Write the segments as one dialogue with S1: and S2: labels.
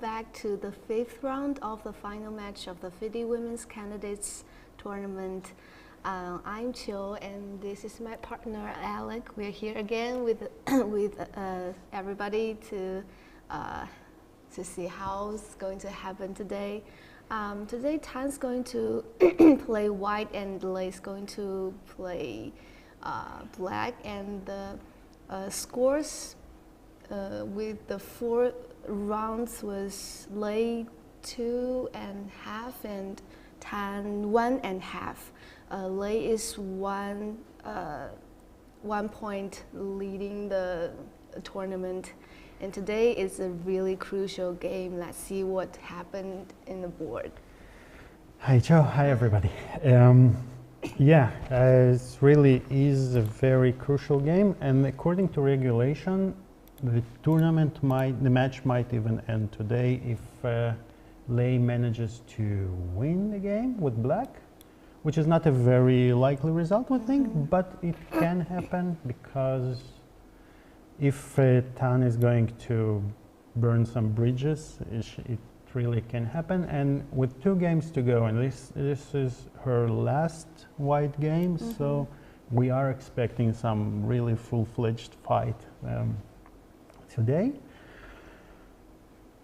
S1: back to the 5th round of the final match of the FIDE Women's Candidates Tournament. I'm Chiu, and this is my partner Alec. We're here again with everybody to see how's going to happen today. Today, Tan's going to play white, and Lei's going to play black, and the scores with the 4 rounds was Lei 2.5 and Tan 1.5. Lei is 1 point leading the tournament, and today is a really crucial game. Let's see what happened in the board.
S2: Hi Joe, hi everybody. It really is a very crucial game, and according to regulation, the match might even end today if Lei manages to win the game with black, which is not a very likely result, I think, but it can happen because if Tan is going to burn some bridges, it really can happen. And with 2 games to go, and this is her last white game, so we are expecting some really full-fledged fight today.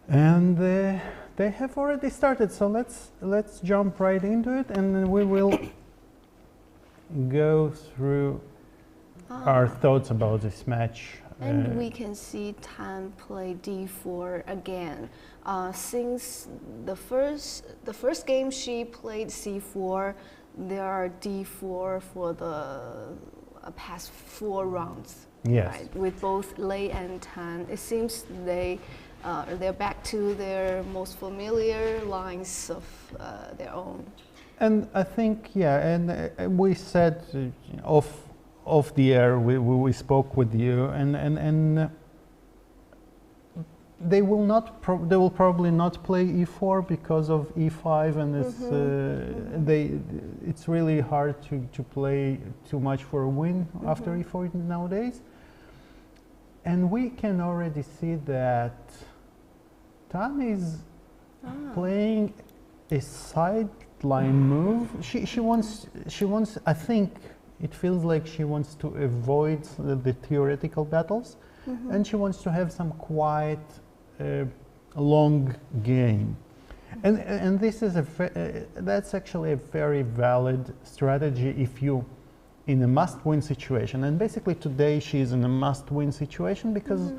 S2: And they have already started, so let's jump right into it, and then we will go through our thoughts about this match.
S1: And we can see Tan play d4 again. Since the first game she played c4, there are d4 for the past 4 rounds.
S2: Yes.
S1: Right? With both Lei and Tan, it seems they're back to their most familiar lines of their own.
S2: And I think, and we said off the air, we spoke with you, and they will probably not play e4 because of e5, and it's really hard to play too much for a win after e4 nowadays. And we can already see that Tan is playing a sideline move. She wants. I think it feels like she wants to avoid the theoretical battles, and she wants to have some quiet, long game. And this is that's actually a very valid strategy if you in a must-win situation. And basically today she's in a must-win situation because,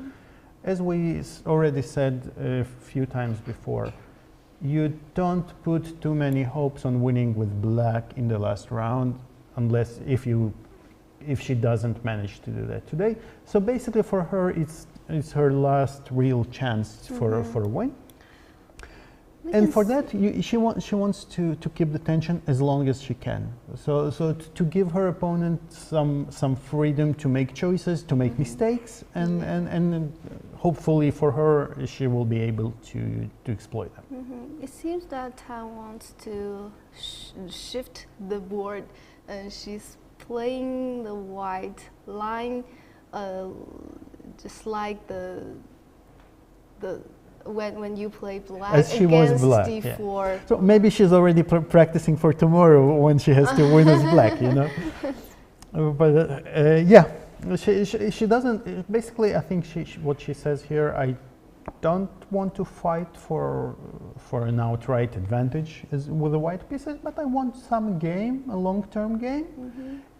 S2: as we already said a few times before, you don't put too many hopes on winning with black in the last round, unless if she doesn't manage to do that today. So basically for her, it's her last real chance for a win. And for that, she wants to keep the tension as long as she can. So to give her opponent some freedom to make choices, to make mistakes, and hopefully for her, she will be able to exploit them.
S1: It seems that Tan wants to shift the board, and she's playing the white line, just like when you play black
S2: as she
S1: against
S2: was black,
S1: d4.
S2: Yeah. So maybe she's already practicing for tomorrow when she has to win as black, you know. But she doesn't. Basically, I think what she says here, I don't want to fight for an outright advantage with the white pieces, but I want some game, a long-term game.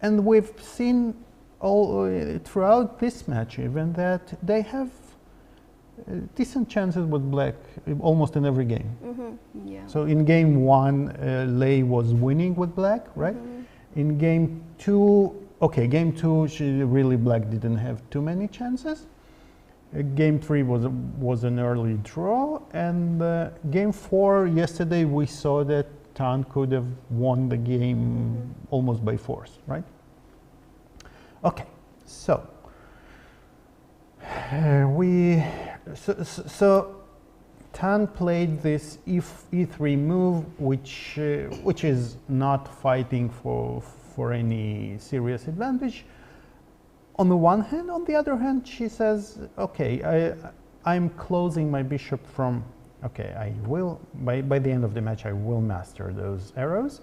S2: And we've seen all throughout this match even that they have decent chances with black almost in every game. So in game 1, Lei was winning with black, right? In game 2, game 2, black didn't have too many chances. Game 3 was an early draw, and game 4 yesterday we saw that Tan could have won the game almost by force, right? Okay, so so Tan played this e3 move, which is not fighting for any serious advantage. On the one hand, on the other hand, she says, okay, I'm closing my bishop from Okay, I will, by the end of the match, I will master those arrows.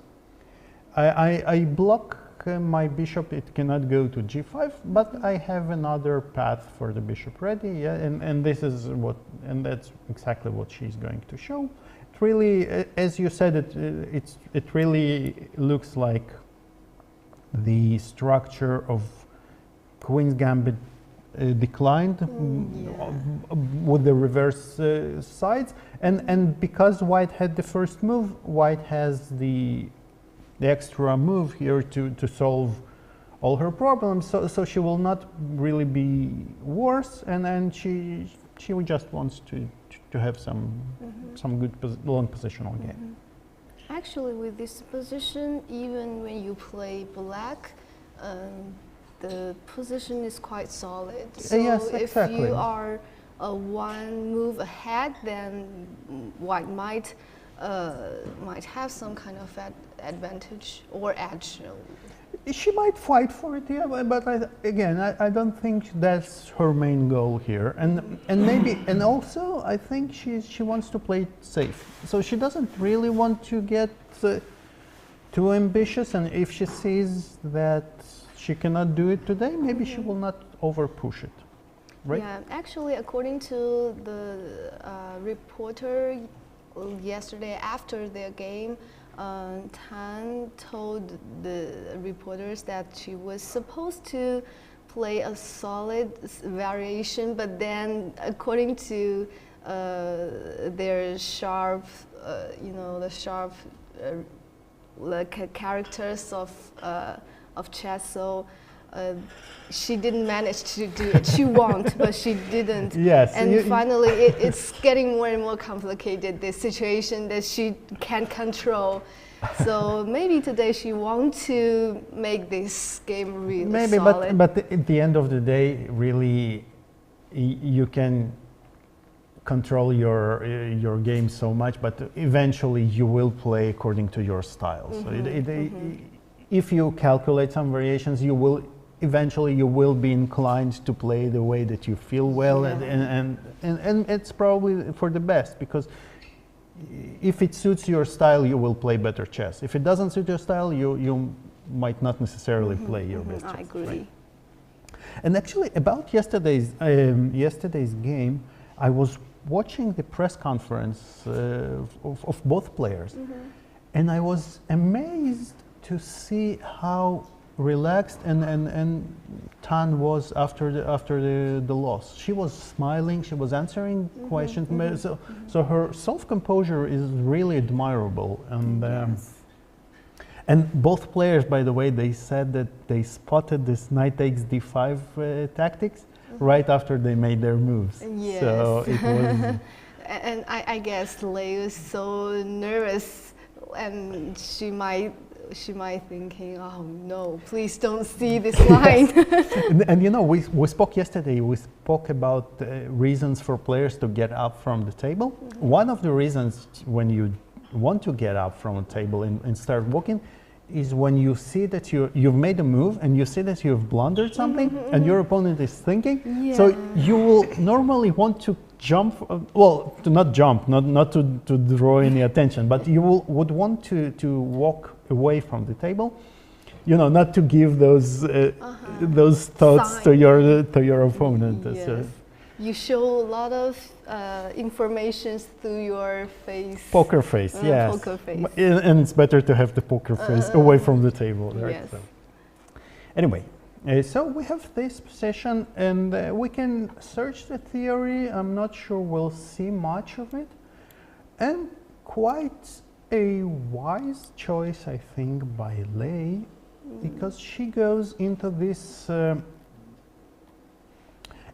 S2: I block my bishop, it cannot go to g5, but I have another path for the bishop ready, yeah, and this is what, and that's exactly what she's going to show. It really, as you said, it really looks like the structure of Queen's Gambit declined with the reverse sides, and because White had the first move, White has the extra move here to solve all her problems, so she will not really be worse, and then she just wants to have some good long positional game.
S1: Actually, with this position, even when you play black, the position is quite solid. So
S2: yes, exactly.
S1: If you are one move ahead, then White might have some kind of advantage or edge.
S2: She might fight for it, yeah, but I don't think that's her main goal here, and maybe, and also I think she wants to play it safe, so she doesn't really want to get too ambitious, and if she sees that she cannot do it today, maybe she will not over push it, right?
S1: Yeah, actually, according to the reporter yesterday after their game, Tan told the reporters that she was supposed to play a solid variation, but then according to their sharp, the sharp characters of chess, so she didn't manage to do it. She won't, but she didn't.
S2: Yes.
S1: And finally, it's getting more and more complicated, the situation that she can't control. So maybe today she wants to make this game really solid.
S2: But at the end of the day, really, you can control your game so much, but eventually you will play according to your style. So if you calculate some variations, eventually you will be inclined to play the way that you feel well, and it's probably for the best, because if it suits your style, you will play better chess. If it doesn't suit your style, you might not necessarily play your best chess.
S1: I agree.
S2: Right? And actually, about yesterday's game, I was watching the press conference of both players, and I was amazed to see how relaxed and Tan was after the loss. She was smiling, she was answering questions, so her self-composure is really admirable, and both players, by the way, they said that they spotted this knight takes d5 tactics right after they made their moves.
S1: Yes.
S2: So it was
S1: and I guess Lei was so nervous, and she might thinking, oh no, please don't see this line.
S2: and we spoke yesterday, we spoke about reasons for players to get up from the table. One of the reasons when you want to get up from a table and start walking is when you see that you've made a move and you see that you've blundered something and your opponent is thinking. So you will normally want to jump, to not jump, not to draw any attention, but you would want to walk away from the table, not to give those thoughts
S1: Sign.
S2: to your opponent.
S1: Yes.
S2: So
S1: you show a lot of information through your face.
S2: Poker face, yes.
S1: Poker face.
S2: And it's better to have the poker face away from the table. Right?
S1: Yes.
S2: So. Anyway, so we have this session, and we can search the theory. I'm not sure we'll see much of it. And quite a wise choice, I think, by Lei, because she goes into this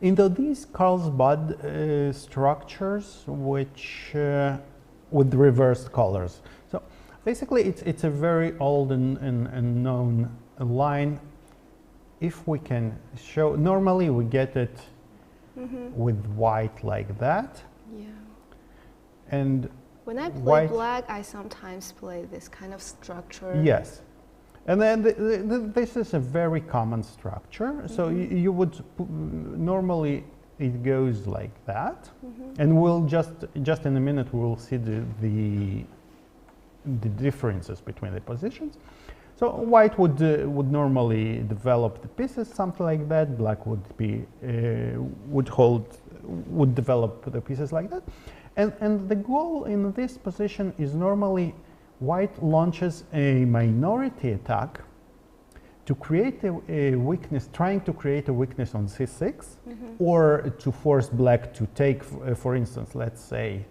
S2: into these Carlsbad structures, which with reversed colors. So basically, it's a very old and known line. If we can show, normally we get it with white like that.
S1: Yeah.
S2: And
S1: when I play
S2: white,
S1: black, I sometimes play this kind of structure.
S2: Yes. And then this is a very common structure. So you would normally it goes like that, and we'll just in a minute we'll see the differences between the positions. So white would normally develop the pieces, something like that. Black would develop the pieces like that, and the goal in this position is normally white launches a minority attack to create a weakness, trying to create a weakness on c6, or to force black to take, for instance, let's say,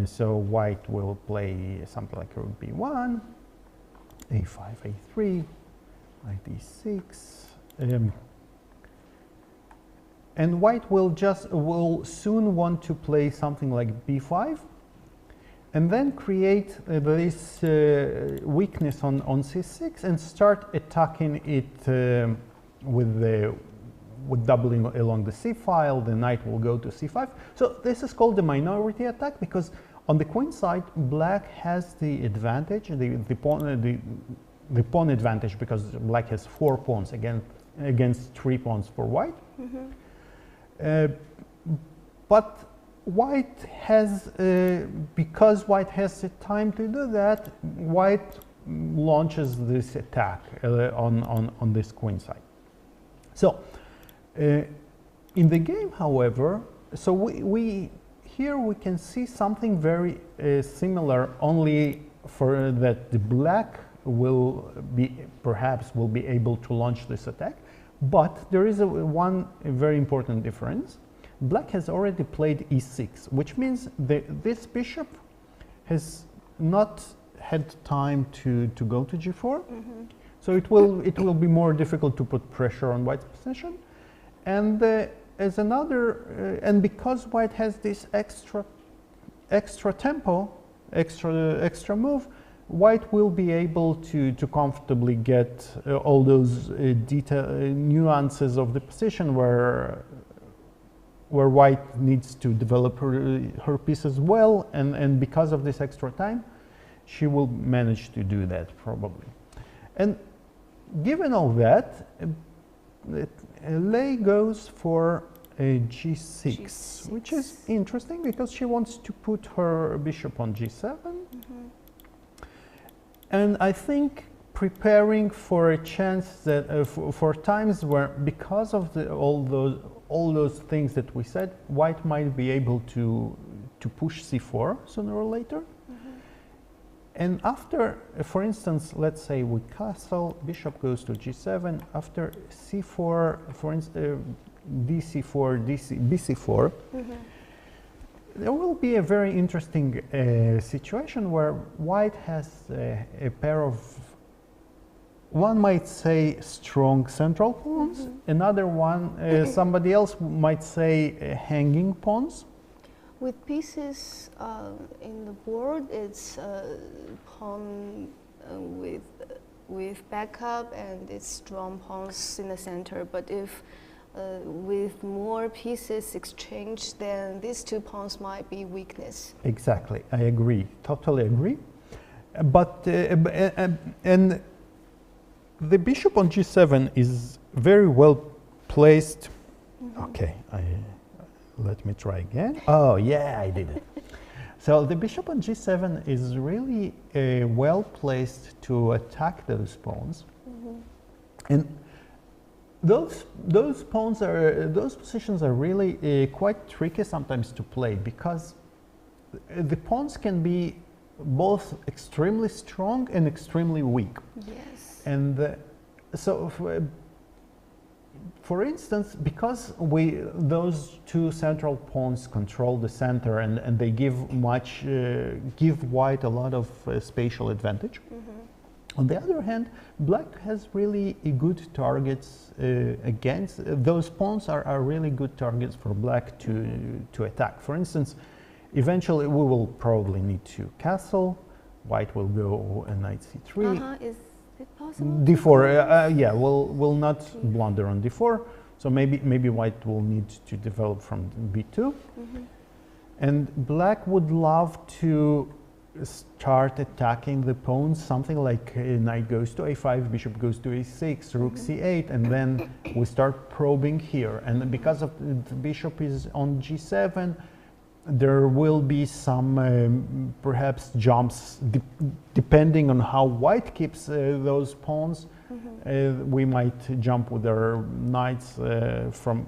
S2: so white will play something like rook b1, a5, a3, knight d6, and white will soon want to play something like b5, and then create this weakness on c6 and start attacking it with doubling along the c file. The knight will go to c5. So this is called the minority attack, because on the queen side, black has the advantage, the pawn advantage, because black has 4 pawns against 3 pawns for white. But white has, because white has the time to do that, white launches this attack on this queen side. So in the game, however, so here we can see something very similar, only for that the black perhaps will be able to launch this attack, but there is one very important difference. Black has already played e6, which means this bishop has not had time to go to g4. So it will be more difficult to put pressure on white's position. And as another, and because white has this extra tempo, extra move, white will be able to comfortably get all those nuances of the position where white needs to develop her piece as well, and because of this extra time, she will manage to do that probably. And given all that, Lei goes for a g6, which is interesting because she wants to put her bishop on g7. And I think preparing for a chance that for times where, because of all those things that we said, white might be able to push c4 sooner or later. And after, for instance, let's say we castle, bishop goes to g7, after c4, for instance, dc4, bc4, there will be a very interesting situation where white has a pair of, one might say, strong central pawns, another one, somebody else might say hanging pawns.
S1: With pieces in the board, it's pawn with backup and it's strong pawns in the center. But if with more pieces exchanged, then these 2 pawns might be weakness.
S2: Exactly, I agree, totally agree. But and the bishop on g7 is very well placed. Okay, let me try again. Oh yeah, I did it. So the bishop on g7 is really well placed to attack those pawns, and those pawns are, those positions are really quite tricky sometimes to play, because the pawns can be both extremely strong and extremely weak.
S1: Yes.
S2: And so for instance, because those 2 central pawns control the center and they give white a lot of spatial advantage. On the other hand, black has really good targets against, those pawns are really good targets for black to attack. For instance, eventually we will probably need to castle, white will go a knight c3.
S1: Is it possible?
S2: d4, yeah, we'll not blunder on d4, so maybe white will need to develop from b2. And black would love to start attacking the pawns, something like knight goes to a5, bishop goes to a6, rook c8, and then we start probing here. And because of the bishop is on g7, there will be some perhaps jumps depending on how white keeps those pawns. We might jump with our knights from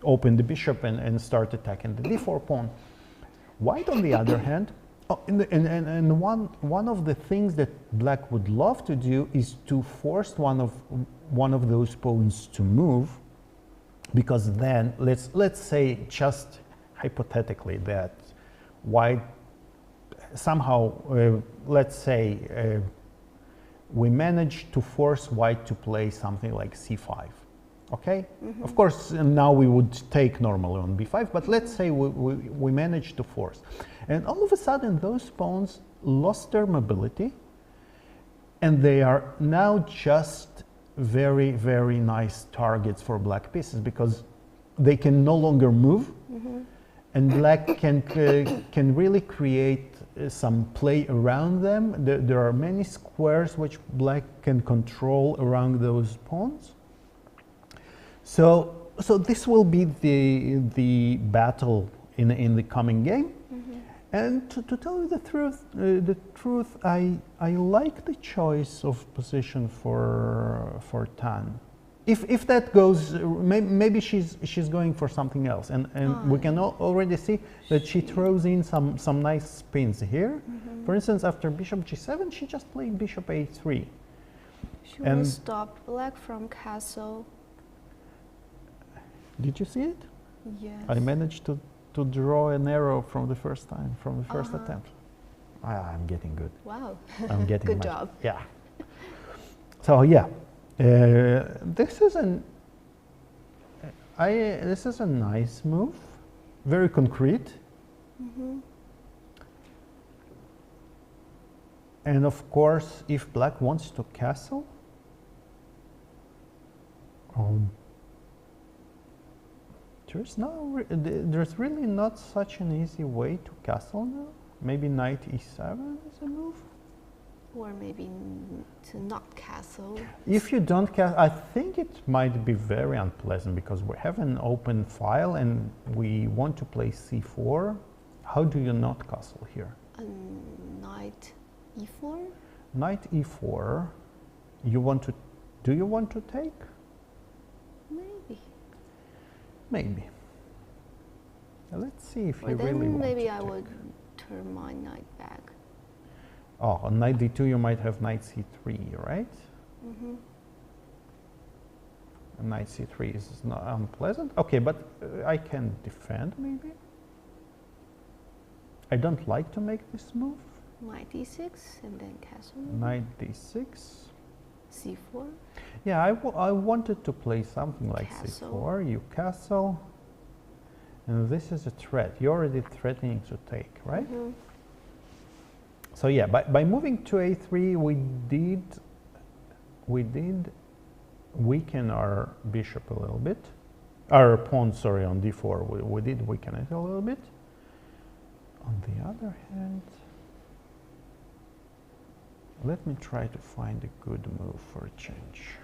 S2: open the bishop and start attacking the d4 pawn. White, on the other hand, and one of the things that black would love to do is to force one of those pawns to move, because then let's say, just hypothetically, that white somehow let's say we manage to force white to play something like c5. Okay? Of course, now we would take normally on b5, but let's say we manage to force. And all of a sudden, those pawns lost their mobility, and they are now just very, very nice targets for black pieces, because they can no longer move, and black can really create some play around them. There are many squares which black can control around those pawns. So this will be the battle in the coming game. And to tell you the truth, I like the choice of position for Tan. If that goes, maybe she's going for something else, and we can already see that she throws in some nice spins here. For instance, after bishop g7, she just played bishop a3.
S1: She will stop black from castle.
S2: Did you see it?
S1: Yes.
S2: I managed to draw an arrow from the first time, from the first attempt. I'm getting good.
S1: Wow.
S2: I'm getting
S1: good job.
S2: Yeah. So yeah, this is a nice move, very concrete. And of course, if black wants to castle, there's really not such an easy way to castle now. Maybe knight e7 is a move.
S1: Or maybe to not castle.
S2: If you don't castle, I think it might be very unpleasant, because we have an open file and we want to play c4. How do you not castle here?
S1: Knight e4?
S2: Knight e4. Do you want to take?
S1: Maybe.
S2: Maybe. Let's see if
S1: Or
S2: you really want
S1: maybe
S2: to
S1: I
S2: take.
S1: would turn my knight back.
S2: Oh, on knight d2 you might have knight c3, right? And knight c3 is not unpleasant. Okay, but I can defend maybe. I don't like to make this move.
S1: Knight d6 and then castle.
S2: Knight d6.
S1: c4.
S2: Yeah, I wanted to play something like
S1: Castle.
S2: c4. You castle. And this is a threat. You're already threatening to take, right? So yeah, by moving to a3, we did weaken our bishop a little bit. Our pawn, sorry, on d4. We did weaken it a little bit. On the other hand, let me try to find a good move for a change.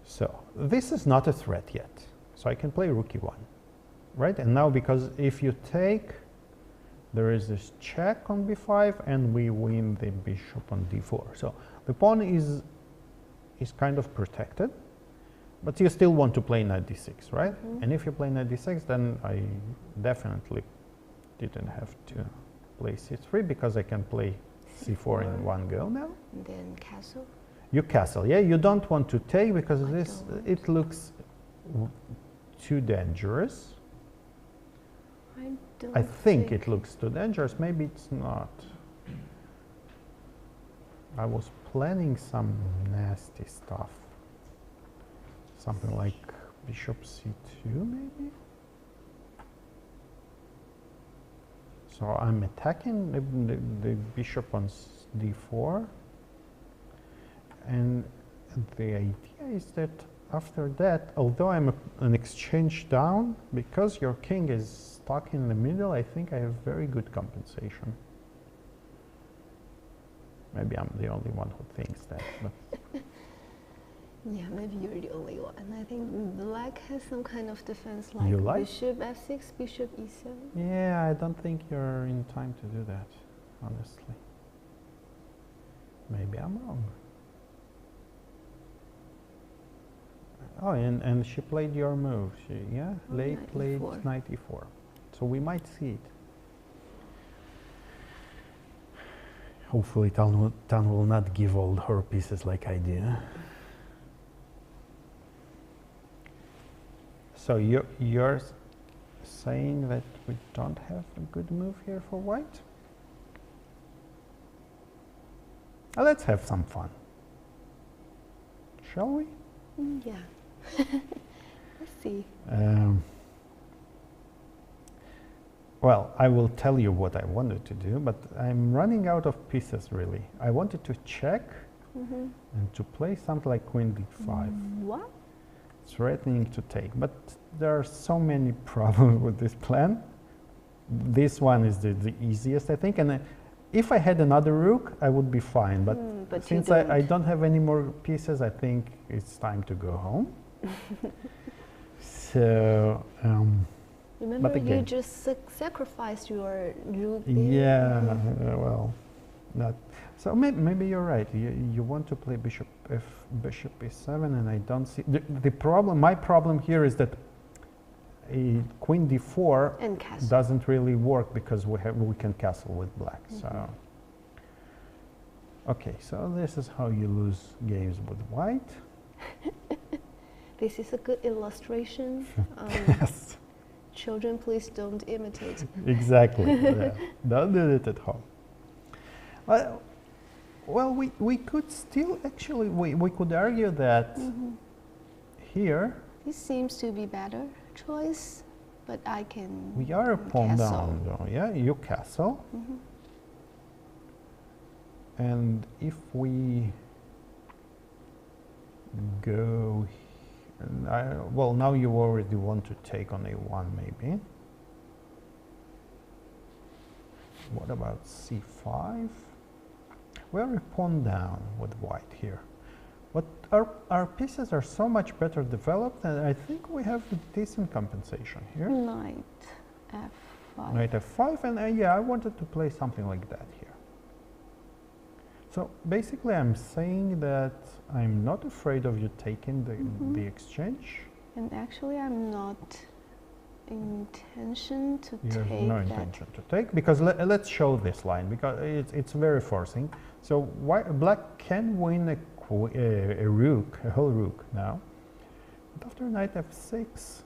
S2: So this is not a threat yet. So I can play rook e1, right? And now, because if you take, there is this check on b5, and we win the bishop on d4. So the pawn is kind of protected, but you still want to play knight d6, right? And if you play knight d6, then I definitely didn't have to play c3, because I can play c4 in one go now.
S1: And then castle.
S2: You castle, yeah? You don't want to take, because it looks too dangerous. I think it looks too dangerous. Maybe it's not. I was planning some nasty stuff. Something like bishop c2, maybe? So I'm attacking the bishop on d4. And the idea is that after that, although I'm an exchange down, because your king is stuck in the middle, I think I have very good compensation. Maybe I'm the only one who thinks that. But
S1: Yeah, maybe you're the only one. I think black has some kind of defense, like,
S2: You like?
S1: bishop f6, bishop e7.
S2: yeah, I don't think you're in time to do that, honestly. Maybe I'm wrong. Oh, and she played your move. Yeah,
S1: Oh,
S2: Lei
S1: knight
S2: played
S1: e4.
S2: knight e4. So we might see it. Hopefully Tan will not give all her pieces like I did. So you're saying that we don't have a good move here for white? Let's have some fun. Shall we?
S1: Yeah. Let's see.
S2: Well, I will tell you what I wanted to do, but I'm running out of pieces, really. I wanted to check and to play something like queen d5,
S1: What?
S2: threatening to take. But there are so many problems with this plan. This one is the easiest, I think. And if I had another rook, I would be fine. But
S1: But
S2: since
S1: you
S2: I
S1: don't.
S2: don't have any more pieces, I think it's time to go home. So,
S1: Remember,
S2: but
S1: you
S2: again-
S1: just sacrificed your rook.
S2: yeah, well, not. So maybe you're right. You want to play bishop e7, and I don't see the problem. My problem here is that a queen d4
S1: And castle.
S2: doesn't really work because we can castle with black. So okay, so this is how you lose games with white.
S1: This is a good illustration.
S2: Yes,
S1: Children, please don't imitate.
S2: exactly. Yeah. Don't do it at home. Well, we could still actually we could argue that here
S1: This seems to be better choice, but I can.
S2: we are a pawn
S1: castle.
S2: down, though. Yeah, you castle. And if we go, well, now you already want to take on a1, maybe. What about c5? We're a pawn down with white here. But our pieces are so much better developed, and I think we have a decent compensation here.
S1: Knight f5.
S2: Knight f5, and yeah, I wanted to play something like that here. So basically, I'm saying that I'm not afraid of you taking the exchange.
S1: And actually, I'm not intention to
S2: You
S1: take
S2: have no
S1: that.
S2: intention to take, because let's show this line, because it's very forcing. So black can win a rook, a whole rook now. But after knight f6,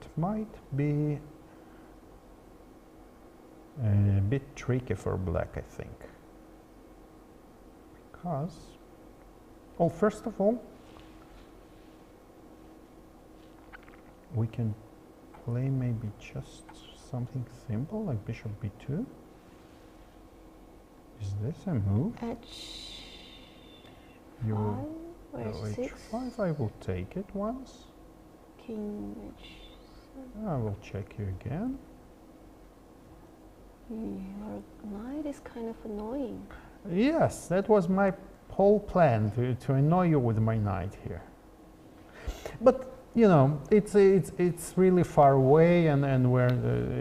S2: it might be a bit tricky for black, I think. Because, well, first of all, we can play maybe just something simple like bishop b2. Is this a move?
S1: H5
S2: You
S1: or
S2: go
S1: h6.
S2: h5, I will take it once.
S1: King h7.
S2: I will check you again.
S1: Your knight is kind of annoying.
S2: Yes, that was my whole plan, to annoy you with my knight here. But you know, it's really far away, and where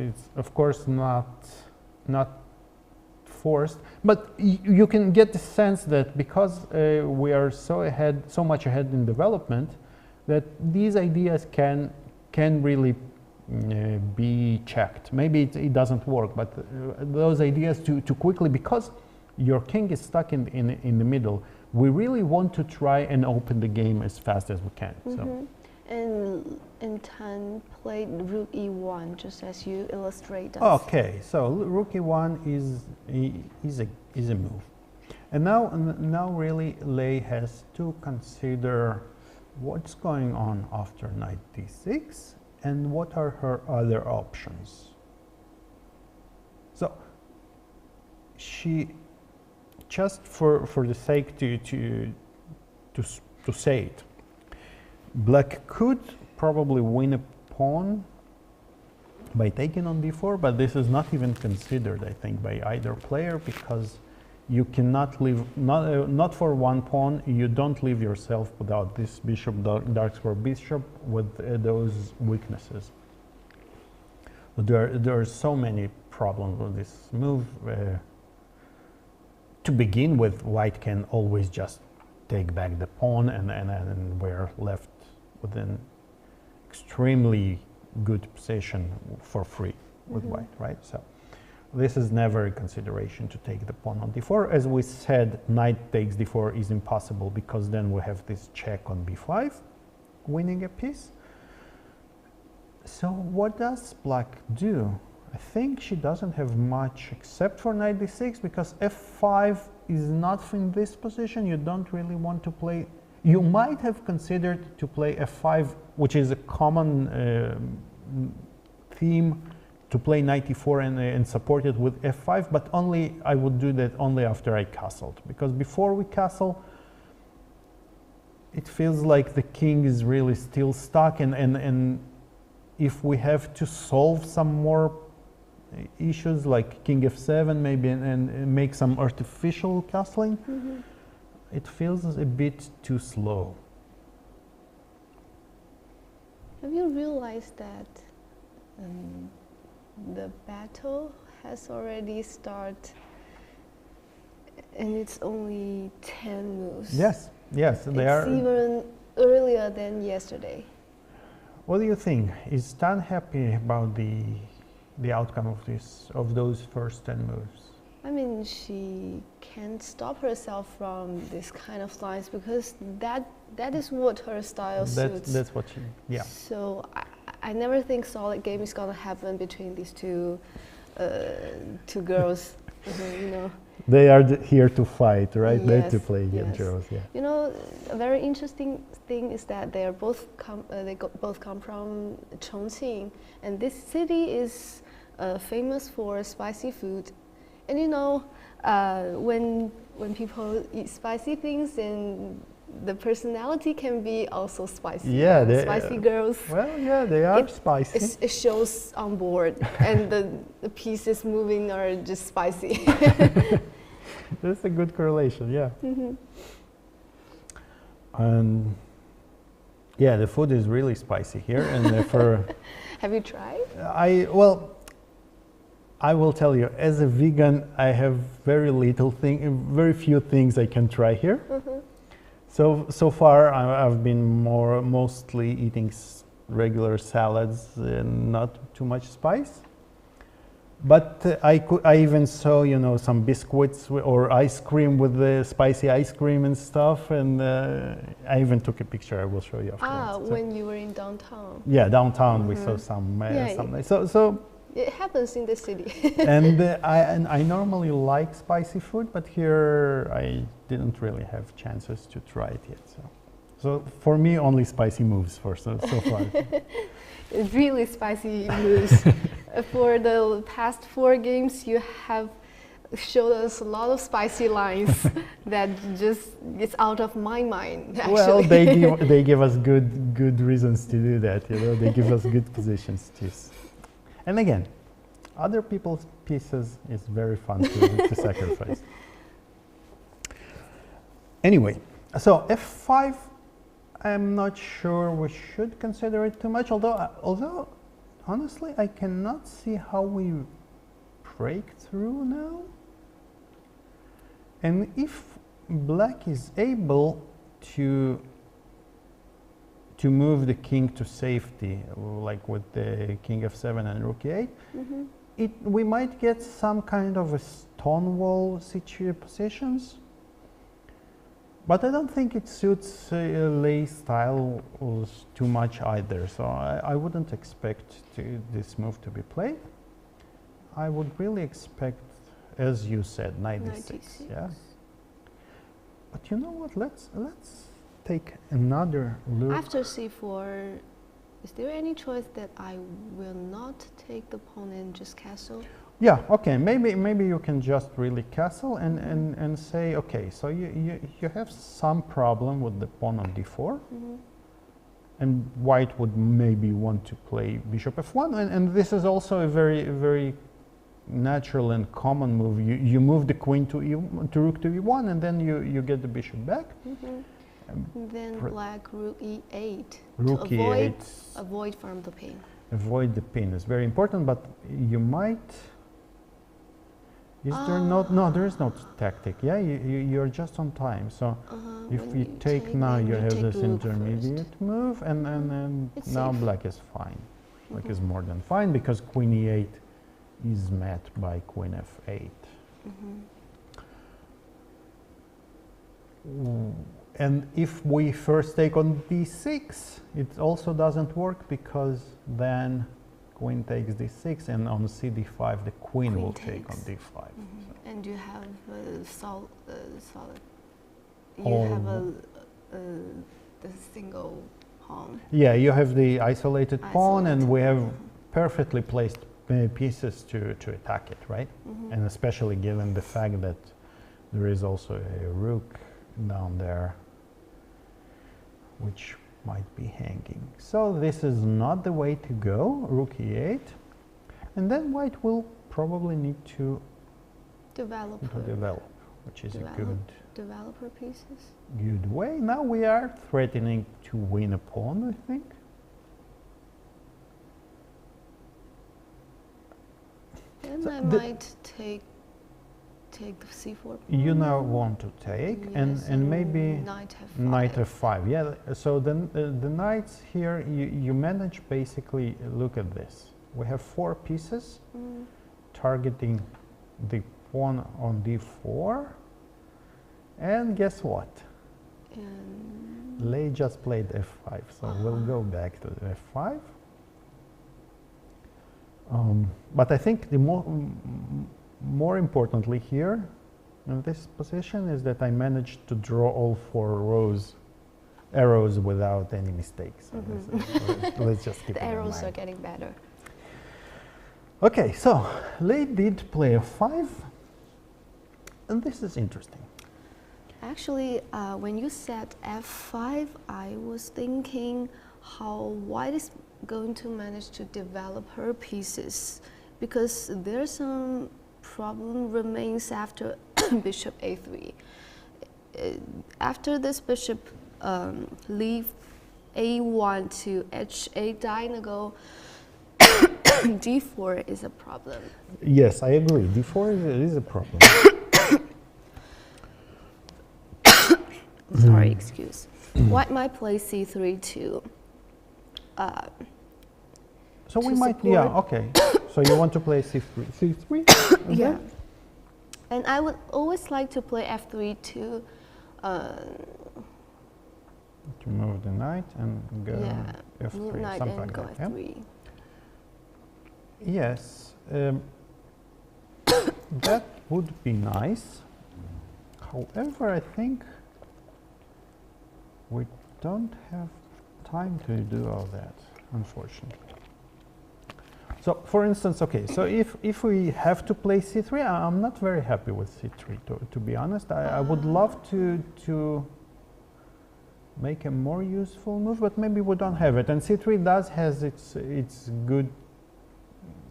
S2: it's of course not forced. But you can get the sense that because we are so much ahead in development, that these ideas can really be checked. Maybe it doesn't work, but those ideas too quickly, because your king is stuck in the middle. We really want to try and open the game as fast as we can. So.
S1: And Tan played rook e1, just as you illustrate us.
S2: Okay, so rook e1 is a move, and now really Lei has to consider what's going on after knight d6 and what are her other options. So she, just for the sake to say it, Black could probably win a pawn by taking on d4, but this is not even considered, I think, by either player, because you cannot leave, not for one pawn, you don't leave yourself without this bishop, dark square bishop, with those weaknesses. There are so many problems with this move. To begin with, white can always just take back the pawn, and we're left with an extremely good position for free with white, right? So this is never a consideration to take the pawn on d4. As we said, knight takes d4 is impossible, because then we have this check on b5, winning a piece. So what does black do? I think she doesn't have much except for knight d6, because f5 is not in this position. You don't really want to play. You might have considered to play f5, which is a common theme, to play knight e4 and support it with f5, but only I would do that only after I castled, because before we castle, it feels like the king is really still stuck, and if we have to solve some more issues like king f7 maybe and make some artificial castling, it feels a bit too slow.
S1: Have you realized that the battle has already started and it's only 10 moves?
S2: Yes, yes, they are.
S1: It's even earlier than yesterday.
S2: What do you think? Is Stan happy about the outcome of those first 10 moves?
S1: I mean, she can't stop herself from this kind of lines, because that is what her style suits.
S2: That's what she, yeah.
S1: So I never think solid game is gonna happen between these two girls. You know.
S2: They are here to fight, right?
S1: Yes,
S2: They're to play
S1: yes.
S2: girls, yeah.
S1: You know, a very interesting thing is that they are both both come from Chongqing, and this city is famous for spicy food. And you know, when people eat spicy things, and the personality can be also spicy.
S2: Yeah,
S1: spicy girls.
S2: Well, yeah, they are spicy.
S1: It shows on board, and the pieces moving are just spicy.
S2: That's a good correlation, yeah. And yeah, the food is really spicy here, and for
S1: Have you tried?
S2: I will tell you, as a vegan, I have very few things I can try here. So far, I've been mostly eating regular salads and not too much spice. But I even saw, you know, some biscuits or ice cream with the spicy ice cream and stuff, and I even took a picture. I will show you afterwards.
S1: When you were in downtown.
S2: Yeah, downtown we saw some. So
S1: it happens in the city.
S2: and I normally like spicy food, but here I didn't really have chances to try it yet. So for me, only spicy moves so far.
S1: It's really spicy moves. For the past 4 games, you have showed us a lot of spicy lines that just it's out of my mind. Actually.
S2: Well, they give us good reasons to do that. You know, they give us good positions too. And again, other people's pieces is very fun to sacrifice. Anyway, so f5, I'm not sure we should consider it too much, although honestly, I cannot see how we break through now. And if black is able to move the king to safety, like with the king f7 and rook e8, we might get some kind of a stonewall positions. But I don't think it suits Lei style too much either, so I wouldn't expect this move to be played. I would really expect, as you said, knight d6. Yeah. But you know what? Let's take another look.
S1: After c4, is there any choice that I will not take the pawn and just castle?
S2: Yeah, okay, maybe you can just really castle and say, okay, so you have some problem with the pawn on d4. and white would maybe want to play bishop f1, and this is also a very natural and common move. You move the queen to rook to e1, and then you get the bishop back.
S1: Then black rook e8
S2: Rook
S1: to
S2: e8.
S1: avoid from the pin.
S2: Avoid the pin is very important, but you might. Is there not? No, there is no tactic. Yeah, you're just on time. So if you take now, you have this intermediate move, and now
S1: safe.
S2: black is fine. Black is more than fine because queen e8 is met by queen f8. And if we first take on d6, it also doesn't work because then queen takes d6, and on cd5 the queen will take on d5. So.
S1: And you have solid. You
S2: Oh.
S1: have the single pawn.
S2: Yeah, you have the isolated pawn, and
S1: Isolated
S2: we have
S1: pawn.
S2: perfectly placed pieces to attack it, right? And especially given the fact that there is also a rook down there, which might be hanging. So this is not the way to go, rook e8. And then white will probably need to
S1: Develop
S2: which is a
S1: developer pieces.
S2: good way. Now we are threatening to win a pawn, I think.
S1: Then
S2: So
S1: I
S2: the-
S1: might take the c4 pawn.
S2: You now want to take,
S1: Yes,
S2: and maybe
S1: knight f5.
S2: knight f5. Yeah, so then the knights here, you manage basically, look at this. We have 4 pieces targeting the pawn on d4. And guess what?
S1: And
S2: Lei just played f5, so we'll go back to the f5. But I think the more importantly here in this position is that I managed to draw all 4 arrows without any mistakes. So let's just keep
S1: the
S2: it in
S1: arrows
S2: mind.
S1: are getting better.
S2: Okay, so Lei did play f5, and this is interesting.
S1: Actually, when you said f5, I was thinking how white is going to manage to develop her pieces, because there's some problem remains after bishop a3. After this bishop leave a1 to h8 diagonal, d4 is a problem.
S2: Yes, I agree. D4 is a problem.
S1: Sorry, excuse. White might play c3 to
S2: So we
S1: to
S2: might,
S1: support.
S2: yeah, okay. So you want to play c3? C3?
S1: yeah. And I would always like to play f3 to
S2: move the knight and go
S1: move
S2: f3,
S1: knight
S2: something
S1: and
S2: like
S1: go
S2: that.
S1: f3.
S2: Yeah? Yes, that would be nice. However, I think we don't have time to do all that, unfortunately. So, for instance, okay, so if we have to play c3, I'm not very happy with c3, to be honest. I would love to make a more useful move, but maybe we don't have it. And c3 does has its good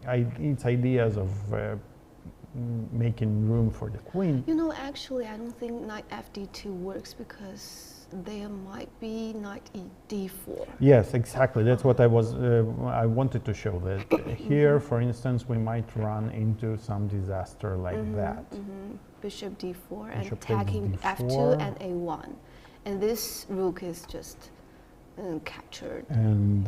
S2: its ideas of making room for the queen.
S1: You know, actually, I don't think knight fd2 works because there might be knight d4.
S2: Yes, exactly. That's what I wanted to show. That here, for instance, we might run into some disaster like that.
S1: Bishop d4 and
S2: Bishop takes
S1: attacking
S2: d4.
S1: f2 and a1. And this rook is just captured.
S2: And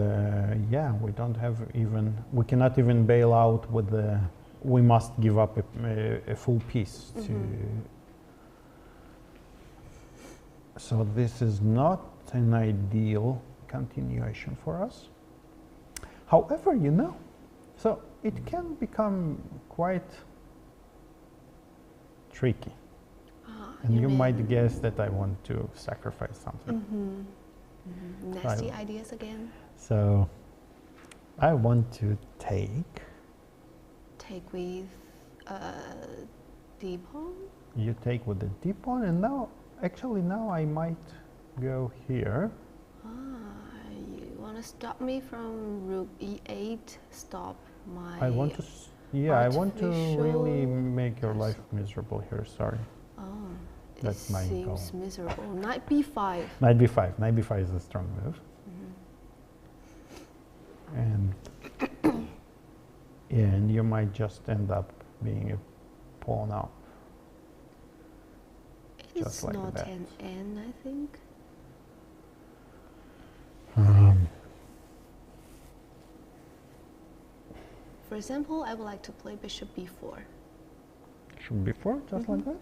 S2: yeah, we don't have even, we cannot even bail out with the, we must give up a full piece to, so this is not an ideal continuation for us. However, you know, so it can become quite tricky. And you might guess that I want to sacrifice something.
S1: Nasty ideas again.
S2: So I want to take.
S1: Take with d pawn.
S2: You take with the d pawn, and now, actually, now I might go here.
S1: You stop me from rook e8. Stop my.
S2: I want to, I want to really
S1: artificial
S2: make your life miserable here. Sorry.
S1: Oh,
S2: That's
S1: it
S2: my
S1: seems
S2: goal.
S1: miserable. Knight b5.
S2: Knight b5. Knight b5 is a strong move. And you might just end up being a pawn up.
S1: It's
S2: Just like
S1: not
S2: that.
S1: an N, I think. For example, I would like to play bishop b4.
S2: Should be 4, just like that.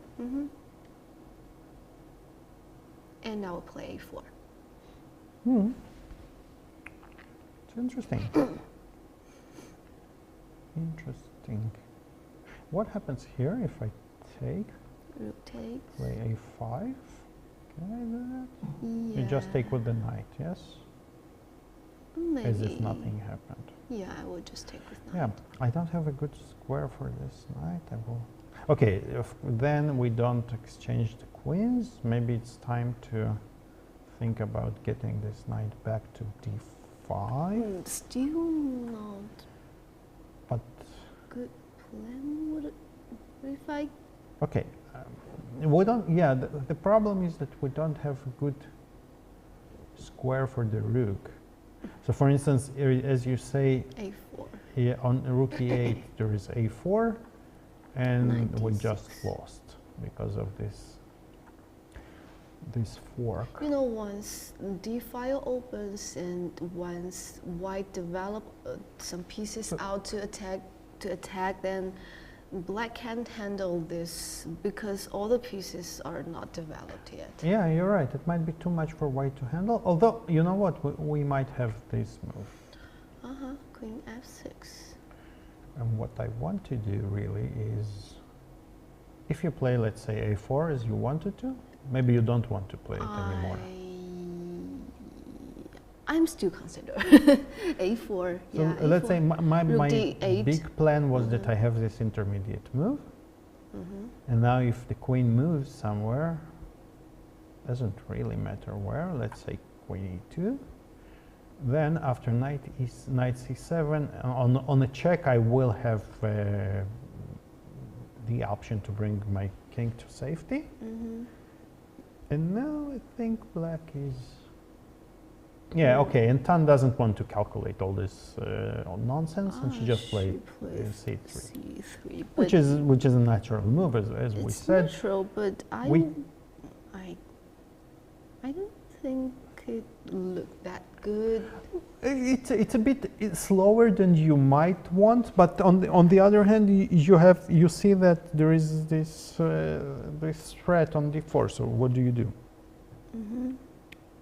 S1: And I will play a4.
S2: It's interesting. Interesting. What happens here if I take,
S1: Rook takes.
S2: play a5? Can I do that?
S1: Yeah.
S2: You just take with the knight, yes?
S1: Maybe.
S2: As if nothing happened.
S1: Yeah, I will just take with
S2: Yeah,
S1: knight.
S2: I don't have a good square for this knight. I will. Okay, if then we don't exchange the queens. Maybe it's time to think about getting this knight back to d5.
S1: Still not
S2: But
S1: good plan. Would it, if I
S2: okay, we don't. Yeah, the problem is that we don't have a good square for the rook. So, for instance, as you say,
S1: a4.
S2: yeah, on rook e8 there is a4, and we
S1: 96.
S2: just lost because of this fork.
S1: You know, once d file opens and once white develop some pieces out to attack, then black can't handle this because all the pieces are not developed yet.
S2: Yeah, you're right. It might be too much for white to handle. Although, you know what? We might have this move.
S1: Queen f6.
S2: And what I want to do really is, if you play, let's say, a4 as you wanted to, maybe you don't want to play it anymore.
S1: I'm still consider a4.
S2: So
S1: Yeah,
S2: let's
S1: A4.
S2: say my
S1: Rook d8.
S2: big plan was that I have this intermediate move, and now if the queen moves somewhere, doesn't really matter where. Let's say queen e2. Then after knight c7 on a check, I will have the option to bring my king to safety. And now I think black is. Yeah, okay, and Tan doesn't want to calculate all this nonsense, and she just played c3,
S1: c3,
S2: which is a natural move, as we said.
S1: It's natural, but I don't think it looked that good.
S2: It's a bit slower than you might want, but on the other hand, you see that there is this this threat on d4. So what do?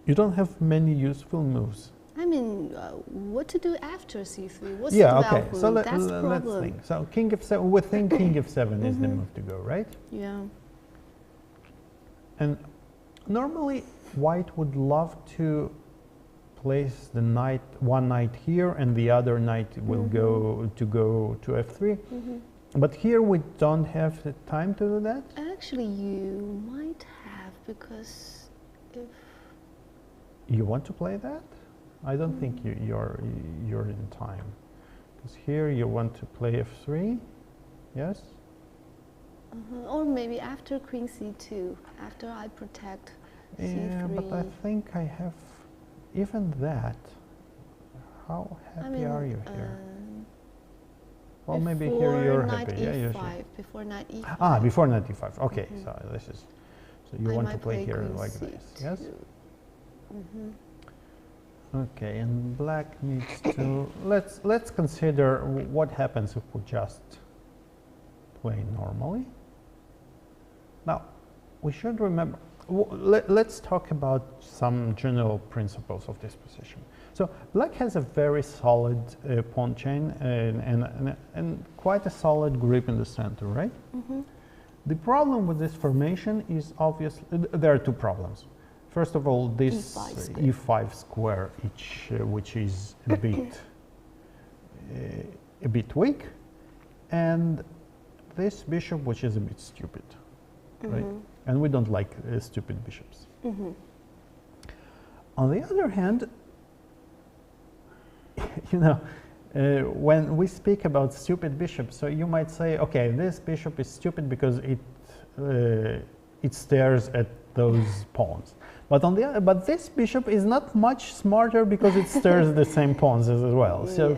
S2: You don't have many useful moves.
S1: I mean, what to do after c3? What's
S2: Yeah,
S1: the
S2: okay.
S1: development?
S2: So
S1: That's the
S2: let's
S1: problem.
S2: think. So king f7. We think king f7 is the move to go, right?
S1: Yeah.
S2: And normally, white would love to place the knight, one knight here, and the other knight will go to f3. But here we don't have the time to do that.
S1: Actually, you might have, because if
S2: You want to play that? I don't think you're in time, because here you want to play f3. Yes.
S1: or maybe after queen c2, after I protect c3.
S2: Yeah, but I think I have even that. How happy are you here? Well, maybe here you're happy.
S1: Knight
S2: Yeah,
S1: e5, before knight e5.
S2: Ah, before knight e5. Okay, so this is. So you
S1: I
S2: want to
S1: might
S2: play here
S1: queen
S2: like this, yes?
S1: c2.
S2: Okay, and black needs to. Let's consider what happens if we just play normally. Now, we should remember. Let's talk about some general principles of this position. So black has a very solid pawn chain and quite a solid grip in the center, right? The problem with this formation is obviously there are two problems. First of all, this e5 square, which is a bit weak, and this bishop, which is a bit stupid, right? And we don't like stupid bishops. On the other hand, you know, when we speak about stupid bishops, so you might say, okay, this bishop is stupid because it stares at those pawns. But on the other, but this bishop is not much smarter because it stares the same pawns as well. So,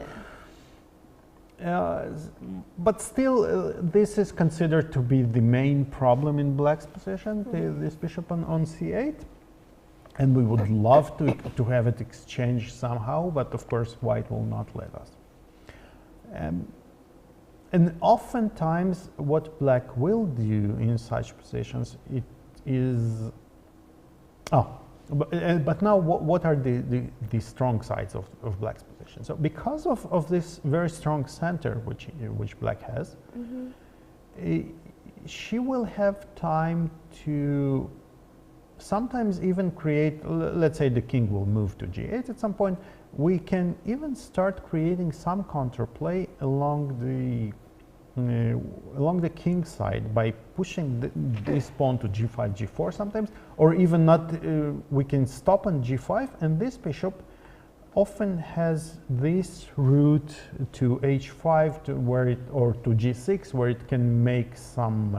S2: but still, this is considered to be the main problem in black's position, this bishop on c8. And we would love to have it exchanged somehow, but of course white will not let us. And oftentimes what black will do in such positions, it is, but now what are the strong sides of black's position? So because of this very strong center which black has, she will have time to sometimes even create, let's say the king will move to g8 at some point, we can even start creating some counterplay along the king side by pushing this pawn to g5, g4 sometimes, or even not, we can stop on g5, and this bishop often has this route to h5 to where it, or to g6 where it can make some,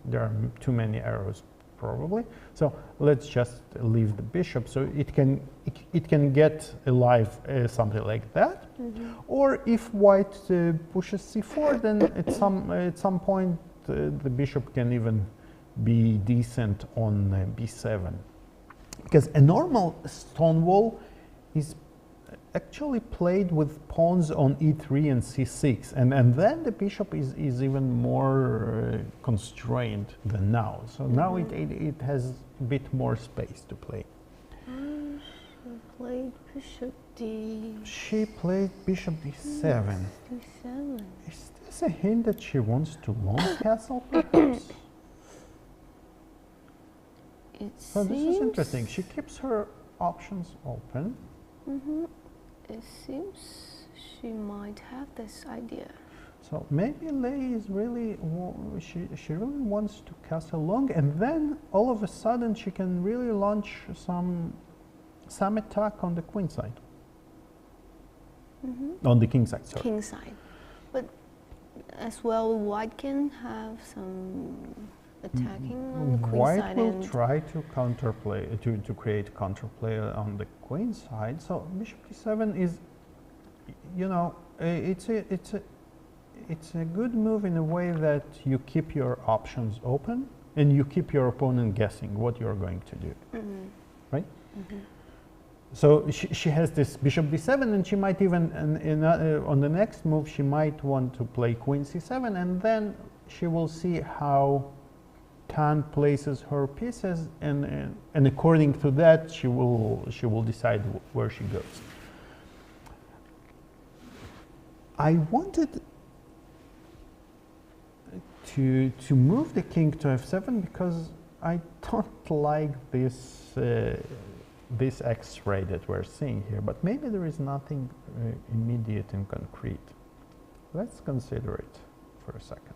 S2: there are too many arrows probably. So let's just leave the bishop so it can get alive something like that. Or if white pushes c4, then at some point the bishop can even be decent on b7, because a normal stone wall is actually played with pawns on e3 and c6, and then the bishop is even more constrained than now. So now it has a bit more space to play.
S1: She played bishop d.
S2: She played bishop d7.
S1: d7.
S2: Is this a hint that she wants to long castle, perhaps? So this is interesting. She keeps her options open.
S1: It seems she might have this idea.
S2: So maybe Lei is really, she really wants to castle long, and then all of a sudden she can really launch some attack on the queen side. On the king side, sorry.
S1: King side. But as well, white can have some attacking on the queen
S2: White
S1: side.
S2: will
S1: and
S2: try to counterplay, to create counterplay on the queen side. So bishop d7 is, you know, it's a good move in a way that you keep your options open and you keep your opponent guessing what you're going to do, right? So she has this bishop d7, and she might even, on the next move, she might want to play queen c7, and then she will see how Tan places her pieces, and according to that, she will decide where she goes. I wanted to move the king to f7 because I don't like this this X-ray that we're seeing here, but maybe there is nothing immediate and concrete. Let's consider it for a second.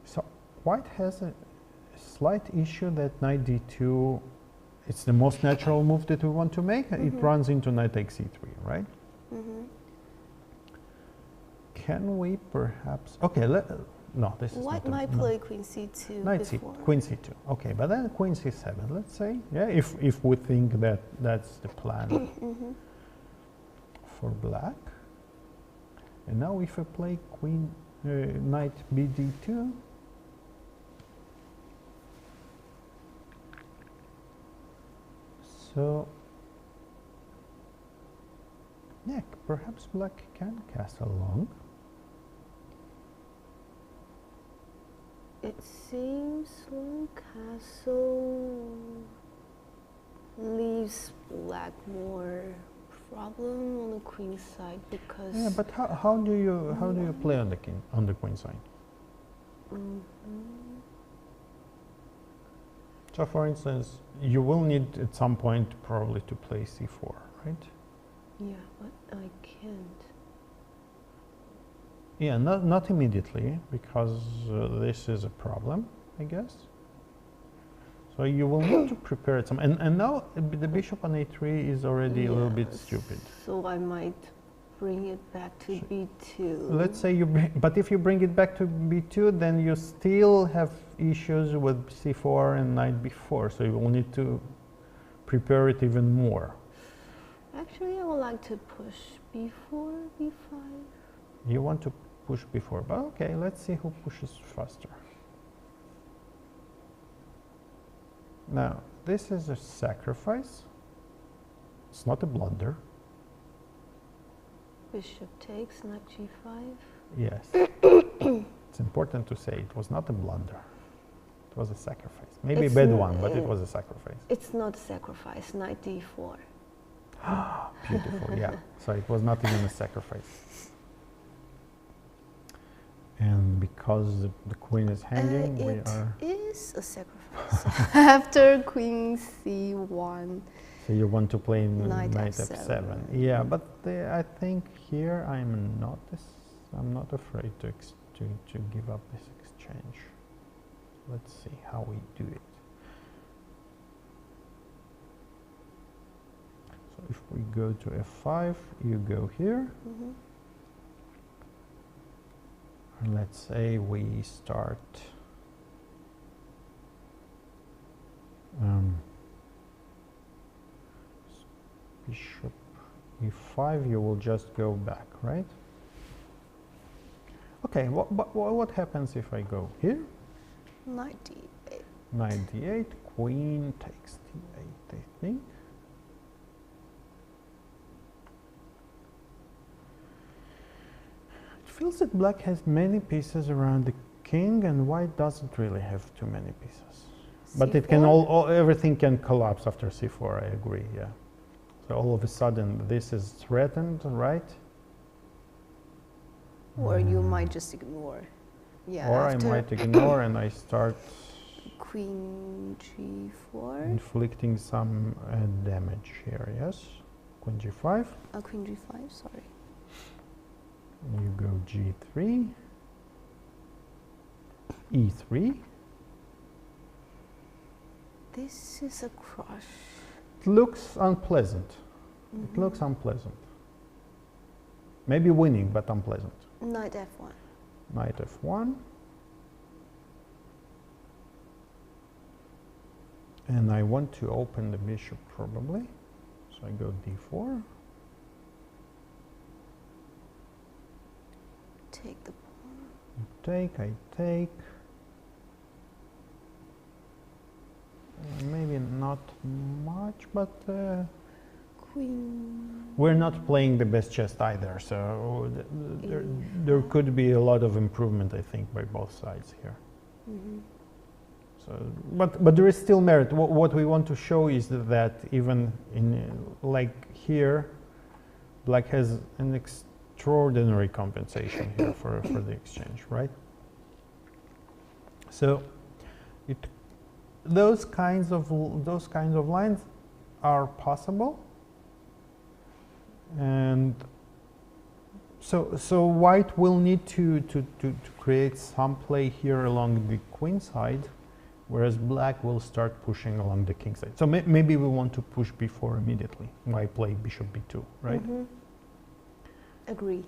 S2: So white has a slight issue that knight d2, it's the most natural move that we want to make. It runs into knight takes e3, right? Can we perhaps, okay, no, this is
S1: white
S2: not
S1: might play queen c2
S2: knight
S1: before.
S2: queen c2, okay, but then queen c7, let's say, yeah, if we think that that's the plan for black. And now if I play queen, knight bd2, so yeah, perhaps black can castle long.
S1: It seems long castle leaves black more problem on the queen side because
S2: Yeah, but how do you play on the queen side? So for instance, you will need at some point probably to play c4, right?
S1: yeah, but I can't.
S2: Yeah, not immediately, because this is a problem, I guess. So you will need to prepare some. And now the bishop on a3 is already a little bit stupid.
S1: So I might bring it back to b2.
S2: Let's say but if you bring it back to b2, then you still have issues with c4 and knight b4. So you will need to prepare it even more.
S1: Actually, I would like to push b4, b5.
S2: You want to push b4, but okay, let's see who pushes faster. Now, this is a sacrifice. It's not a blunder.
S1: Bishop takes, knight g5.
S2: Yes. It's important to say it was not a blunder. It was a sacrifice. Maybe a bad one, but it was a sacrifice.
S1: It's not a sacrifice, knight d4.
S2: Beautiful, yeah. So it was not even a sacrifice. And because the queen is hanging, we are...
S1: It is a sacrifice. After queen c1.
S2: So you want to play
S1: Knight
S2: f7. Yeah, but I think here I'm not afraid to give up this exchange. Let's see how we do it. So if we go to f5, you go here.
S1: Mm-hmm.
S2: And let's say we start bishop e5, you will just go back, right? Okay, what happens if I go here?
S1: Knight d8.
S2: Knight d8, queen takes d8, I think. It feels that black has many pieces around the king and white doesn't really have too many pieces. But it can everything can collapse after c4, I agree, yeah. So all of a sudden this is threatened, right?
S1: Or you might just ignore. Yeah.
S2: Or I might ignore and I start
S1: queen g4.
S2: inflicting some damage here, yes? Queen g5.
S1: Queen g5, sorry.
S2: You go g3, e3.
S1: This is a crush.
S2: It looks unpleasant.
S1: Mm-hmm.
S2: It looks unpleasant. Maybe winning, but unpleasant.
S1: Knight f1.
S2: Knight f1. And I want to open the bishop probably. So I go d4.
S1: Take the pawn.
S2: You take, I take. Maybe not much, but
S1: Queen.
S2: we're not playing the best chess either, so there could be a lot of improvement, I think, by both sides here.
S1: Mm-hmm.
S2: So, but there is still merit. What we want to show is that even in like here, black has an extraordinary compensation here for the exchange, right? So those kinds of lines are possible, and so white will need to create some play here along the queen side, whereas black will start pushing along the king side. So maybe we want to push b4 immediately. Why play bishop b2, right?
S1: Mm-hmm. Agree.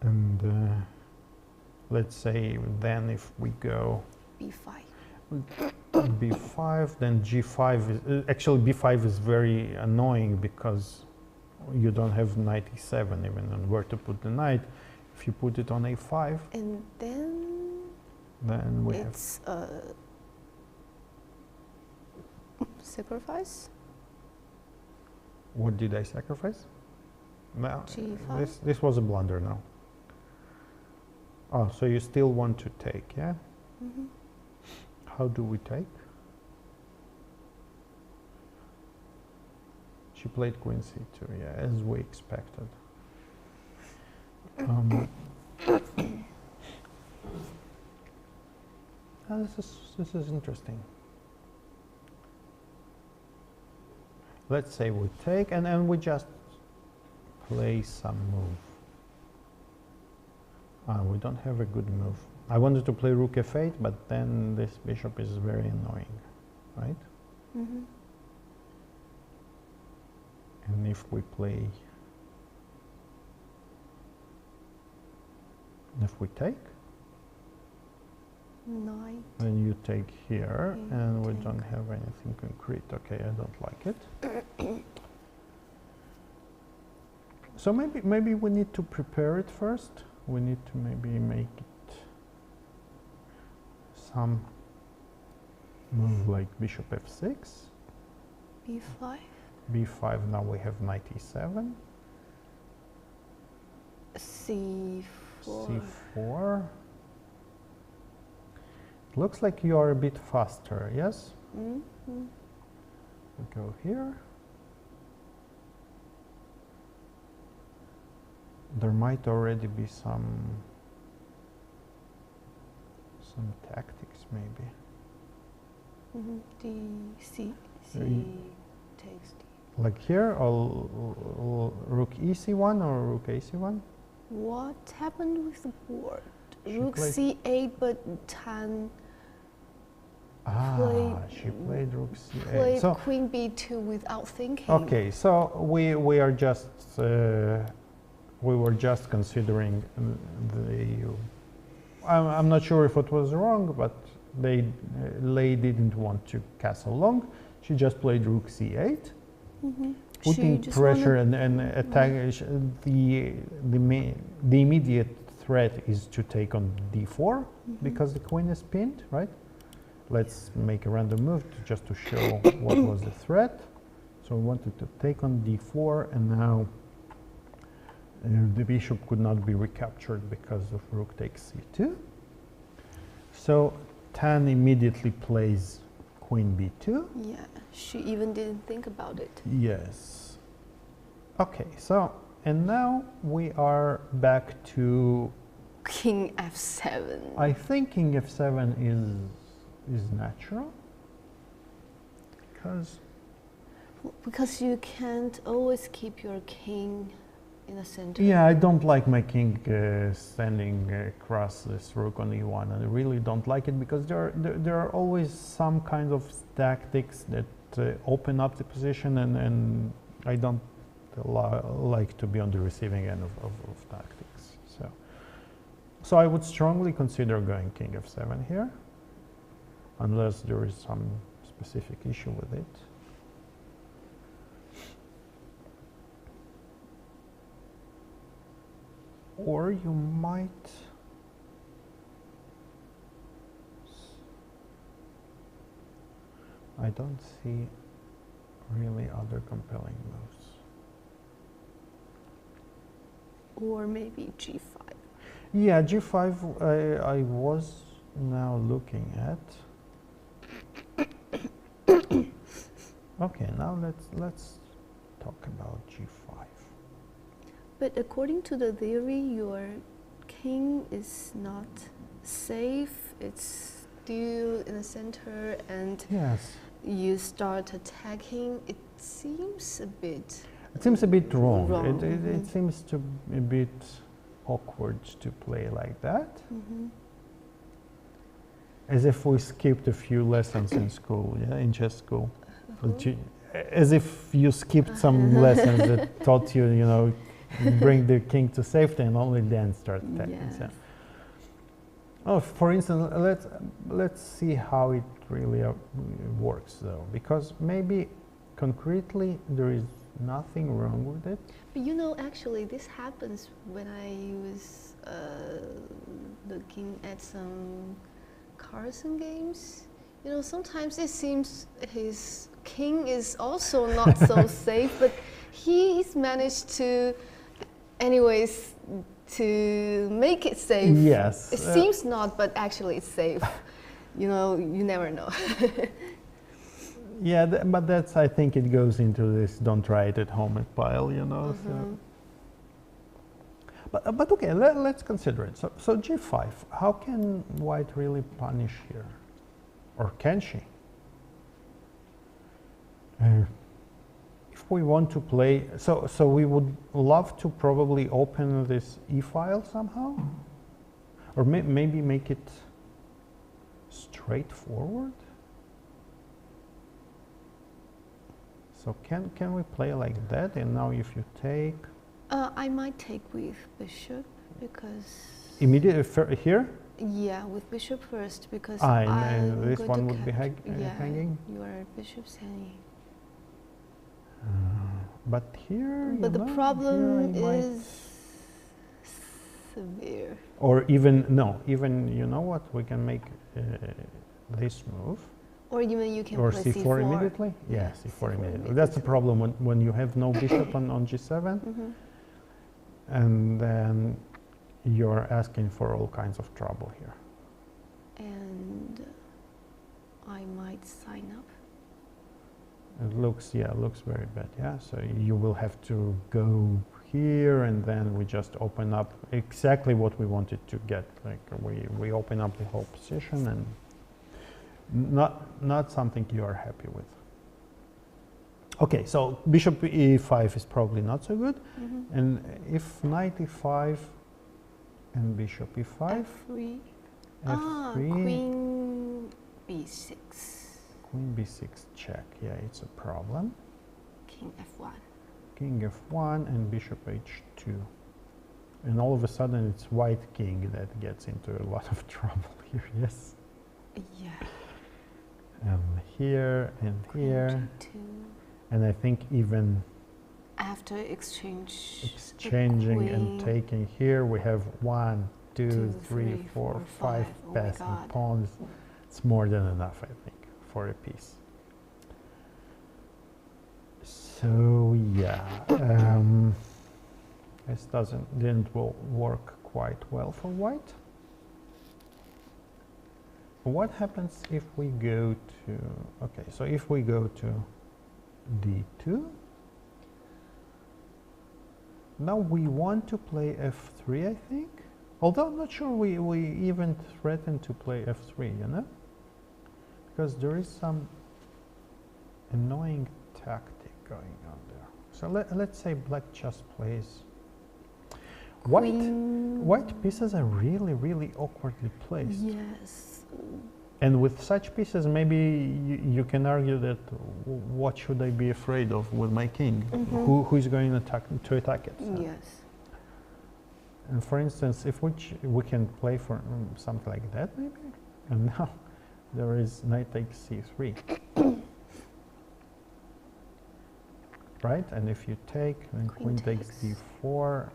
S2: And let's say then if we go
S1: b5.
S2: b5, then g5 is actually b5 is very annoying because you don't have knight e7 even on where to put the knight. If you put it on a5,
S1: And
S2: then we
S1: it's a sacrifice.
S2: What did I sacrifice? Well,
S1: G5.
S2: this was a blunder now. Oh, so you still want to take, yeah?
S1: Mm-hmm.
S2: How do we take? She played queen c2, yeah, as we expected. This is interesting. Let's say we take, and then we just play some move. We don't have a good move. I wanted to play rook f8, but then this bishop is very annoying, right?
S1: Mm-hmm.
S2: And if we play, if we take,
S1: Knight.
S2: then you take here,
S1: Okay,
S2: and we
S1: take.
S2: don't have anything concrete. Okay, I don't like it. So maybe we need to prepare it first. We need to maybe make it some move like bishop f6,
S1: B5.
S2: b5. Now we have knight e7,
S1: C4.
S2: c4. It looks like you are a bit faster, yes?
S1: Mm-hmm.
S2: We go here. There might already be some tactics, maybe.
S1: Mm-hmm. D, C, C takes D.
S2: Like here, rook ec1 or rook ac1?
S1: What happened with the board?
S2: She
S1: Rook
S2: played-
S1: C8, but Tan
S2: She played rook c8.
S1: played
S2: So,
S1: Queen B2 without thinking.
S2: okay, so we are just we were just considering the. I'm not sure if it was wrong, but Lei didn't want to castle long. She just played rook c8.
S1: Mm-hmm.
S2: Putting pressure and attack. The immediate threat is to take on d4 because the queen is pinned, right? Let's make a random move just to show what was the threat. So we wanted to take on d4, and now the bishop could not be recaptured because of rook takes c2. So Tan immediately plays queen b2.
S1: Yeah, she even didn't think about it.
S2: Yes. Okay, so, and now we are back to,
S1: King F7.
S2: I think king f7 is natural.
S1: Because you can't always keep your king in the center.
S2: Yeah, I don't like my king standing across this rook on e1. I really don't like it because there are always some kind of tactics that open up the position, and I don't like to be on the receiving end of tactics. So I would strongly consider going king f7 here, unless there is some specific issue with it. Or you might I don't see really other compelling moves.
S1: Or maybe G5.
S2: Yeah, G5 I was now looking at. Okay, now let's talk about G5.
S1: But according to the theory, your king is not safe. It's still in the center, and
S2: Yes.
S1: you start attacking. It seems a bit.
S2: It seems a bit wrong.
S1: Wrong,
S2: It seems to be a bit awkward to play like that.
S1: Mm-hmm.
S2: As if we skipped a few lessons in school, yeah, in chess school.
S1: Uh-huh.
S2: As if you skipped some lessons that taught you, you know, bring the king to safety and only then start attacking.
S1: Yes.
S2: So. Oh, for instance, let's see how it really works, though, because maybe concretely there is nothing wrong with it.
S1: But you know, actually, this happens when I was looking at some Carson games. You know, sometimes it seems his king is also not so safe, but he's managed to, anyways, to make it safe.
S2: Yes.
S1: It seems not, but actually it's safe. You know, you never know.
S2: Yeah, but that's, I think it goes into this don't try it at home pile, you know.
S1: Mm-hmm.
S2: So. But okay, let's consider it. So G5, how can white really punish here? Or can she? If we want to play, so we would love to probably open this e file somehow. Or maybe make it straightforward. So can we play like that? And now if you take...
S1: I might take with bishop because...
S2: Immediately here?
S1: Yeah, with bishop first because
S2: this one would be hanging?
S1: Your bishop's hanging.
S2: But here,
S1: but the problem is severe.
S2: Or even, no, even, you know what, we can make this move.
S1: Or even you can
S2: or
S1: play
S2: c4 immediately? Yeah, c4 immediately. That's the problem when you have no bishop on g7. And then you're asking for all kinds of trouble here.
S1: And I might sign up.
S2: It looks, looks very bad, yeah? So you will have to go here and then we just open up exactly what we wanted to get. Like we open up the whole position and not something you are happy with. Okay, so bishop e5 is probably not so good. And if knight e5 and bishop e5,
S1: f3,
S2: f3,
S1: queen b6,
S2: queen b6 check. Yeah, it's a problem.
S1: king f1,
S2: king f1 and bishop h2, and all of a sudden it's white king that gets into a lot of trouble here. Yes.
S1: Yeah.
S2: And here and
S1: queen
S2: here.
S1: g2.
S2: And I think even
S1: after
S2: exchanging and taking here, we have 1, 2, 3, 4, 5 passing pawns. It's more than enough, I think, for a piece. So yeah, this didn't work quite well for white. What happens if we go to, okay, so if we go to d2, now we want to play f3, I think, although I'm not sure we even threaten to play f3, you know, because there is some annoying tactic going on there. So let's say black just plays white pieces are really awkwardly placed.
S1: Yes.
S2: And with such pieces, maybe you can argue that what should I be afraid of with my king? Who is going to attack it? So.
S1: Yes.
S2: And for instance, if we can play for something like that, maybe. And now there is knight takes c3. Right? And if you take, then queen takes d4,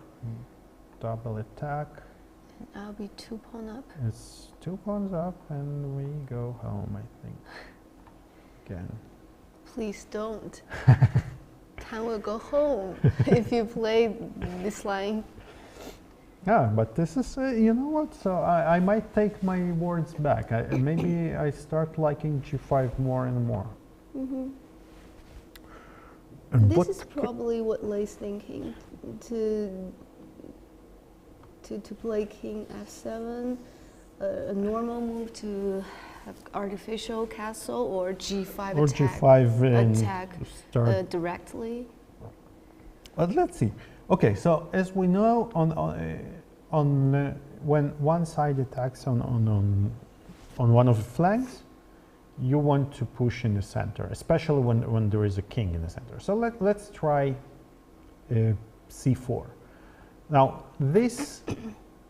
S2: double attack.
S1: And I'll be 2 pawn up.
S2: It's 2 pawns up and we go home, I think. Again.
S1: Please don't. Tan will go home if you play this line.
S2: Yeah, but this is, you know what, so I might take my words back. Maybe I start liking g5 more and more. And
S1: this is probably what Lei's thinking, to play king f7, a normal move to have artificial castle, or g5
S2: or
S1: attack,
S2: g5
S1: attack directly.
S2: But let's see. Okay, so as we know, when one side attacks on one of the flanks, you want to push in the center, especially when there is a king in the center. So let's try c4. Now, this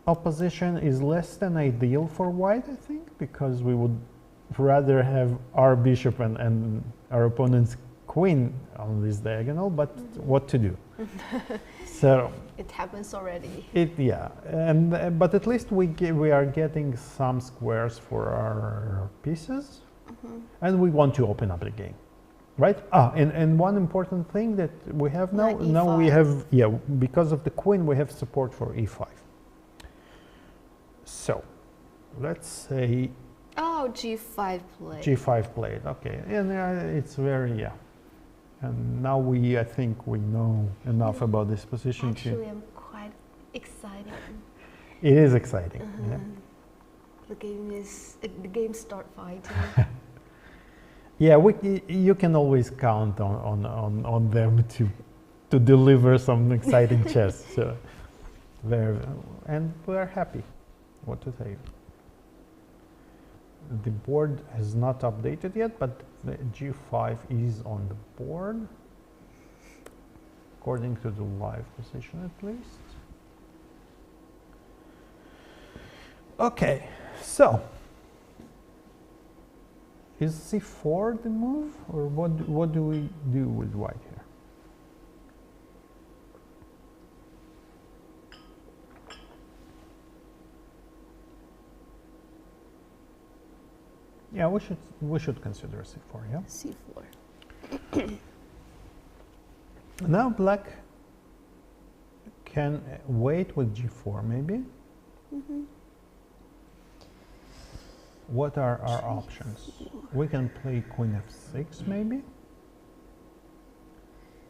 S2: opposition is less than ideal for white, I think, because we would rather have our bishop and our opponent's queen on this diagonal, but what to do? So
S1: it happens already.
S2: But at least we are getting some squares for our pieces, and we want to open up the game. Right? And one important thing that we have now we have, because of the queen, we have support for e5. So, let's say...
S1: Oh, g5 played.
S2: g5 played, okay. And it's very, And now I think we know enough about this position.
S1: Actually, I'm quite excited.
S2: It is exciting, yeah.
S1: The game start fighting.
S2: Yeah, you can always count on them to deliver some exciting chess. So and we're happy. what to take. The board has not updated yet, but the G5 is on the board, according to the live position at least. Okay, so is C4 the move, or what do we do with white here? Yeah, we should consider C4. Yeah.
S1: C4.
S2: Now black can wait with G4 maybe.
S1: Mm-hmm.
S2: What are our options? We can play Queen F6 maybe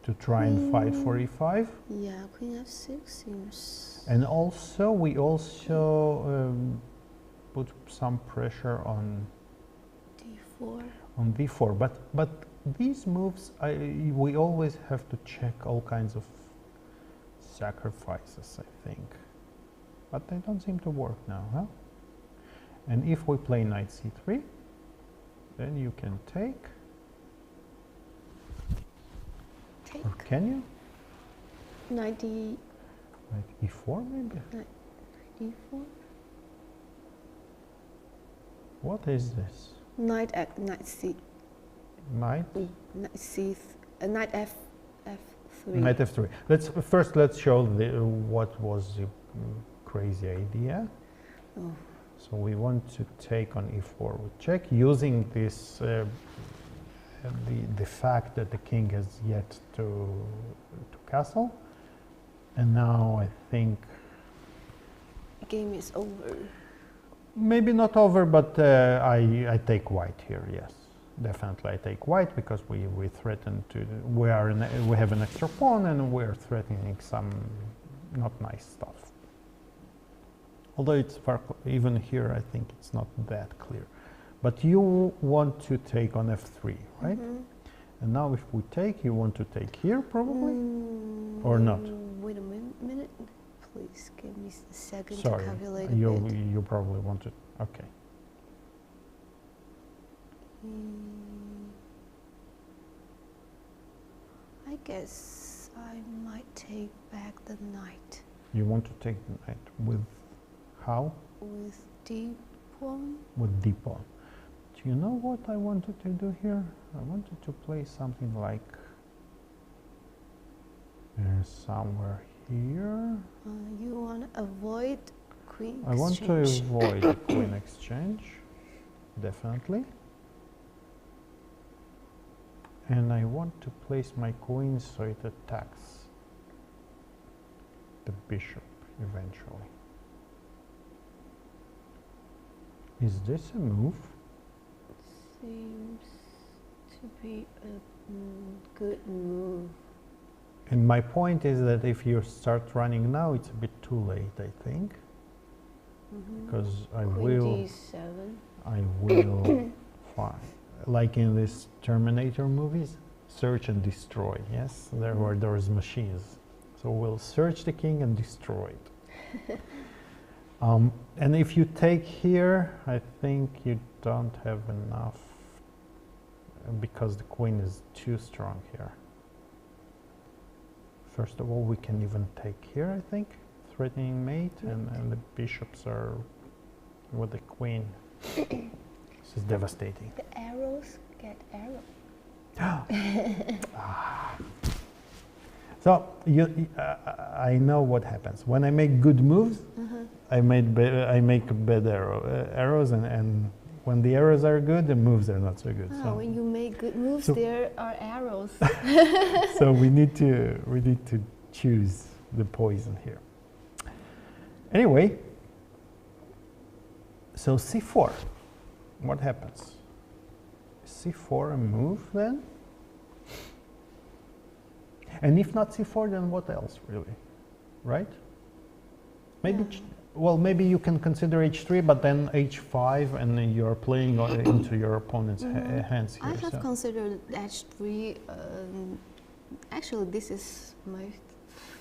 S2: to try and fight for E5.
S1: Yeah, Queen F6 seems.
S2: And also we put some pressure on
S1: D4.
S2: On D4, but these moves we always have to check all kinds of sacrifices, I think, but they don't seem to work now, huh? And if we play knight C3, then you can take. Or can you?
S1: Knight D.
S2: Knight E4 maybe?
S1: Knight D4.
S2: What is this?
S1: Knight C.
S2: Knight?
S1: Knight C. Knight F3.
S2: Knight F3. Let's show what was the crazy idea.
S1: Oh.
S2: So we want to take on E4 with check, using this the fact that the king has yet to castle, and now I think
S1: The game is over.
S2: maybe not over, but I take white here. Yes, definitely I take white, because we threaten to we have an extra pawn, and we're threatening some not nice stuff. Although it's far, even here I think it's not that clear. But you want to take on F3, right?
S1: Mm-hmm.
S2: And now if we take, you want to take here probably? Or not?
S1: Wait a minute. Please give me a second
S2: Sorry,
S1: to calculate a bit.
S2: you probably want to, okay.
S1: I guess I might take back the knight.
S2: You want to take the knight with how?
S1: With D pawn?
S2: With D pawn. Do you know what I wanted to do here? I wanted to play something like somewhere here.
S1: You want to avoid queen exchange?
S2: I want to avoid the queen exchange, definitely. And I want to place my queen so it attacks the bishop eventually. Is this a move?
S1: Seems to be a good move.
S2: And my point is that if you start running now, it's a bit too late, I think. Because I will find, like in these Terminator movies, search and destroy. Yes, there were those machines. So we'll search the king and destroy it. And if you take here, I think you don't have enough, because the queen is too strong here. First of all, we can even take here, I think, threatening mate, and the bishops are with the queen. This is devastating.
S1: The arrows get arrows.
S2: So I know what happens when I make good moves. I make bad arrows, and when the arrows are good, the moves are not so good. So
S1: when you make good moves, there are arrows.
S2: so we need to choose the poison here. Anyway, so C4. What happens? C4 a move then? And if not C4, then what else really? Right? Maybe. Well, maybe you can consider H3, but then H5, and then you're playing into your opponent's hands here.
S1: I have considered H3. Actually, this is my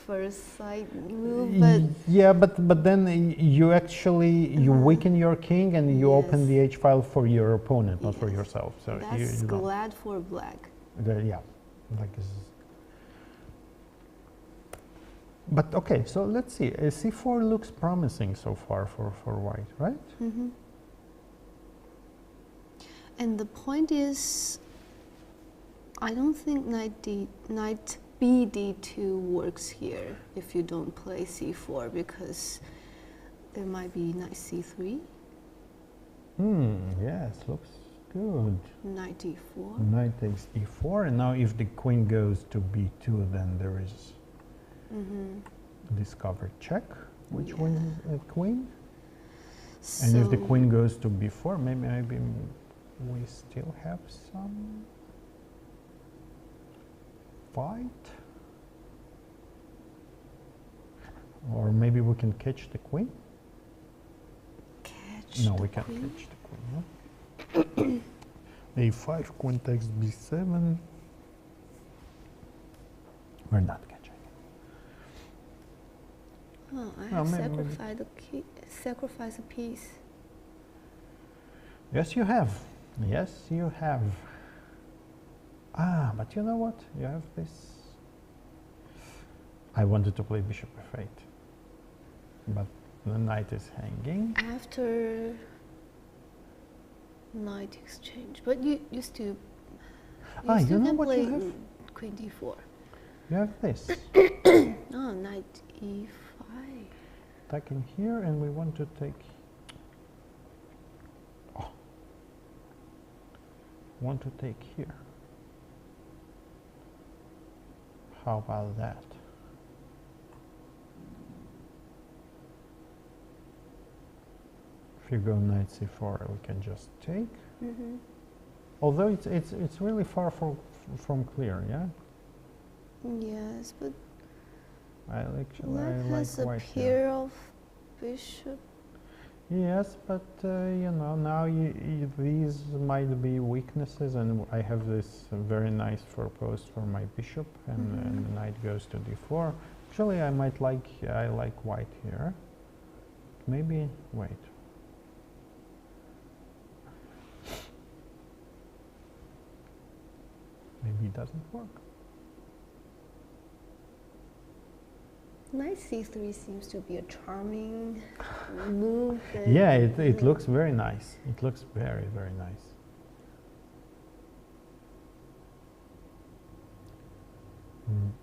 S1: first sight move, but
S2: yeah, but then you actually you weaken your king and you open the h file for your opponent, not for yourself. So
S1: that's
S2: you don't.
S1: glad for black.
S2: Yeah, like this. But okay, so let's see. C4 looks promising so far for white, right?
S1: And the point is, I don't think knight bd2 works here if you don't play c4, because there might be knight c3.
S2: Yes, looks good.
S1: Knight e4.
S2: Knight takes e4, and now if the queen goes to b2, then there is discovered check, which wins a queen.
S1: So
S2: And if the queen goes to b4, maybe we still have some fight, or maybe we can catch the queen. No, we can't catch the queen. No? a5, queen takes b7. We're not catching.
S1: Oh, I
S2: Well,
S1: have sacrificed a piece.
S2: Yes, you have. Yes, you have. Ah, but you know what? You have this. I wanted to play bishop f8, but the knight is hanging.
S1: After knight exchange, but you still
S2: You know
S1: can
S2: what
S1: play
S2: you have?
S1: queen d4.
S2: You have this.
S1: Oh, knight e5.
S2: Attacking here, and we want to take. Oh. Want to take here. How about that? If you go knight c4, we can just take. Although it's really far from clear, yeah.
S1: Yes, but
S2: I
S1: black has a
S2: white
S1: pair
S2: here.
S1: of bishop.
S2: Yes, but you know, now these might be weaknesses, and I have this very nice forepost for my bishop, and the knight goes to d4. Actually, I like white here. Maybe wait. Maybe it doesn't work.
S1: Knight c3 seems to be a charming move.
S2: Yeah, it looks very nice. It looks very, very nice.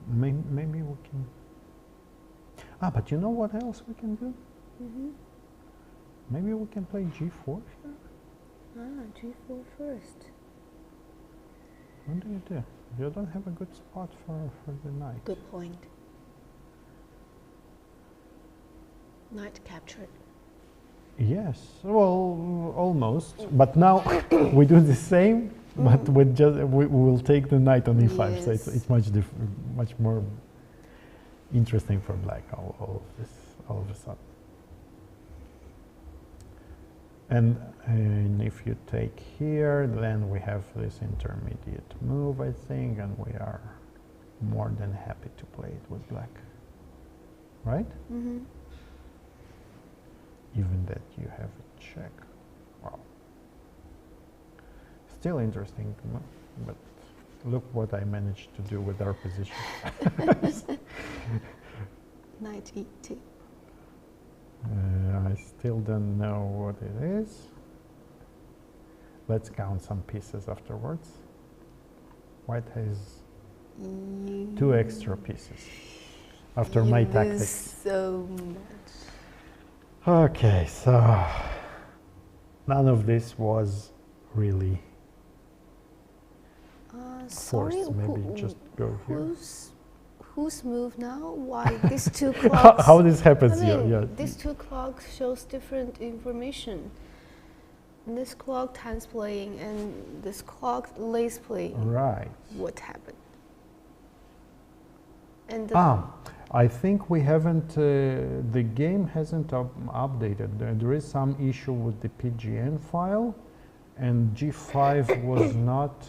S2: Maybe we can. But you know what else we can do? Maybe we can play g4 here.
S1: G4 first.
S2: What do you do? You don't have a good spot for the knight.
S1: Good point. Knight captured.
S2: Yes, well, almost. But now we do the same, but we will take the knight on e5. So it's much more interesting for black. All of a sudden. And if you take here, then we have this intermediate move, I think, and we are more than happy to play it with black, right? Even that you have a check. Wow. Still interesting, but look what I managed to do with our position.
S1: Knight e2.
S2: I still don't know what it is. Let's count some pieces afterwards. White has 2 extra pieces after my tactics.
S1: So much.
S2: Okay, so none of this was really forced. Maybe just go here.
S1: Whose move now? Why these two clocks?
S2: How this happens?
S1: I mean,
S2: yeah.
S1: These two clocks shows different information. This clock times playing, and this clock lace playing.
S2: Right.
S1: What happened? And
S2: I think we haven't. The game hasn't updated. There is some issue with the PGN file, and G5 was not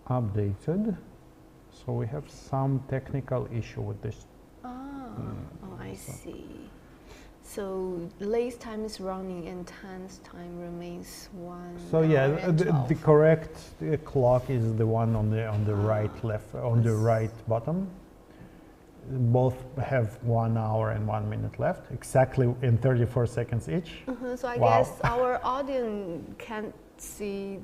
S2: updated. So we have some technical issue with this.
S1: Oh, I see. So Lei's time is running and Tan's time remains 1
S2: So
S1: hour
S2: yeah,
S1: and
S2: the
S1: 12.
S2: correct clock is the one on the right left on the right bottom. Both have 1 hour and 1 minute left, exactly in 34 seconds each.
S1: So I
S2: Wow.
S1: guess our audience can't see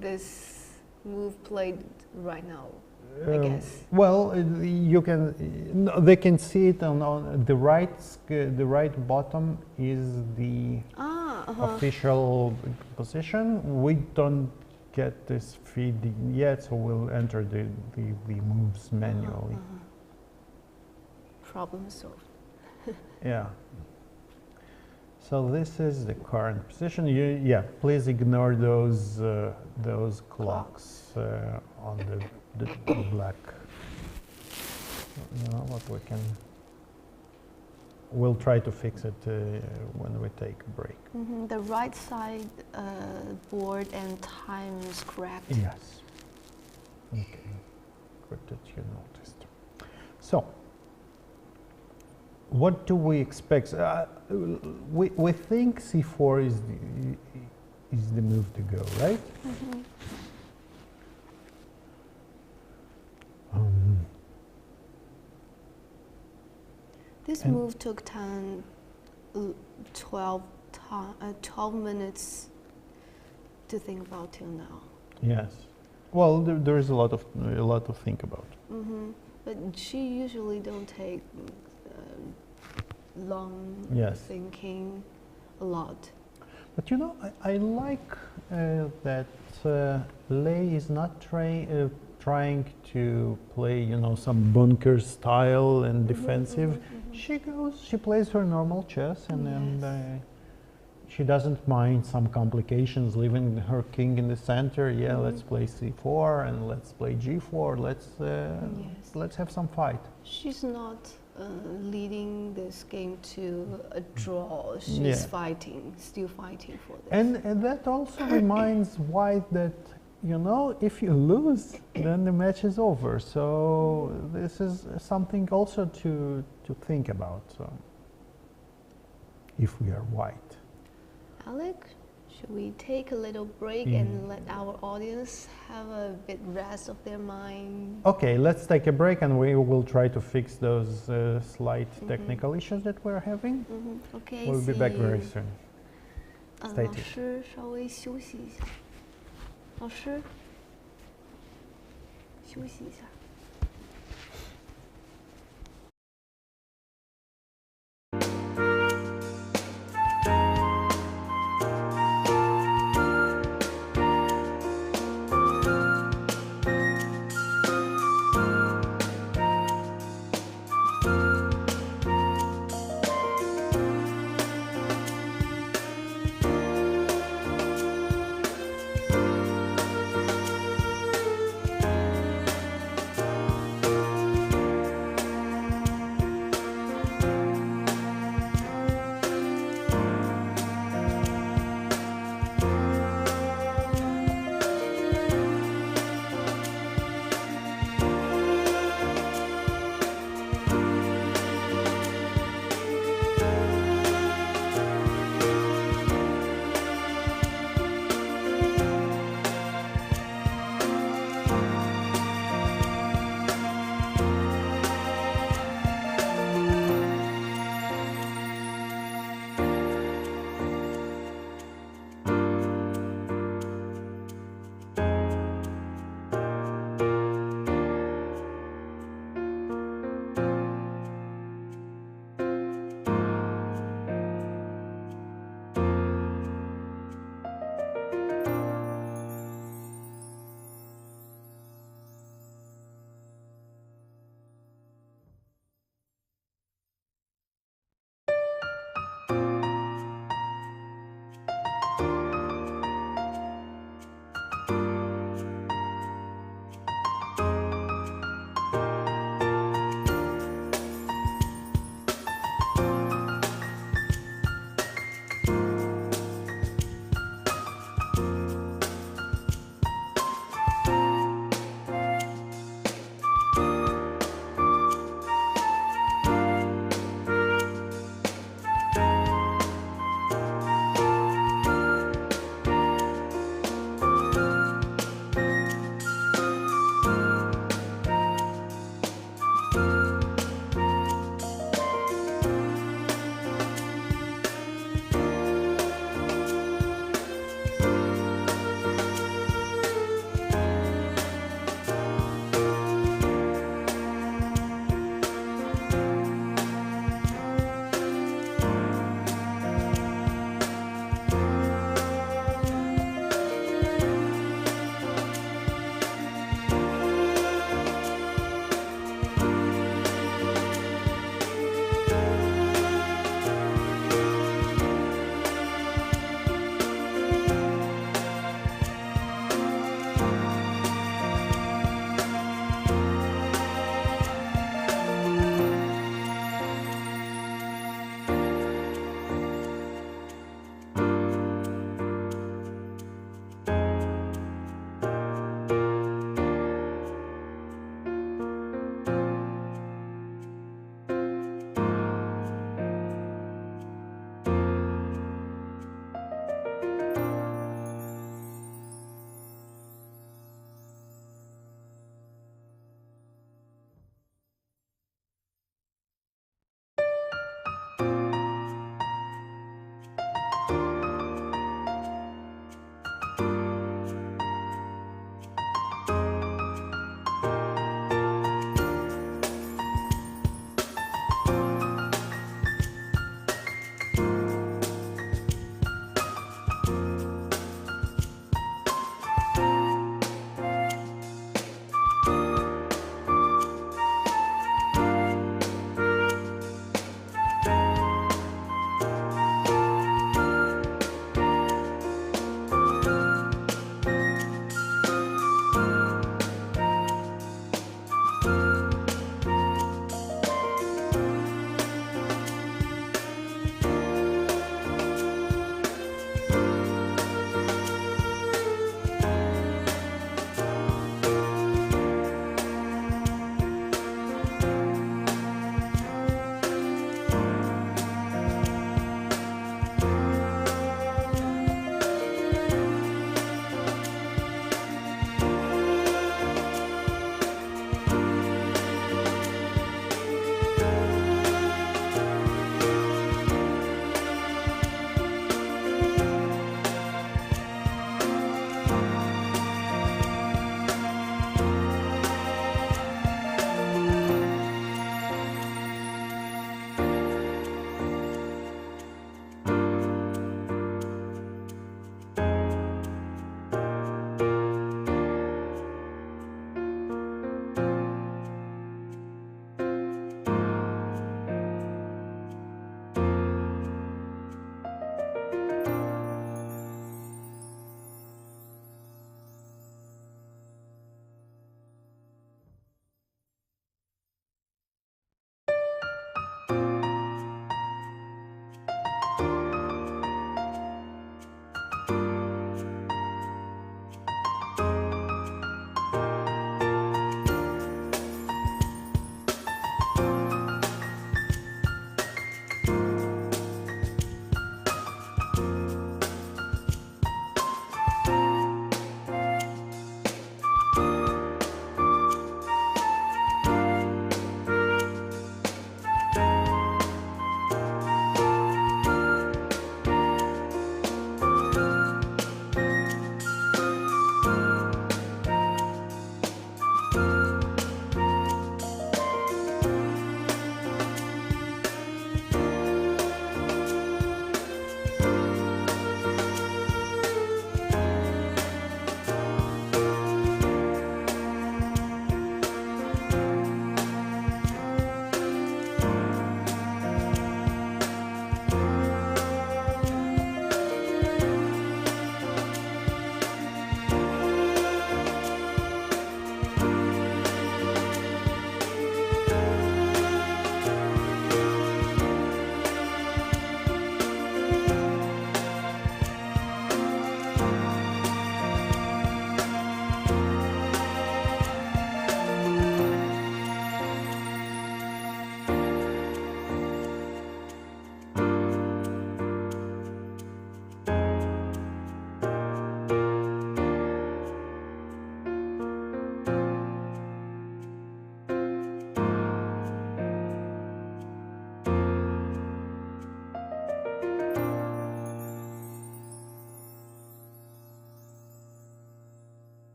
S1: this move played right now. I guess.
S2: Well, you can. No, they can see it on the right. The right bottom is the official position. We don't get this feed yet, so we'll enter the moves manually.
S1: Problem solved.
S2: Yeah. So this is the current position. Yeah, please ignore those clocks on the black. You know what, we can. We'll try to fix it when we take a break.
S1: The right side board and time is correct.
S2: Yes. Okay. Good that you noticed. So, what do we expect? We think c4 is the move to go, right?
S1: This move took 12 minutes to think about till now.
S2: Yes. Well, there is a lot to think about.
S1: But she usually don't take long thinking a lot.
S2: But you know, I like that Lei is not trying to play, you know, some bunker style and defensive. She plays her normal chess, and then she doesn't mind some complications, leaving her king in the center. Yeah, let's play c4 and let's play g4. Let's have some fight.
S1: She's not leading this game to a draw. She's still fighting for this.
S2: And that also reminds White that, you know, if you lose, then the match is over. So this is something also to think about. So if we are White.
S1: Alec, should we take a little break and let our audience have a bit rest of their mind?
S2: Okay, let's take a break and we will try to fix those slight technical issues that we're having.
S1: Okay,
S2: we'll be back very soon. Stay
S1: 老师稍微休息一下。老师，休息一下。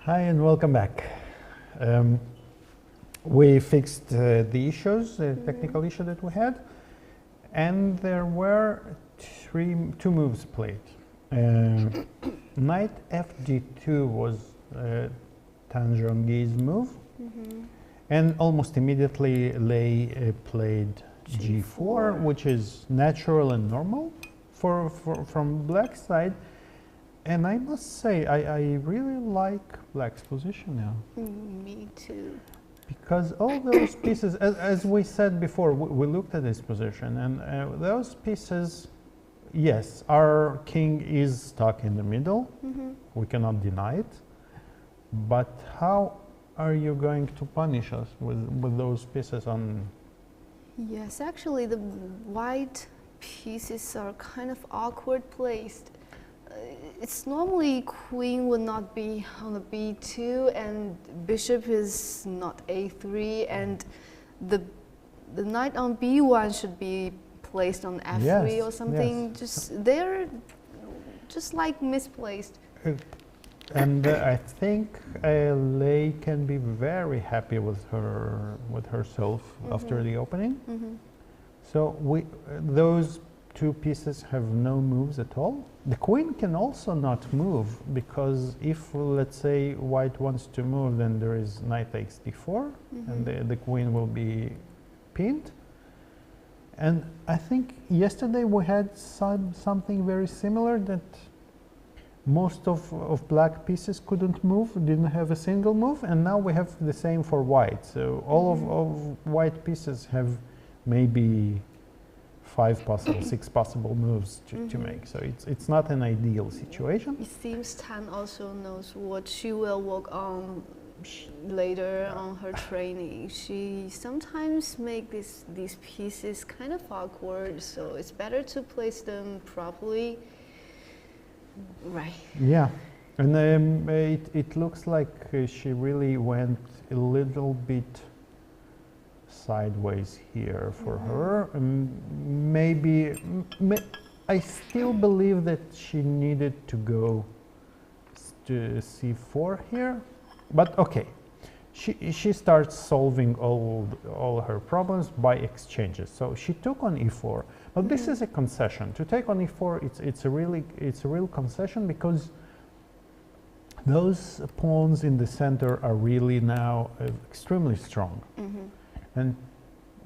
S2: Hi and welcome back. We fixed the issues, the technical issue that we had, and there were two moves played. Knight FG2 was Zhongyi's move, and almost immediately Lei played G4, which is natural and normal from black side. And I must say, I really like black's position now.
S1: Me too.
S2: Because all those pieces, as we said before, we looked at this position, and those pieces, yes, our king is stuck in the middle. We cannot deny it. But how are you going to punish us with those pieces on?
S1: Yes, actually, the white pieces are kind of awkward placed. It's normally queen would not be on the b2 and bishop is not a3, and the knight on b1 should be placed on f3 or something.
S2: Yes.
S1: Just they're just like misplaced.
S2: And I think Lei can be very happy with herself after the opening. So those two pieces have no moves at all. The queen can also not move, because if, let's say, white wants to move, then there is knight takes d4, and the queen will be pinned. And I think yesterday we had something very similar, that most of black pieces couldn't move, didn't have a single move, and now we have the same for white. So all of white pieces have maybe 5 possible, 6 possible moves to make. So it's not an ideal situation.
S1: It seems Tan also knows what she will work on later on her training. She sometimes make these pieces kind of awkward, so it's better to place them properly. Right. Yeah,
S2: and it looks like she really went a little bit sideways here for her. Maybe I still believe that she needed to go to c4 here, but okay. She starts solving all her problems by exchanges. So she took on e4, but this is a concession. To take on e4, it's a real concession, because those pawns in the center are really now extremely strong. And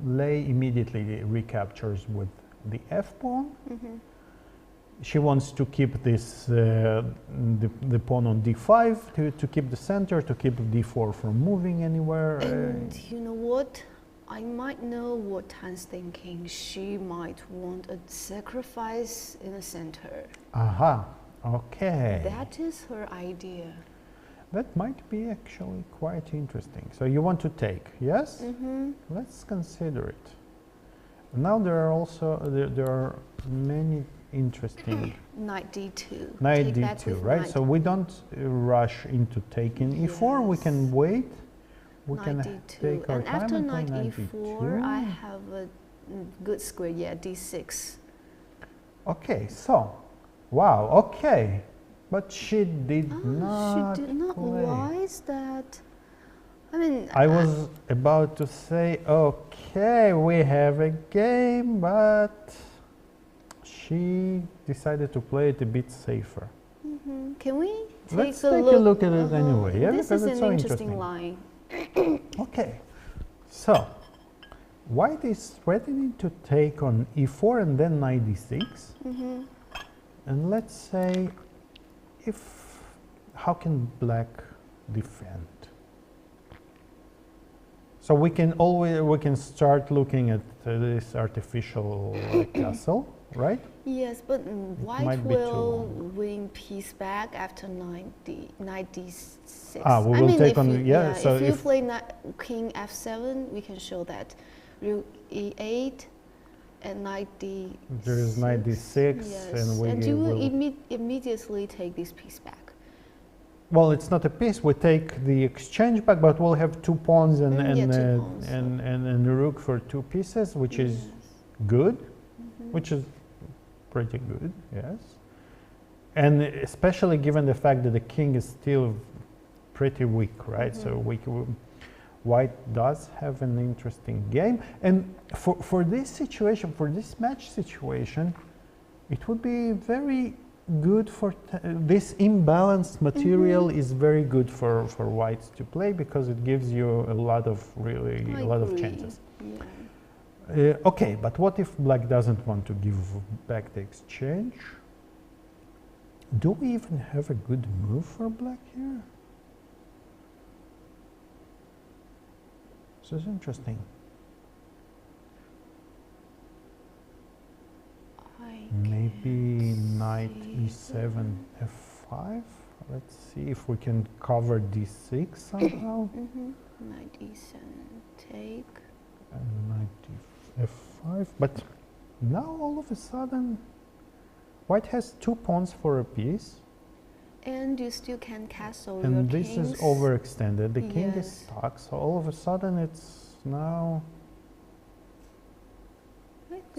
S2: Lei immediately recaptures with the f pawn. She wants to keep this the pawn on d5 to keep the center, to keep d4 from moving anywhere.
S1: And you know what? I might know what Tan's thinking. She might want a sacrifice in the center.
S2: Aha, okay.
S1: That is her idea.
S2: That might be actually quite interesting. So you want to take, yes? Let's consider it. Now there are also there are many interesting
S1: knight d2.
S2: Knight d2, right? So we don't rush into taking e4. We can wait. We can take our
S1: and
S2: time
S1: after
S2: and
S1: knight
S2: play
S1: e4, I have a good square. Yeah, d6.
S2: Okay, so wow. Okay. But she did not
S1: She did not.
S2: play.
S1: Why is that? I mean,
S2: I was about to say, okay, we have a game, but she decided to play it a bit safer.
S1: Can we
S2: Let's take a look at it anyway. Yeah,
S1: this
S2: because
S1: is
S2: it's
S1: an
S2: so
S1: interesting line.
S2: Okay, so white is threatening to take on e4 and then knight d6. And let's say, how can black defend? So we can start looking at this artificial castle, right?
S1: Yes, but white will win piece back after knight d6.
S2: We will take on,
S1: so if you play king f7, we can show that rook e8 and knight d6.
S2: There is knight d6,
S1: yes.
S2: and
S1: you will immediately take this piece back.
S2: Well, it's not a piece. We take the exchange back, but we'll have 2 pawns and a rook for 2 pieces, which is good, which is pretty good, yes. And especially given the fact that the king is still pretty weak, right? So white does have an interesting game, and for this situation, for this match situation, it would be very good for this imbalanced material is very good for whites to play because it gives you a lot of chances.
S1: Yeah.
S2: Okay, but what if black doesn't want to give back the exchange? Do we even have a good move for black here? This is interesting. Maybe knight e7, f5. Let's see if we can cover d6 somehow.
S1: Knight e7 take.
S2: And knight f5. But now all of a sudden, white has 2 pawns for a piece.
S1: And you still can castle
S2: and
S1: your
S2: this
S1: kings.
S2: is overextended. The king is
S1: Yes.
S2: stuck. So all of a sudden, it's now.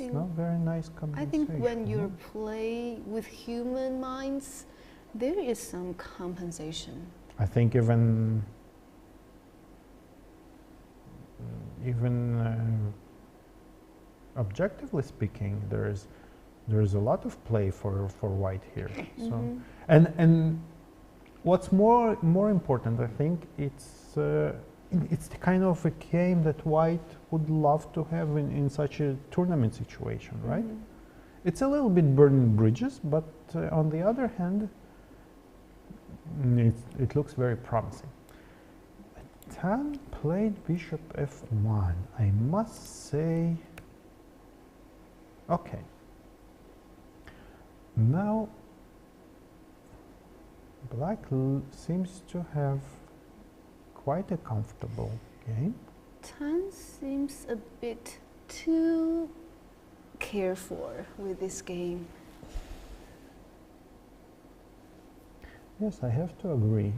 S2: It's not very nice
S1: I
S2: compensation.
S1: think when you play with human minds, there is some compensation.
S2: I think even objectively speaking, there is a lot of play for white here. So and what's more important, I think, it's the kind of a game that white would love to have in such a tournament situation, right? It's a little bit burning bridges, but on the other hand, it looks very promising. Tan played bishop f1. I must say, okay. Now, black seems to have quite a comfortable game.
S1: Tan seems a bit too careful with this game.
S2: Yes, I have to agree.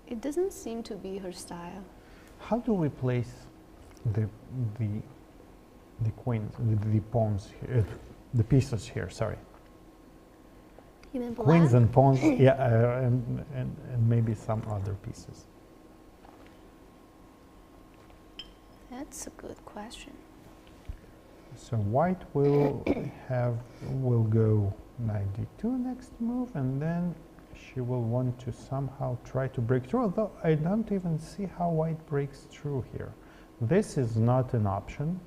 S1: It doesn't seem to be her style.
S2: How do we place the queens, the pawns here, the pieces here? Sorry,
S1: In black?
S2: queens and pawns. Yeah, and maybe some other pieces.
S1: That's a good question.
S2: So white will go knight d2 next move, and then she will want to somehow try to break through, although I don't even see how white breaks through here. This is not an option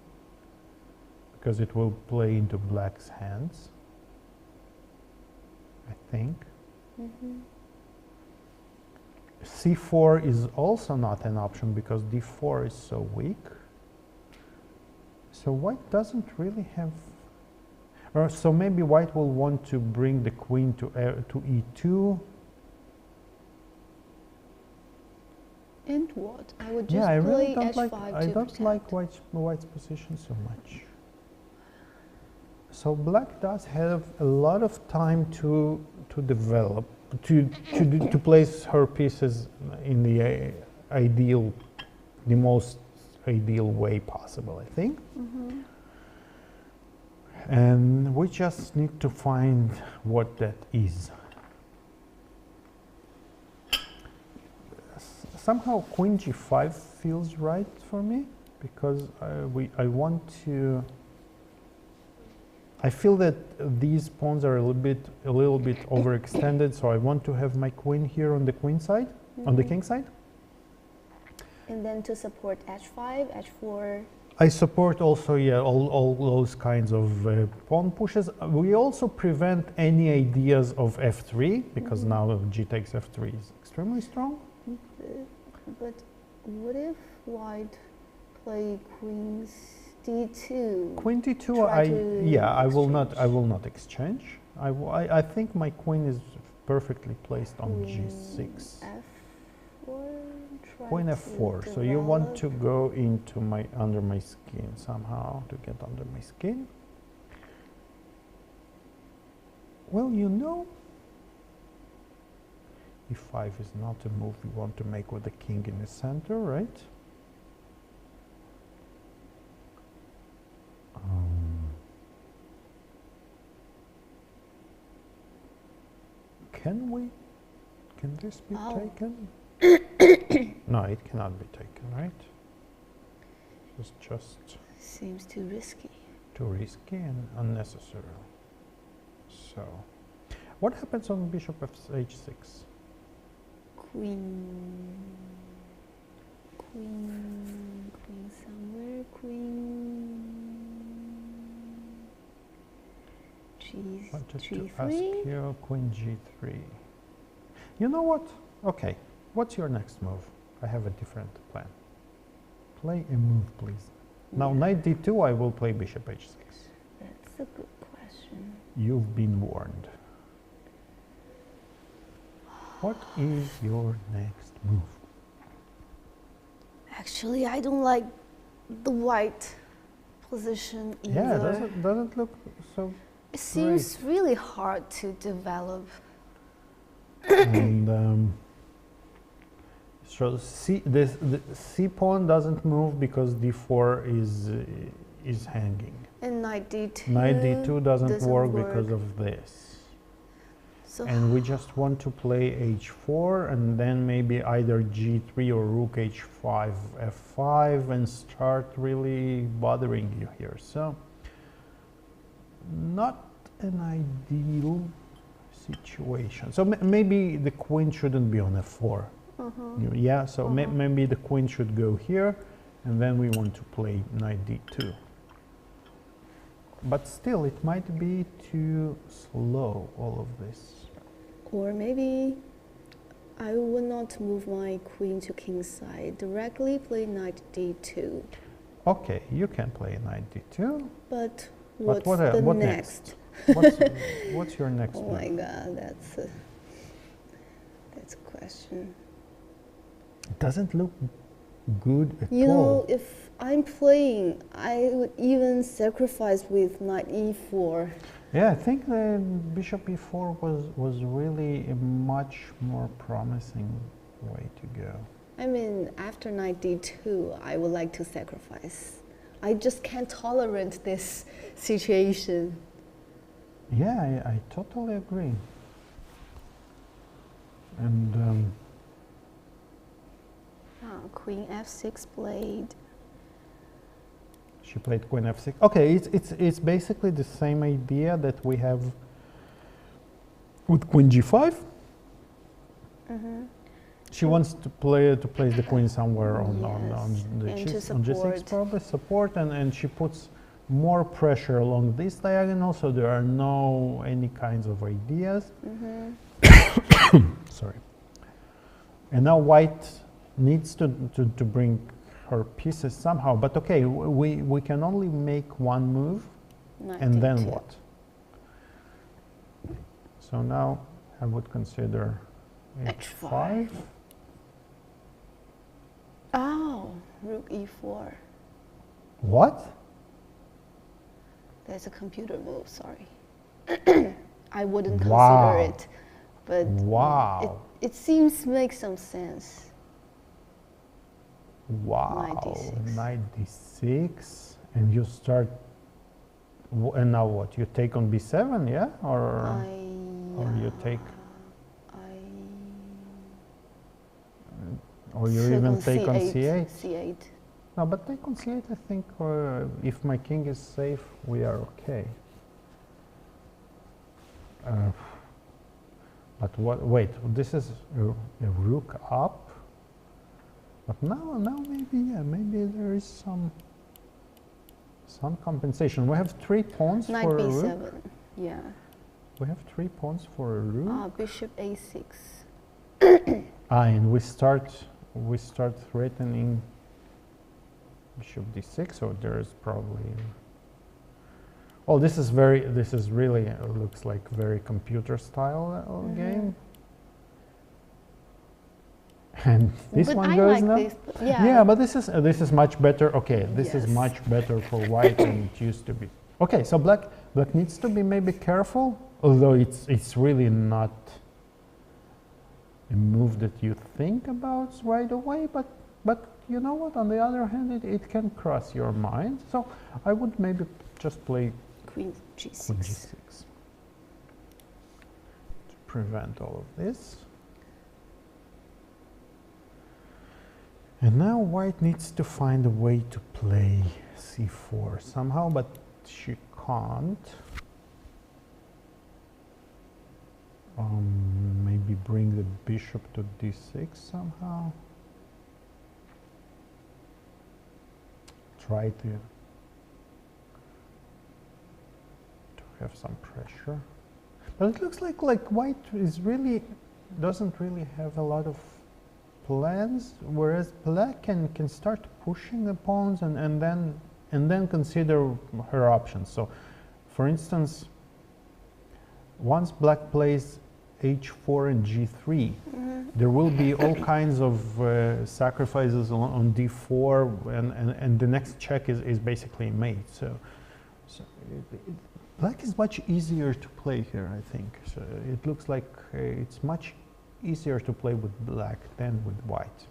S2: because it will play into black's hands, I think. c4 is also not an option because d4 is so weak. So white doesn't really have, or so maybe white will want to bring the queen to e2.
S1: And what? I would just
S2: Yeah, I really
S1: play
S2: don't
S1: h5
S2: like.
S1: to
S2: I don't
S1: protect.
S2: like white's position so much. So black does have a lot of time to develop, to place her pieces in the the most ideal way possible, I think. And we just need to find what that is. Somehow queen g5 feels right for me because I want to. I feel that these pawns are a little bit overextended, so I want to have my queen here on the queen side, on the king side.
S1: And then to support h5, h4.
S2: I support also, yeah, all those kinds of pawn pushes. We also prevent any ideas of f3 because now g takes f3 is extremely strong.
S1: But what if white play queen d2?
S2: Queen d2, I will not exchange. I think my queen is perfectly placed on g6.
S1: f4.
S2: Queen f4. So you want to go into under my skin somehow to get under my skin. Well, you know, e5 is not a move you want to make with the king in the center, right? Can this be taken? No, it cannot be taken, right? It's just
S1: Seems too risky.
S2: too risky and unnecessary. So, what happens on bishop h6?
S1: Queen somewhere, queen
S2: Wanted to
S1: G3.
S2: ask you queen g3. You know what? Okay, what's your next move? I have a different plan. Play a move, please. Now, knight d2, I will play bishop h6.
S1: That's a good question.
S2: You've been warned. What is your next move?
S1: Actually, I don't like the white position either.
S2: Yeah, doesn't look so
S1: It seems really hard to develop.
S2: and so the c pawn doesn't move because d4 is hanging.
S1: And knight d2.
S2: Knight d2 doesn't work
S1: work
S2: because of this.
S1: So
S2: And we just want to play h4 and then maybe either g3 or rook h5, f5 and start really bothering you here. So not an ideal situation. So maybe the queen shouldn't be on f4. Yeah, so maybe the queen should go here and then we want to play knight d2. But still, it might be too slow, all of this.
S1: Or maybe I would not move my queen to king side. Directly play knight d2.
S2: Okay, you can play knight d2.
S1: But
S2: But
S1: what's the
S2: what
S1: next?
S2: What's your next
S1: Oh
S2: move?
S1: my god, that's a question.
S2: It doesn't look good at
S1: You
S2: all.
S1: know, if I'm playing, I would even sacrifice with knight e4.
S2: Yeah, I think the bishop e4 was really a much more promising way to go.
S1: I mean, after knight d2, I would like to sacrifice. I just can't tolerate this situation.
S2: Yeah, I totally agree. And
S1: Queen f6 played.
S2: she played queen f6. Okay, it's basically the same idea that we have with queen g5. She wants to place the queen somewhere on the
S1: and to
S2: on g6, probably support, and she puts more pressure along this diagonal, so there are no any kinds of ideas. Sorry. And now white needs to bring her pieces somehow, but okay, we can only make one move, and then what? So now I would consider h5.
S1: Oh, rook e4.
S2: What?
S1: That's a computer move, sorry. I wouldn't consider it, but it seems to make some sense.
S2: Wow, knight d6, and you start, and now what? You take on b7, yeah, or you take, or you even take on c8.
S1: c8.
S2: No, but take on c8. I think if my king is safe, we are okay. But what? Wait, this is a rook up. But now maybe there is some compensation. We have 3 pawns
S1: Knight
S2: for a
S1: b7,
S2: rook.
S1: yeah.
S2: We have 3 pawns for a rook.
S1: Bishop a6.
S2: And we start threatening bishop d6. So there's probably. Oh, this is really looks like very computer style game. And this
S1: but
S2: one
S1: I
S2: goes
S1: like
S2: now.
S1: this,
S2: Yeah, but this is much better. Okay, this is much better for white than it used to be. Okay, so black needs to be maybe careful, although it's really not a move that you think about right away. But you know what? On the other hand, it can cross your mind. So I would maybe just play
S1: Queen g6.
S2: queen g6. To prevent all of this. And now white needs to find a way to play c4 somehow, but she can't. Maybe bring the bishop to d6 somehow. Try to have some pressure. But it looks like white is doesn't really have a lot of plans, whereas black can start pushing the pawns and then consider her options. So, for instance, once black plays h4 and g3, there will be all kinds of sacrifices on d4, and the next check is basically made. So black is much easier to play here, I think. So it looks like it's much easier to play with black than with white.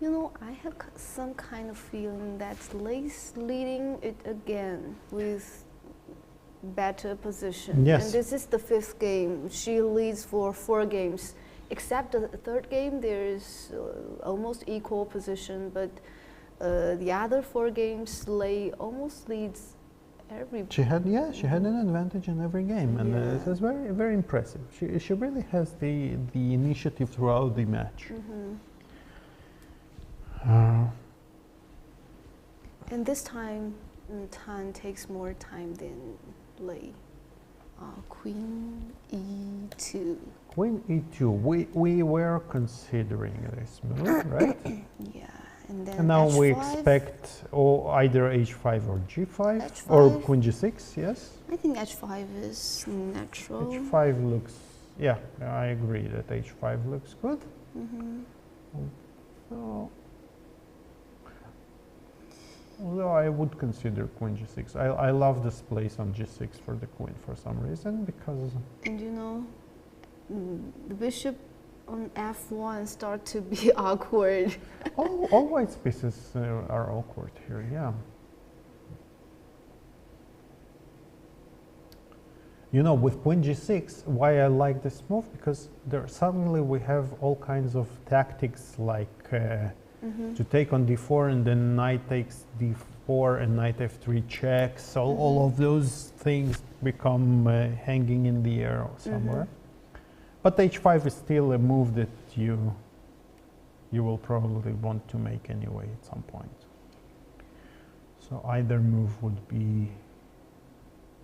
S1: You know, I have some kind of feeling that Lei's leading it again with better position.
S2: Yes.
S1: And this is the 5th game. She leads for 4 games. Except the 3rd game, there is almost equal position, but the other 4 games, Lei almost leads every.
S2: She had an advantage in every game, and it was very, very impressive. She really has the initiative throughout the match.
S1: And this time, Tan takes more time than Lei. Queen e2.
S2: Queen e2. We were considering this move, right?
S1: Yeah, and then
S2: and now
S1: h5.
S2: we expect either h5 or g5
S1: h5.
S2: or queen g6. Yes.
S1: I think h5 is natural.
S2: h5 looks. Yeah, I agree that h5 looks good. So, although I would consider queen g6. I love this place on g6 for the queen for some reason, because...
S1: And you know, the bishop on f1 start to be awkward.
S2: all white's pieces are awkward here, yeah. You know, with queen g6, why I like this move, because there suddenly we have all kinds of tactics like to take on d4 and then knight takes d4 and knight f3 checks. So all of those things become hanging in the air somewhere. But h5 is still a move that you will probably want to make anyway at some point. So either move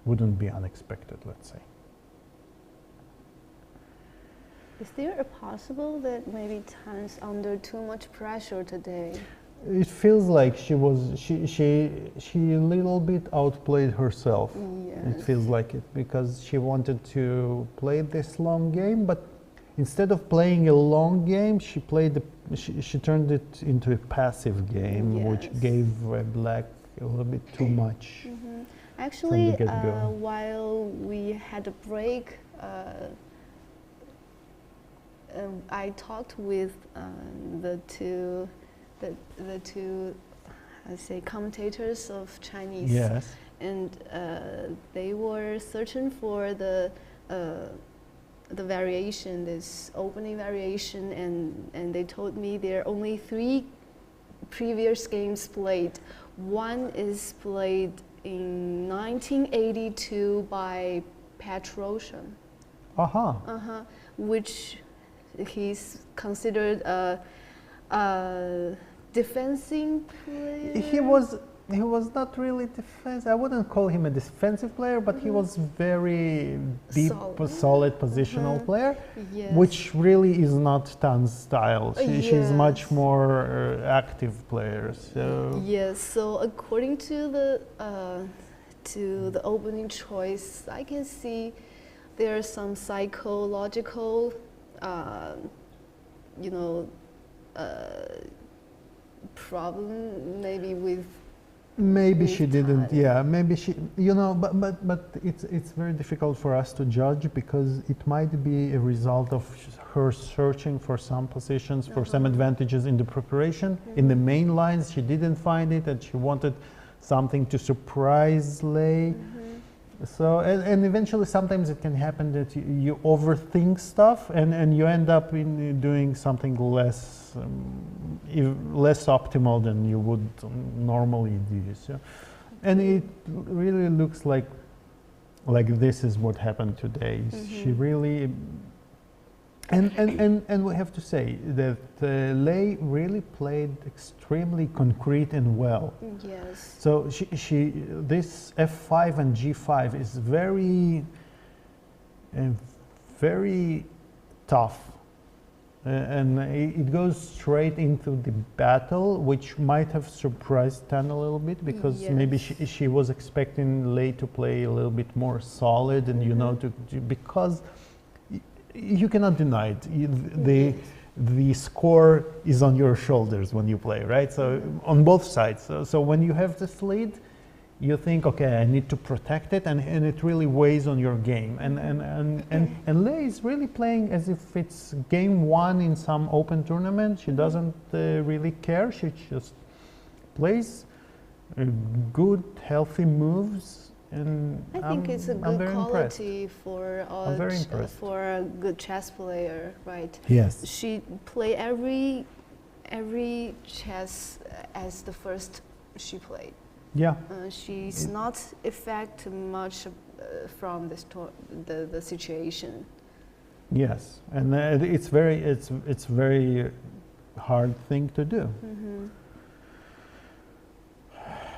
S2: wouldn't be unexpected, let's say.
S1: Is there a possible that maybe Tan's under too much pressure today?
S2: It feels like she a little bit outplayed herself.
S1: Yes.
S2: It feels like it, because she wanted to play this long game, but instead of playing a long game, she turned it into a passive game, which gave black a little bit too much.
S1: Actually, while we had a break, I talked with the two, let's say, commentators of Chinese.
S2: Yes.
S1: And they were searching for the variation, this opening variation, and they told me there are only 3 previous games played. One is played in 1982 by Petrosian. Which he's considered a defensive player. He was not really defensive. I wouldn't call him a defensive player, but he was very deep, solid positional player, which really is not Tan's style. She's much more active player. So yes. So according to the opening choice, I can see there are some psychological, problem maybe with.
S2: Maybe she didn't. Yeah, maybe she. But it's very difficult for us to judge, because it might be a result of her searching for some positions, for some advantages in the preparation. In the main lines, she didn't find it, and she wanted something to surprise Lei. So, and eventually sometimes it can happen that you overthink stuff and you end up in doing something less less optimal than you would normally do. So, and it really looks like this is what happened today. She really, and we have to say that Lei really played extremely concrete and well.
S1: Yes.
S2: So she this F5 and G5 is very very tough, and it goes straight into the battle, which might have surprised Tan a little bit, because maybe she was expecting Lei to play a little bit more solid, and you know, because you cannot deny it. The score is on your shoulders when you play, right? So on both sides. So when you have this lead, you think, okay, I need to protect it, and it really weighs on your game. And Lei is really playing as if it's game one in some open tournament. She doesn't really care. She just plays good, healthy moves. And
S1: I think it's a good quality for a good chess player, right?
S2: Yes.
S1: She play every chess as the first she played.
S2: Yeah.
S1: She's not affected much from the situation.
S2: Yes, and it's very hard thing to do.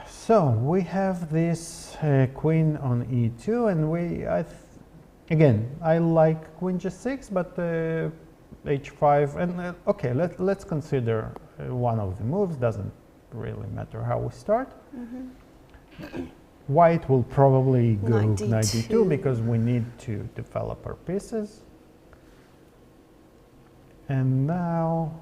S2: So we have this queen on e2, and again, I like queen g6, but h5, and okay, let's consider one of the moves. Doesn't really matter how we start. White will probably go knight d2 because we need to develop our pieces. And now,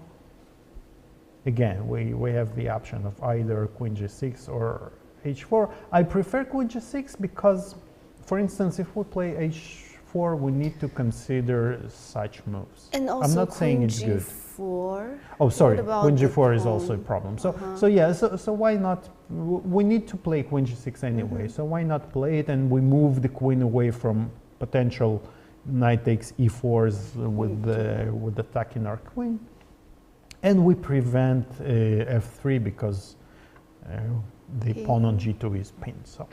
S2: again, we have the option of either queen g6 or h4. I prefer queen g6 because, for instance, if we play h4, we need to consider such moves.
S1: And also
S2: I'm not saying it's good.
S1: G4.
S2: Oh, sorry, queen g4 is also a problem. So yeah, so why not? We need to play queen g6 anyway, so why not play it, and we move the queen away from potential knight takes e4s with attacking our queen. And we prevent f3 because the pawn on g2 is pinned. So,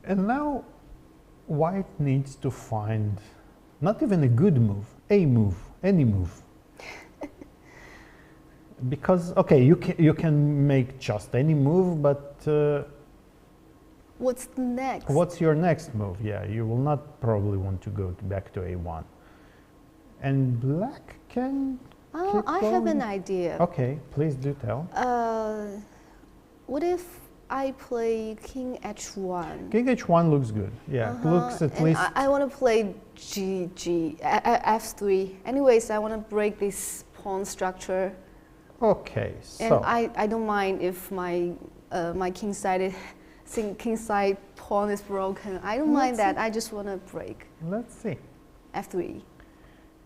S2: and now white needs to find not even a good move, a move, any move. Because okay, you can make just any move, but
S1: what's next?
S2: What's your next move? Yeah, you will not probably want to go back to a1. And black can.
S1: I have an idea.
S2: Okay, please do tell.
S1: What if I play king h1?
S2: King h1 looks good. Yeah, looks at least.
S1: I want to play f3. Anyways, I want to break this pawn structure.
S2: Okay, so.
S1: And I don't mind if my king side pawn is broken. I don't mind that. I just want to break.
S2: Let's see.
S1: f3.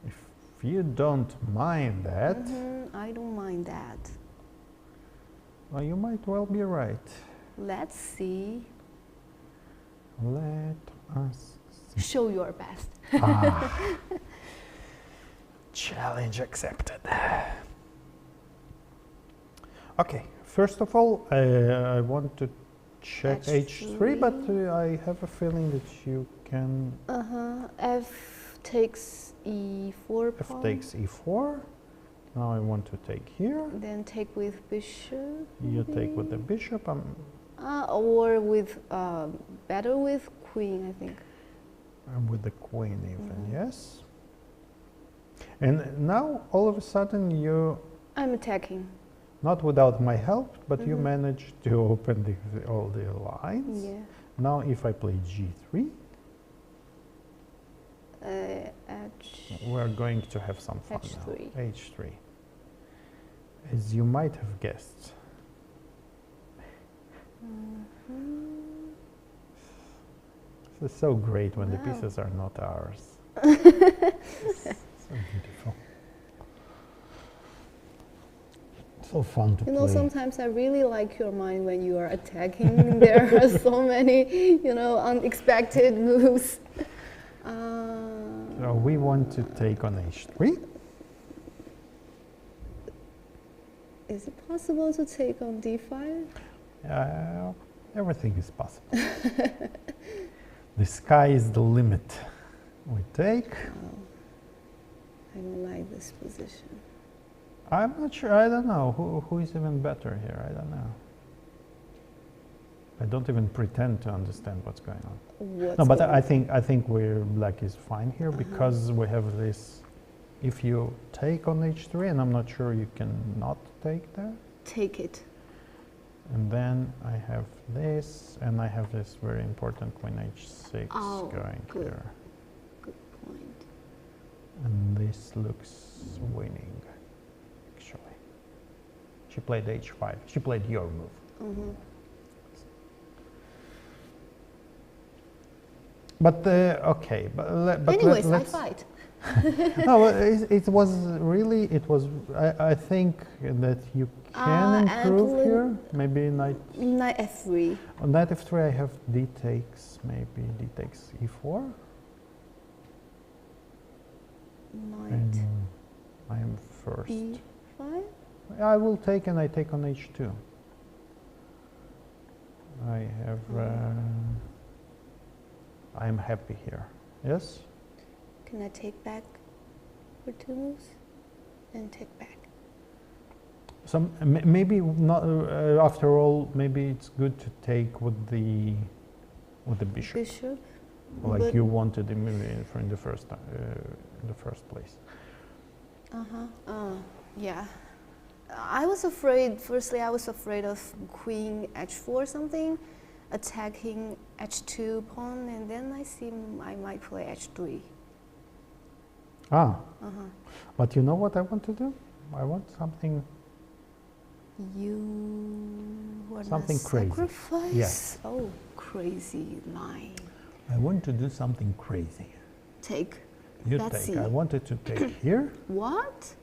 S2: If you don't mind that.
S1: I don't mind that.
S2: Well, you might well be right.
S1: Let's see.
S2: Let us see.
S1: Show your best.
S2: Challenge accepted. Okay, first of all, I want to check h3, but I have a feeling that you can.
S1: F takes e4 pawn.
S2: F takes e4. Now I want to take here.
S1: Then take with bishop.
S2: You take with the bishop.
S1: Or with better with queen, I think.
S2: With the queen even, yes. And now all of a sudden
S1: I'm attacking.
S2: Not without my help, but you managed to open all the lines.
S1: Yeah.
S2: Now if I play g3, we're going to have some fun
S1: h3.
S2: now. h3. As you might have guessed. This is so great when the pieces are not ours. So beautiful. So fun to
S1: You know,
S2: play.
S1: sometimes I really like your mind when you are attacking. There are so many, you know, unexpected moves.
S2: So we want to take on h3.
S1: Is it possible to take on d5?
S2: Everything is possible. The sky is the limit. We take.
S1: Oh, I don't like this position.
S2: I'm not sure. I don't know who is even better here. I don't know. I don't even pretend to understand what's going on. No, but I think black is fine here because we have this. If you take on h3, and I'm not sure you can not take there.
S1: Take it.
S2: And then I have this, and I have this very important queen h6 going
S1: good.
S2: here.
S1: Good point.
S2: And this looks winning, actually. She played h5. She played your move.
S1: Mm-hmm.
S2: But okay, but
S1: anyways,
S2: let's.
S1: I fight.
S2: No, it was really. It was. I think that you can improve here. Maybe knight.
S1: Knight f3.
S2: On knight f3, I have d takes. Maybe d takes e4.
S1: Knight
S2: I am first.
S1: e5.
S2: I will take, and I take on h2. I have. I am happy here. Yes.
S1: Can I take back for 2 moves? And take back.
S2: Some maybe not. After all, maybe it's good to take with the bishop.
S1: Bishop.
S2: Like
S1: but
S2: you wanted in the first place.
S1: Yeah. I was afraid. Firstly, I was afraid of queen h4 something, attacking h2 pawn, and then I might play h3.
S2: But you know what I want to do? I want something.
S1: You want
S2: something
S1: to
S2: crazy.
S1: Sacrifice?
S2: Yes.
S1: Oh, crazy line.
S2: I want to do something crazy.
S1: Take.
S2: You
S1: Let's
S2: take.
S1: see.
S2: I wanted to take here.
S1: What?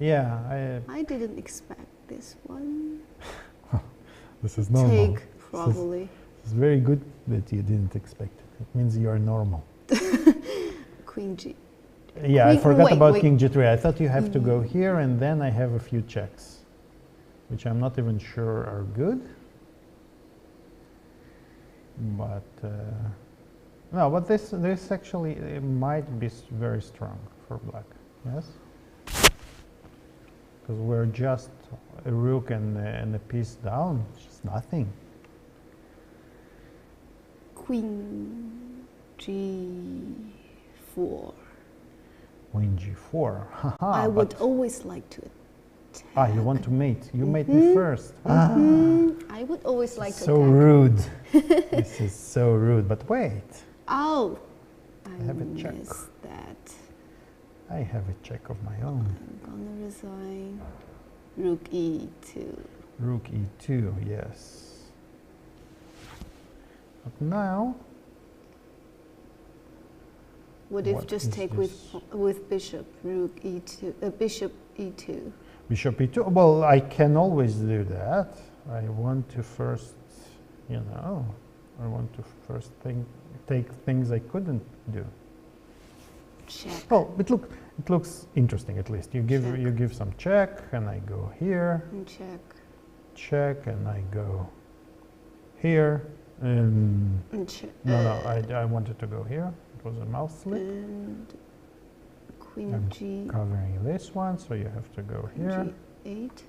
S2: Yeah.
S1: I didn't expect this one.
S2: This is normal.
S1: Take, probably.
S2: It's very good that you didn't expect it. It means you are normal.
S1: Queen G.
S2: Yeah, I forgot
S1: wait,
S2: about
S1: wait.
S2: King G3. I thought you have to go here, and then I have a few checks, which I'm not even sure are good. But no, but this actually it might be very strong for black. Yes, because we're just a rook and a piece down. It's just nothing.
S1: Queen G4.
S2: Queen G4. Haha,
S1: I would always like to attack.
S2: you want to mate. You mate me first.
S1: I would always like to
S2: So
S1: attack.
S2: rude. This is so rude. But wait,
S1: Oh, I
S2: have a check.
S1: missed that.
S2: I have a check of my own.
S1: I'm gonna resign. Rook E2.
S2: Rook E2, yes. But now,
S1: What if
S2: What
S1: just
S2: is
S1: take
S2: this?
S1: with bishop, rook E2, bishop E2?
S2: Bishop E2. Well, I can always do that. I want to first, I want to first take things I couldn't do.
S1: Check.
S2: Oh, it looks interesting at least. You
S1: Check.
S2: give some check, and I go here.
S1: And check.
S2: Check, and I go here. And
S1: And check.
S2: no, I wanted to go here. It was a mouse slip.
S1: And queen
S2: I'm
S1: G.
S2: Covering this one, so you have to go here.
S1: G8.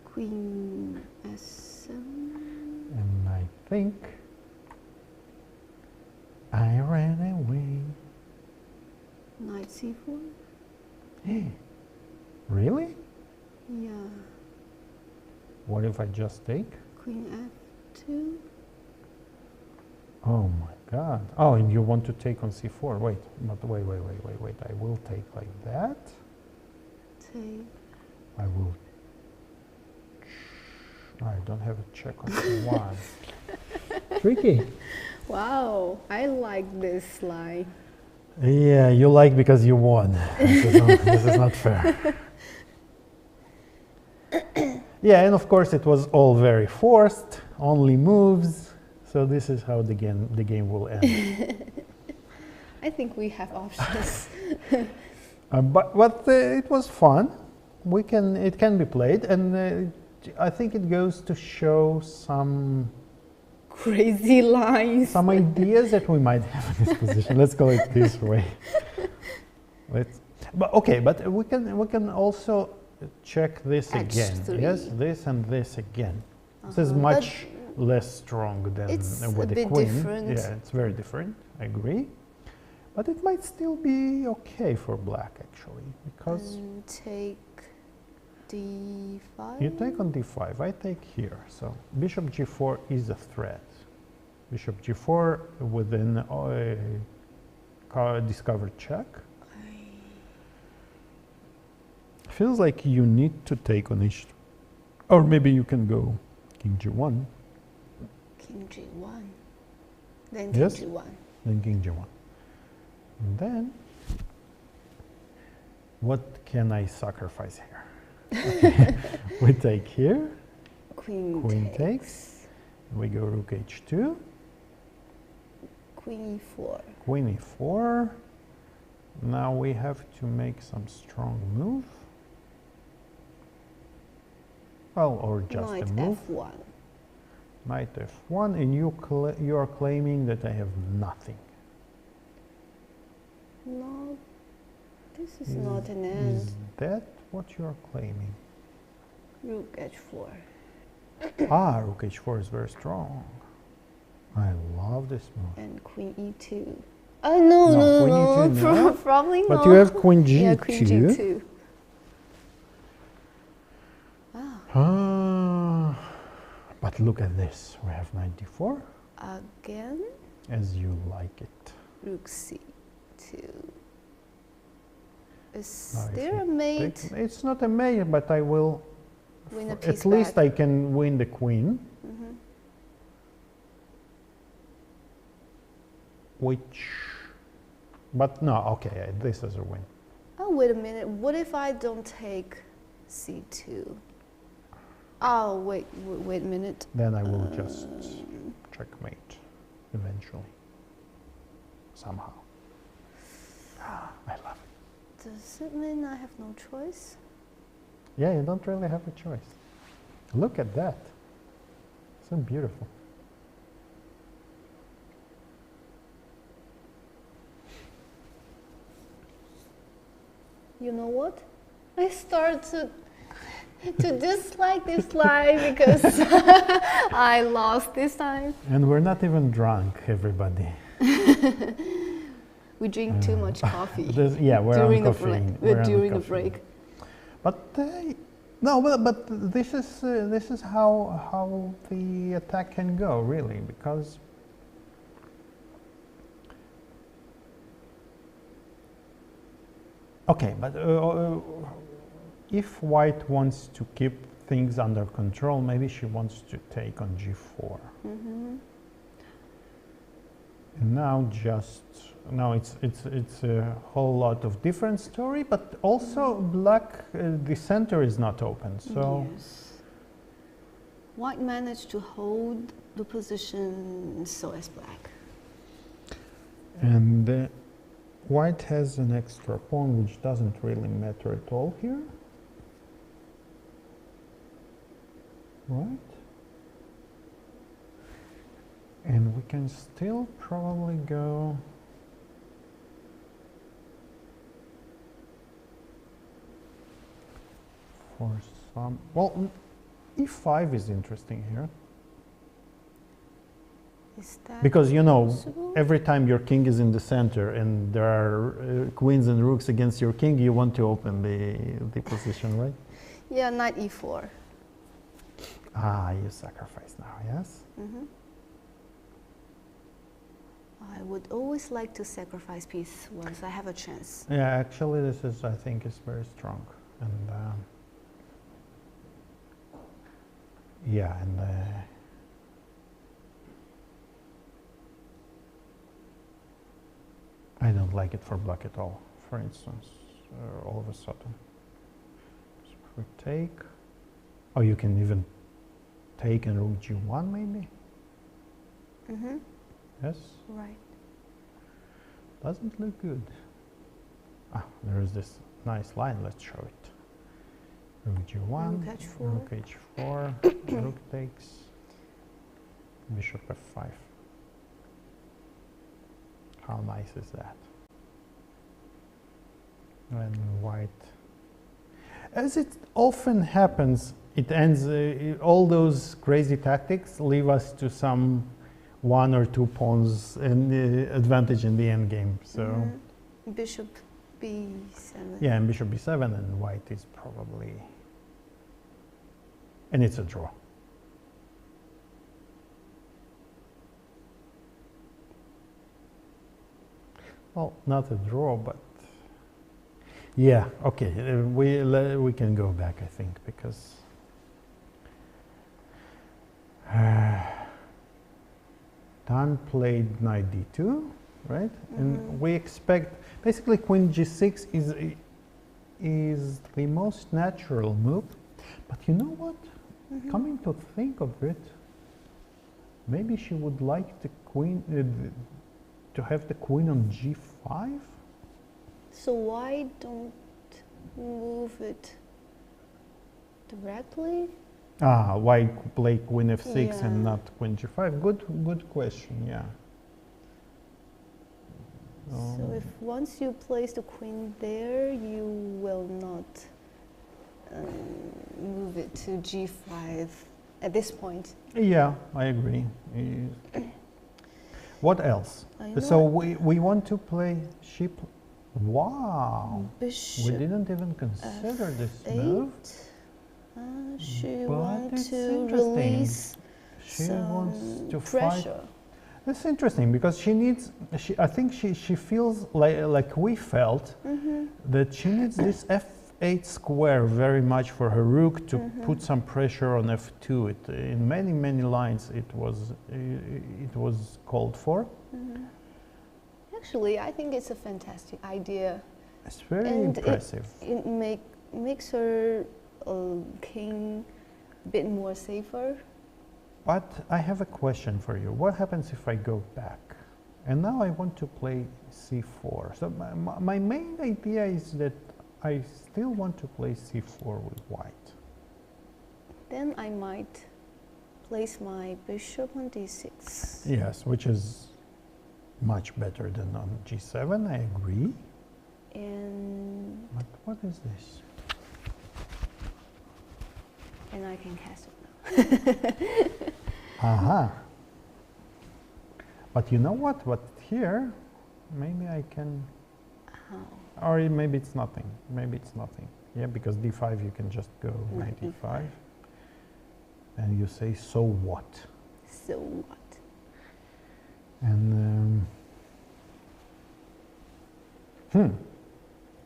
S1: Queen S7.
S2: And I think I ran away.
S1: Knight C4.
S2: Really?
S1: Yeah.
S2: What if I just take?
S1: Queen F2.
S2: Oh my God. Oh, and you want to take on C4. Wait, but wait. I will take like that.
S1: Take.
S2: I will. I don't have a check on C1. Tricky.
S1: Wow, I like this line.
S2: Yeah, you like because you won. This is not fair. Yeah, and of course it was all very forced, only moves. So this is how the game will end.
S1: I think we have options.
S2: But it was fun. It can be played, and I think it goes to show some
S1: Crazy lines.
S2: some ideas that we might have in this position. Let's call it this way. But we can also check this again.
S1: H3.
S2: Yes, this and this again. This is much less strong than
S1: It's
S2: with
S1: a
S2: the
S1: bit
S2: queen.
S1: different.
S2: Yeah, it's very different. I agree. But it might still be okay for black actually, because
S1: Take d5.
S2: you take on d5, I take here. So bishop g4 is a threat. Bishop g4 within a discovered check. Feels like you need to take on h2. Or maybe you can go king g1.
S1: King g1. Then
S2: Yes.
S1: king g1.
S2: Then king g1. And then, what can I sacrifice here? Okay. We take here,
S1: Queen
S2: takes. We go rook h2,
S1: Queen e4.
S2: queen e4. Now we have to make some strong move. Well, or just
S1: Knight
S2: a move.
S1: f1.
S2: Knight f1, and you are claiming that I have nothing.
S1: No, this is not an end.
S2: Is that what you are claiming?
S1: Rook h4.
S2: Rook h4 is very strong. I love this move.
S1: And queen e2. Oh, no,
S2: queen e2, no.
S1: Probably not.
S2: But you have queen g2.
S1: Yeah, queen g2.
S2: But look at this. We have knight d4.
S1: Again,
S2: As you like it.
S1: rook c2. Is
S2: Now if
S1: there
S2: you
S1: a mate?
S2: It's not a mate, but I will.
S1: Win a piece
S2: At least
S1: back.
S2: I can win the queen. But no, okay, this is a win.
S1: Oh, wait a minute. What if I don't take c2? Oh, wait a minute.
S2: Then I will just checkmate eventually. Somehow. I love it.
S1: Does it mean I have no choice?
S2: Yeah, you don't really have a choice. Look at that. So beautiful.
S1: You know what? I start to dislike this line because I lost this time.
S2: And we're not even drunk, everybody.
S1: We drink too much coffee.
S2: Yeah, we're
S1: during
S2: on
S1: the
S2: caffeine.
S1: break.
S2: We're on
S1: During the
S2: caffeine.
S1: break.
S2: But no, but this is how the attack can go, really, because okay, but if white wants to keep things under control, maybe she wants to take on g4. And now it's a whole lot of different story, but also black, the center is not open, so
S1: Yes. White managed to hold the position, so as black.
S2: and white has an extra pawn, which doesn't really matter at all here, right? And we can still probably go for some, well, e5 is interesting here.
S1: Is that
S2: Because, you know,
S1: possible?
S2: every time your king is in the center and there are queens and rooks against your king, you want to open the position, right?
S1: Yeah, knight e4.
S2: You sacrifice now, yes?
S1: I would always like to sacrifice piece once I have a chance.
S2: Yeah, actually, this is, I think, is very strong. And yeah, and I don't like it for black at all, for instance, all of a sudden. So if we take, oh, you can even take and rook g1 maybe?
S1: Mm-hmm.
S2: Yes?
S1: Right.
S2: Doesn't look good. Ah, there is this nice line, let's show it. Rook g1,
S1: Rook h4.
S2: rook h4, rook takes, bishop f5. How nice is that? And white, as it often happens, it ends, all those crazy tactics leave us to some 1 or 2 pawns and advantage in the end game. So
S1: Bishop b7.
S2: yeah, and bishop b7, and white is probably, and it's a draw. Well, not a draw, but yeah, okay, we can go back, I think, because Dan played knight d2, right? And we expect, basically queen g6 is the most natural move, but you know what? Coming to think of it, maybe she would like the queen, to have the queen on g5?
S1: So why don't move it directly?
S2: Ah, why play queen f6 and
S1: Yeah.
S2: not queen g5? Good question, yeah.
S1: So if once you place the queen there, you will not move it to g5 at this point.
S2: Yeah, I agree. What else?
S1: I know
S2: So
S1: what-
S2: we want to play sheep. Wow, we
S1: Bishop
S2: didn't even consider this
S1: f8.
S2: move.
S1: She
S2: But
S1: wants
S2: it's
S1: to
S2: interesting.
S1: release
S2: She
S1: some
S2: wants to fight.
S1: pressure.
S2: That's interesting because she needs. I think she feels like we felt that she needs this f8 square very much for her rook to put some pressure on f2. In many lines it was called for.
S1: Actually, I think it's a fantastic idea.
S2: It's very
S1: And
S2: impressive.
S1: It makes her king a bit more safer.
S2: But I have a question for you. What happens if I go back? And now I want to play c4. So my main idea is that I still want to play c4 with white.
S1: Then I might place my bishop on d6.
S2: Yes, which is much better than on g7, I agree.
S1: And
S2: But what is this?
S1: I can cast it now.
S2: Aha. But you know what? But here, maybe I can, or maybe it's nothing. Maybe it's nothing. Yeah, because d5 you can just go knight e5. And you say, so what?
S1: So what?
S2: And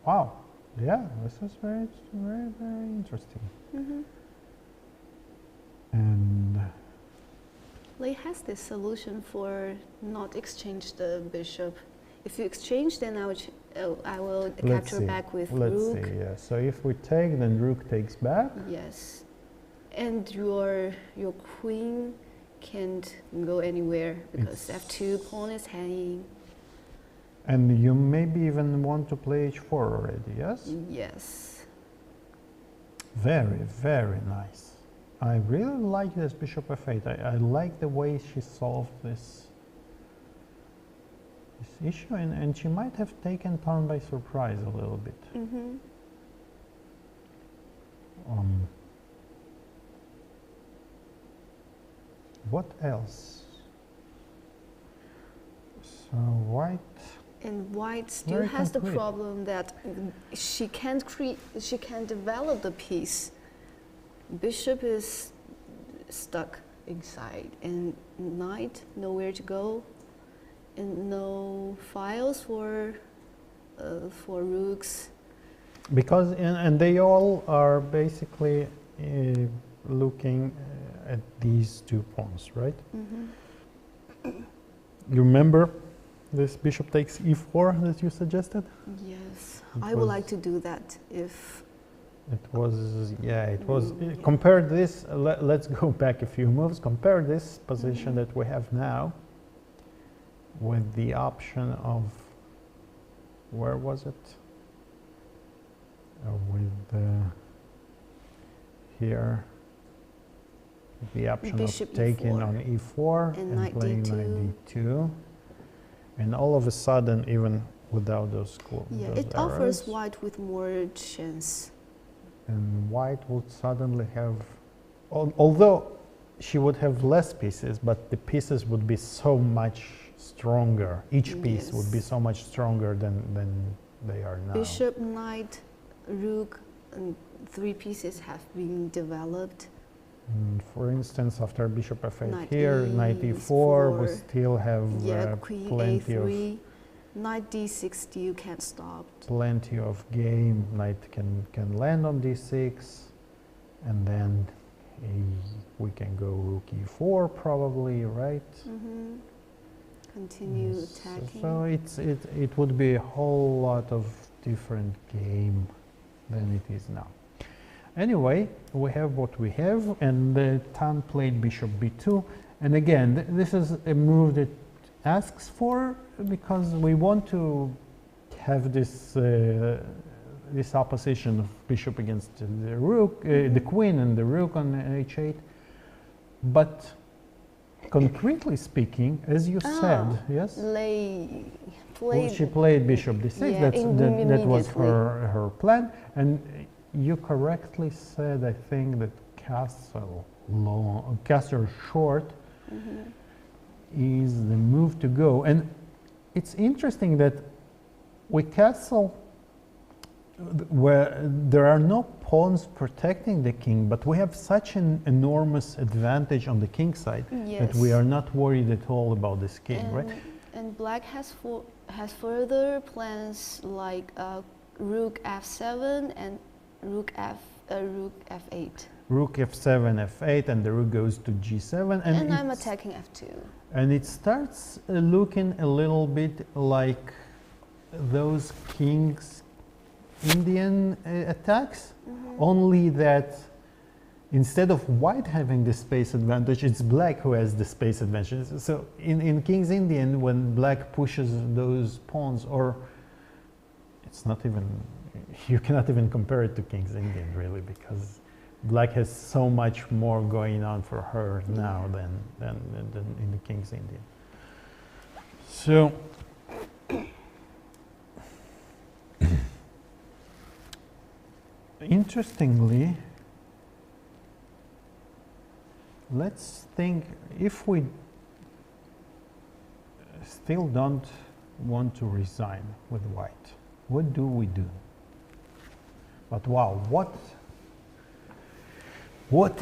S2: wow, yeah, this is very interesting. And
S1: Lei has this solution for not exchange the bishop. If you exchange, then I will capture back with
S2: let's
S1: rook.
S2: see. Yeah. So if we take, then rook takes back.
S1: Yes, and your queen can't go anywhere because f2 pawn is hanging.
S2: And you maybe even want to play h4 already. Yes.
S1: Yes.
S2: Very nice. I really like this bishop f8. I like the way she solved this issue, and she might have taken pawn by surprise a little bit. What else? So white.
S1: And white still
S2: Very
S1: has the
S2: complete.
S1: problem that she can't develop the piece. Bishop is stuck inside, and knight nowhere to go, and no files for rooks.
S2: Because and they all are basically looking at these 2 pawns, right? You remember this bishop takes e4 that you suggested?
S1: Yes,
S2: It
S1: I would
S2: was-
S1: like to do that if.
S2: It was, yeah, it was, compare this, let's go back a few moves, compare this position that we have now with the option of, where was it? With here, the option
S1: Bishop
S2: of taking
S1: E4.
S2: on e4
S1: And
S2: and
S1: knight
S2: playing
S1: D2.
S2: knight d2. And all of a sudden, even without those
S1: Yeah,
S2: those
S1: it offers
S2: arrows,
S1: white with more chance.
S2: and white would suddenly have, although she would have less pieces, but the pieces would be so much stronger. Each piece would be
S1: Yes.
S2: so much stronger than they are now.
S1: Bishop, knight, rook, and 3 pieces have been developed.
S2: For instance, after bishop f8
S1: Knight
S2: here, knight e4, we
S1: E4.
S2: still have
S1: Yeah, queen
S2: plenty
S1: A3, knight D6, you can't stop.
S2: plenty of game. Knight can land on d6, and then we can go rook e4 probably, right?
S1: Continue
S2: Yes,
S1: attacking.
S2: So it would be a whole lot of different game than it is now. Anyway, we have what we have, and Tan played bishop b2, and again, this is a move that asks for, because we want to have this this opposition of bishop against the rook, the queen and the rook on h8, but concretely speaking, as you said, yes? She played bishop d6.
S1: Yeah,
S2: that was
S1: immediately.
S2: her plan, and you correctly said, I think, that castle short is the move to go. And it's interesting that with castle, where there are no pawns protecting the king, but we have such an enormous advantage on the king side that we are not worried at all about this king, right?
S1: And black has further plans like rook f7 and rook f8.
S2: Rook f7, f8, and the rook goes to g7,
S1: And I'm attacking f2.
S2: and it starts looking a little bit like those kings Indian attacks, only that instead of white having the space advantage, it's black who has the space advantage. So in King's Indian, when black pushes those pawns, or it's not even, you cannot even compare it to King's Indian really, because black has so much more going on for her now than in the King's Indian. So interestingly, let's think, if we still don't want to resign with white, what do we do? But wow, what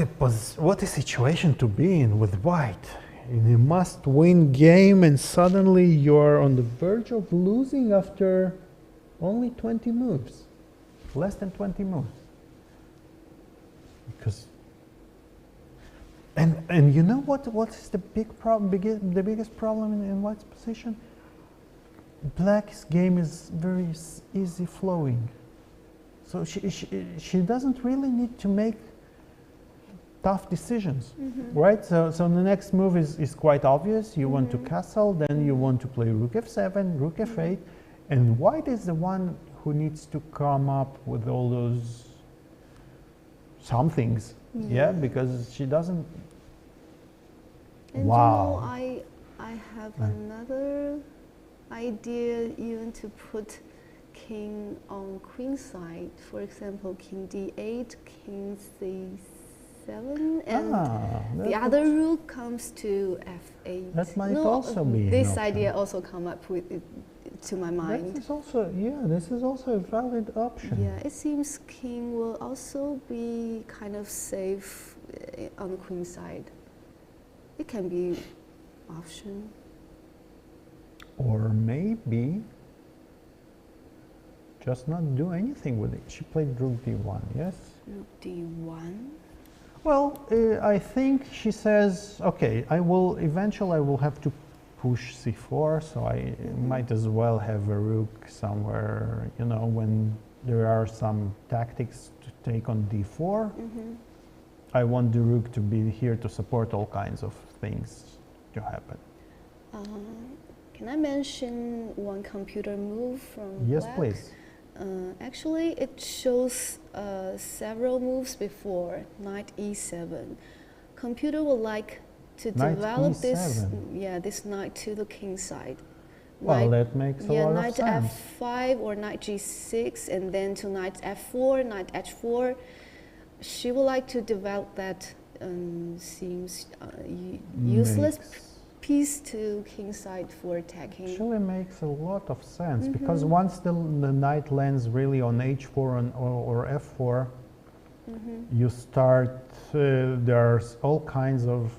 S2: a situation to be in with white. In a must-win game, and suddenly you're on the verge of losing after only 20 moves. Less than 20 moves. Because, and you know what is the big problem, the biggest problem in white's position? Black's game is very easy flowing. So she doesn't really need to make tough decisions, right? So the next move is quite obvious. You want to castle, then you want to play rook f7, rook f8, and white is the one who needs to come up with all those somethings, yeah, because she doesn't.
S1: And
S2: Wow.
S1: you know, I have another idea, even to put king on queen side. For example, king d8, king c7, and the other rook comes to f8.
S2: That might also be an
S1: this
S2: option.
S1: idea also come up with it, to my mind.
S2: This is also a valid option.
S1: Yeah, it seems king will also be kind of safe on the queen side. It can be option.
S2: Or maybe just not do anything with it. She played rook d1, yes?
S1: Rook d1.
S2: Well, I think she says, okay, eventually I will have to push c4, so I might as well have a rook somewhere, you know, when there are some tactics to take on d4. I want the rook to be here to support all kinds of things to happen.
S1: Can I mention one computer move from
S2: Yes,
S1: Black?
S2: please.
S1: Actually, it shows several moves before knight e7. Computer would like to
S2: Knight
S1: develop this,
S2: e7.
S1: this knight to the king side.
S2: Well, that makes a lot of
S1: knight
S2: sense.
S1: f5 or knight g6, and then to knight f4, knight h4. She would like to develop that seems useless piece to king side for attacking.
S2: Actually makes a lot of sense, because once the knight lands really on h4 or f4, you start, there's all kinds of,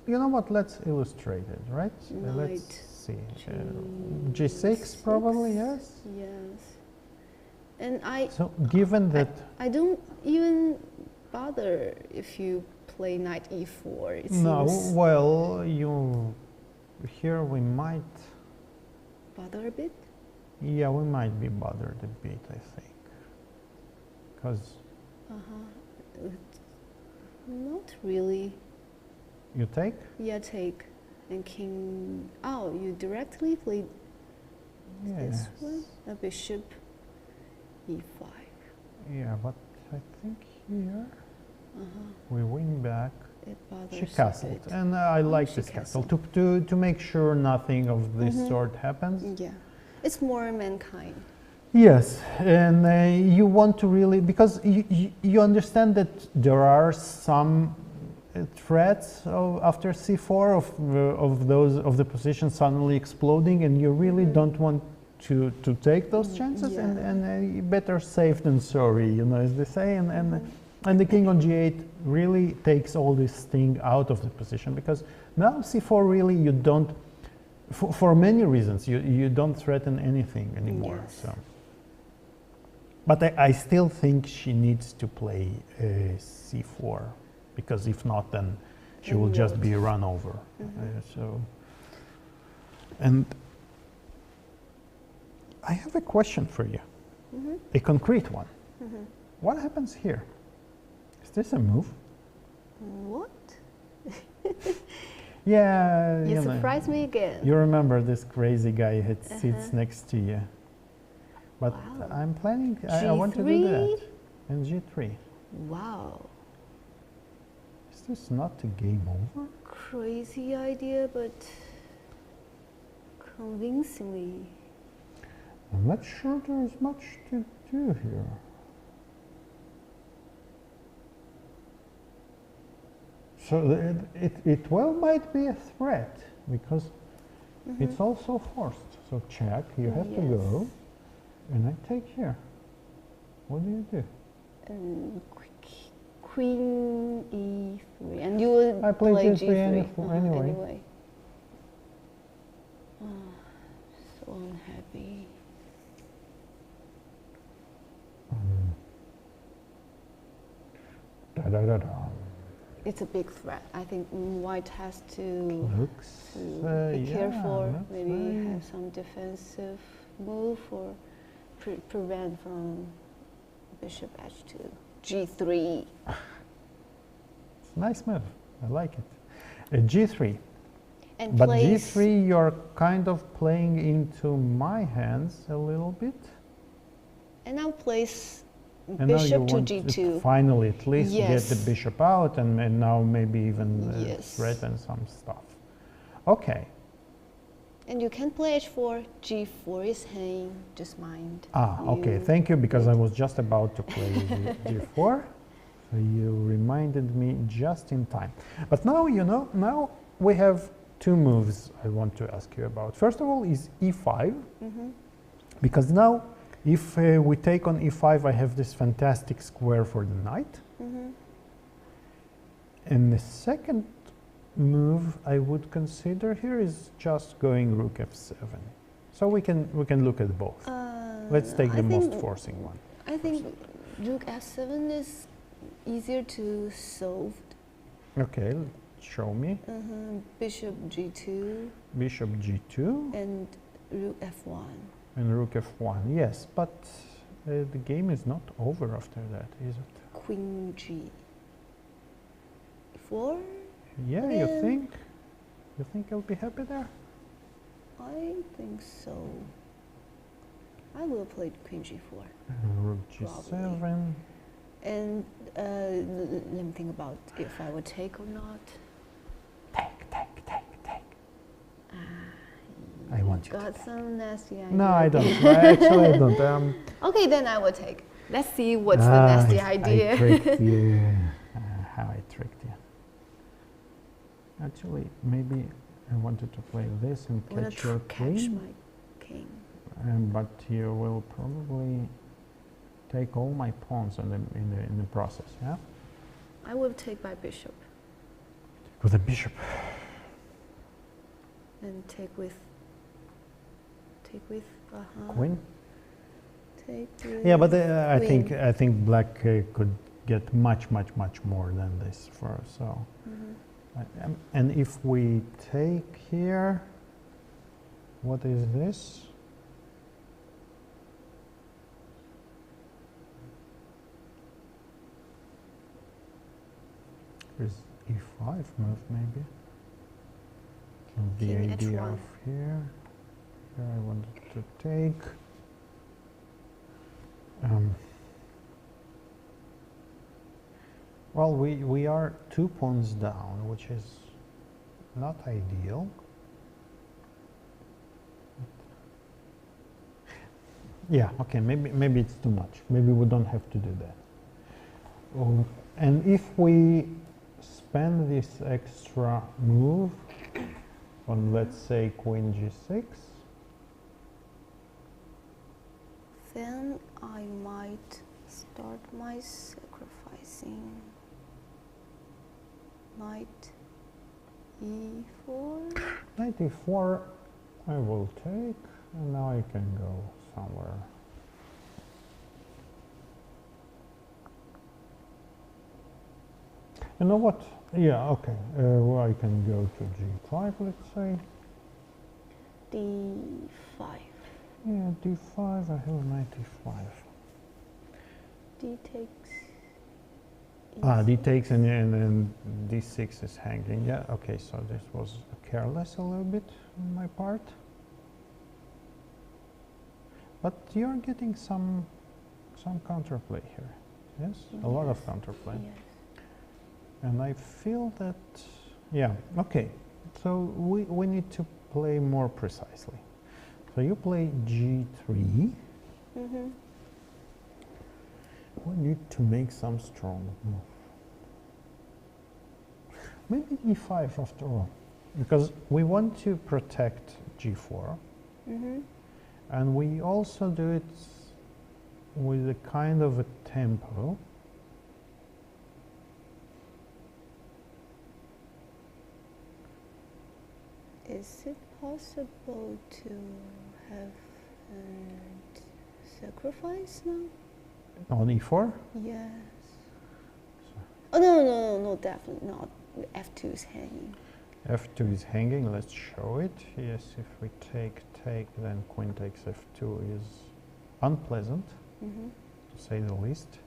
S2: you know what, let's illustrate it, right? Let's see. G6 probably, yes?
S1: Yes. And
S2: so given that...
S1: I don't even bother if you play knight e4. It
S2: no,
S1: seems
S2: well, here we might...
S1: bother a bit?
S2: Yeah, we might be bothered a bit, I think. Because...
S1: Not really.
S2: You take?
S1: Yeah, take. And king... Oh, you directly played this one? A bishop e5.
S2: Yeah, but I think here we win back.
S1: It bothers
S2: She castled,
S1: a bit.
S2: and I like this castle to make sure nothing of this sort happens.
S1: Yeah, it's more mankind.
S2: Yes, and you want to really, because you understand that there are some threats after c4 of the position suddenly exploding, and you really don't want to take those chances, and better safe than sorry, you know, as they say, and the king on g8 really takes all this thing out of the position, because now c4 really you don't, for many reasons, you don't threaten anything anymore.
S1: Yes.
S2: So, but I still think she needs to play c4, because if not, then she will just be run over. So, and I have a question for you, a concrete one. What happens here? Is this a move?
S1: What?
S2: Yeah,
S1: You surprised me again.
S2: You remember this crazy guy who sits next to you. But I'm planning, I want to do that. And g3.
S1: Wow.
S2: Is this not a game over?
S1: Crazy idea, but convincingly.
S2: I'm not sure there's much to do here. So it well might be a threat, because it's also forced. So check, you have to go, and I take here. What do you do?
S1: Queen e3, and you will
S2: I play
S1: play
S2: g3 anyway.
S1: Oh, so unhappy. It's a big threat. I think white has to be careful, maybe have some defensive move or prevent from bishop h2, g3.
S2: It's a nice move. I like it. G3.
S1: And
S2: but g3, you're kind of playing into my hands a little bit.
S1: And now place
S2: and
S1: bishop
S2: now
S1: to
S2: you
S1: g2.
S2: Want finally, at least get the bishop out, and now maybe even threaten some stuff. Okay.
S1: And you can play h4. g4 is hanging. Just mind.
S2: Okay. Thank you, because I was just about to play g4. So you reminded me just in time. But now, you know, now we have two moves I want to ask you about. First of all is e5, because now if we take on e5, I have this fantastic square for the knight. And the second move I would consider here is just going rook f7. So we can look at both. Let's take the most forcing one.
S1: I think rook f7 is easier to solve.
S2: Okay, show me.
S1: Bishop G2
S2: Bishop G2
S1: and Rook F1.
S2: and Rook F1. Yes, but the game is not over after that, is it?
S1: Queen G4.
S2: Yeah,
S1: Again.
S2: you think? You think I'll be happy there?
S1: I think so. I will play Queen G4.
S2: Rook G7.
S1: And let me think about if I would take or not.
S2: Take. I want you to
S1: Got
S2: take.
S1: some nasty idea.
S2: No, I don't. Actually, I don't.
S1: Okay, then I will take. Let's see what's the nasty idea.
S2: I tricked you. How I tricked you. Actually, maybe I wanted to play this and
S1: I'm gonna
S2: catch your
S1: catch
S2: queen.
S1: my king.
S2: But you will probably take all my pawns in the process, yeah?
S1: I will take my bishop
S2: With a bishop.
S1: and take with
S2: Queen?
S1: Take with
S2: Yeah, but I
S1: queen.
S2: think black could get much more than this for us. So, and if we take here, what is this? Is E5 move maybe? And the
S1: King
S2: idea
S1: H1.
S2: of here I wanted to take. Well, we are 2 pawns down, which is not ideal. Yeah, okay, maybe it's too much. Maybe we don't have to do that. Oh, and if we spend this extra move on, let's say, Queen G6,
S1: Then I might start my sacrificing. Knight E4.
S2: Knight E4 I will take, and now I can go somewhere. You know what? Yeah, okay. Well, I can go to G5, let's say.
S1: D5.
S2: Yeah, D5, I have knight E5.
S1: D takes.
S2: D
S1: E6.
S2: takes and then D6 is hanging. Yeah, okay, so this was careless a little bit on my part. But you're getting some counterplay here. Yes? A lot of counterplay.
S1: Yes.
S2: And I feel that, yeah, okay. So we need to play more precisely. So you play G3. We need to make some strong move. Maybe E5 after all, because we want to protect G4, and we also do it with a kind of a tempo.
S1: Is it possible to have sacrifice now?
S2: On E4?
S1: Yes. Oh no, definitely not. F2 is hanging.
S2: F2 is hanging, let's show it. Yes, if we take, then queen takes F2 is unpleasant, to say the least.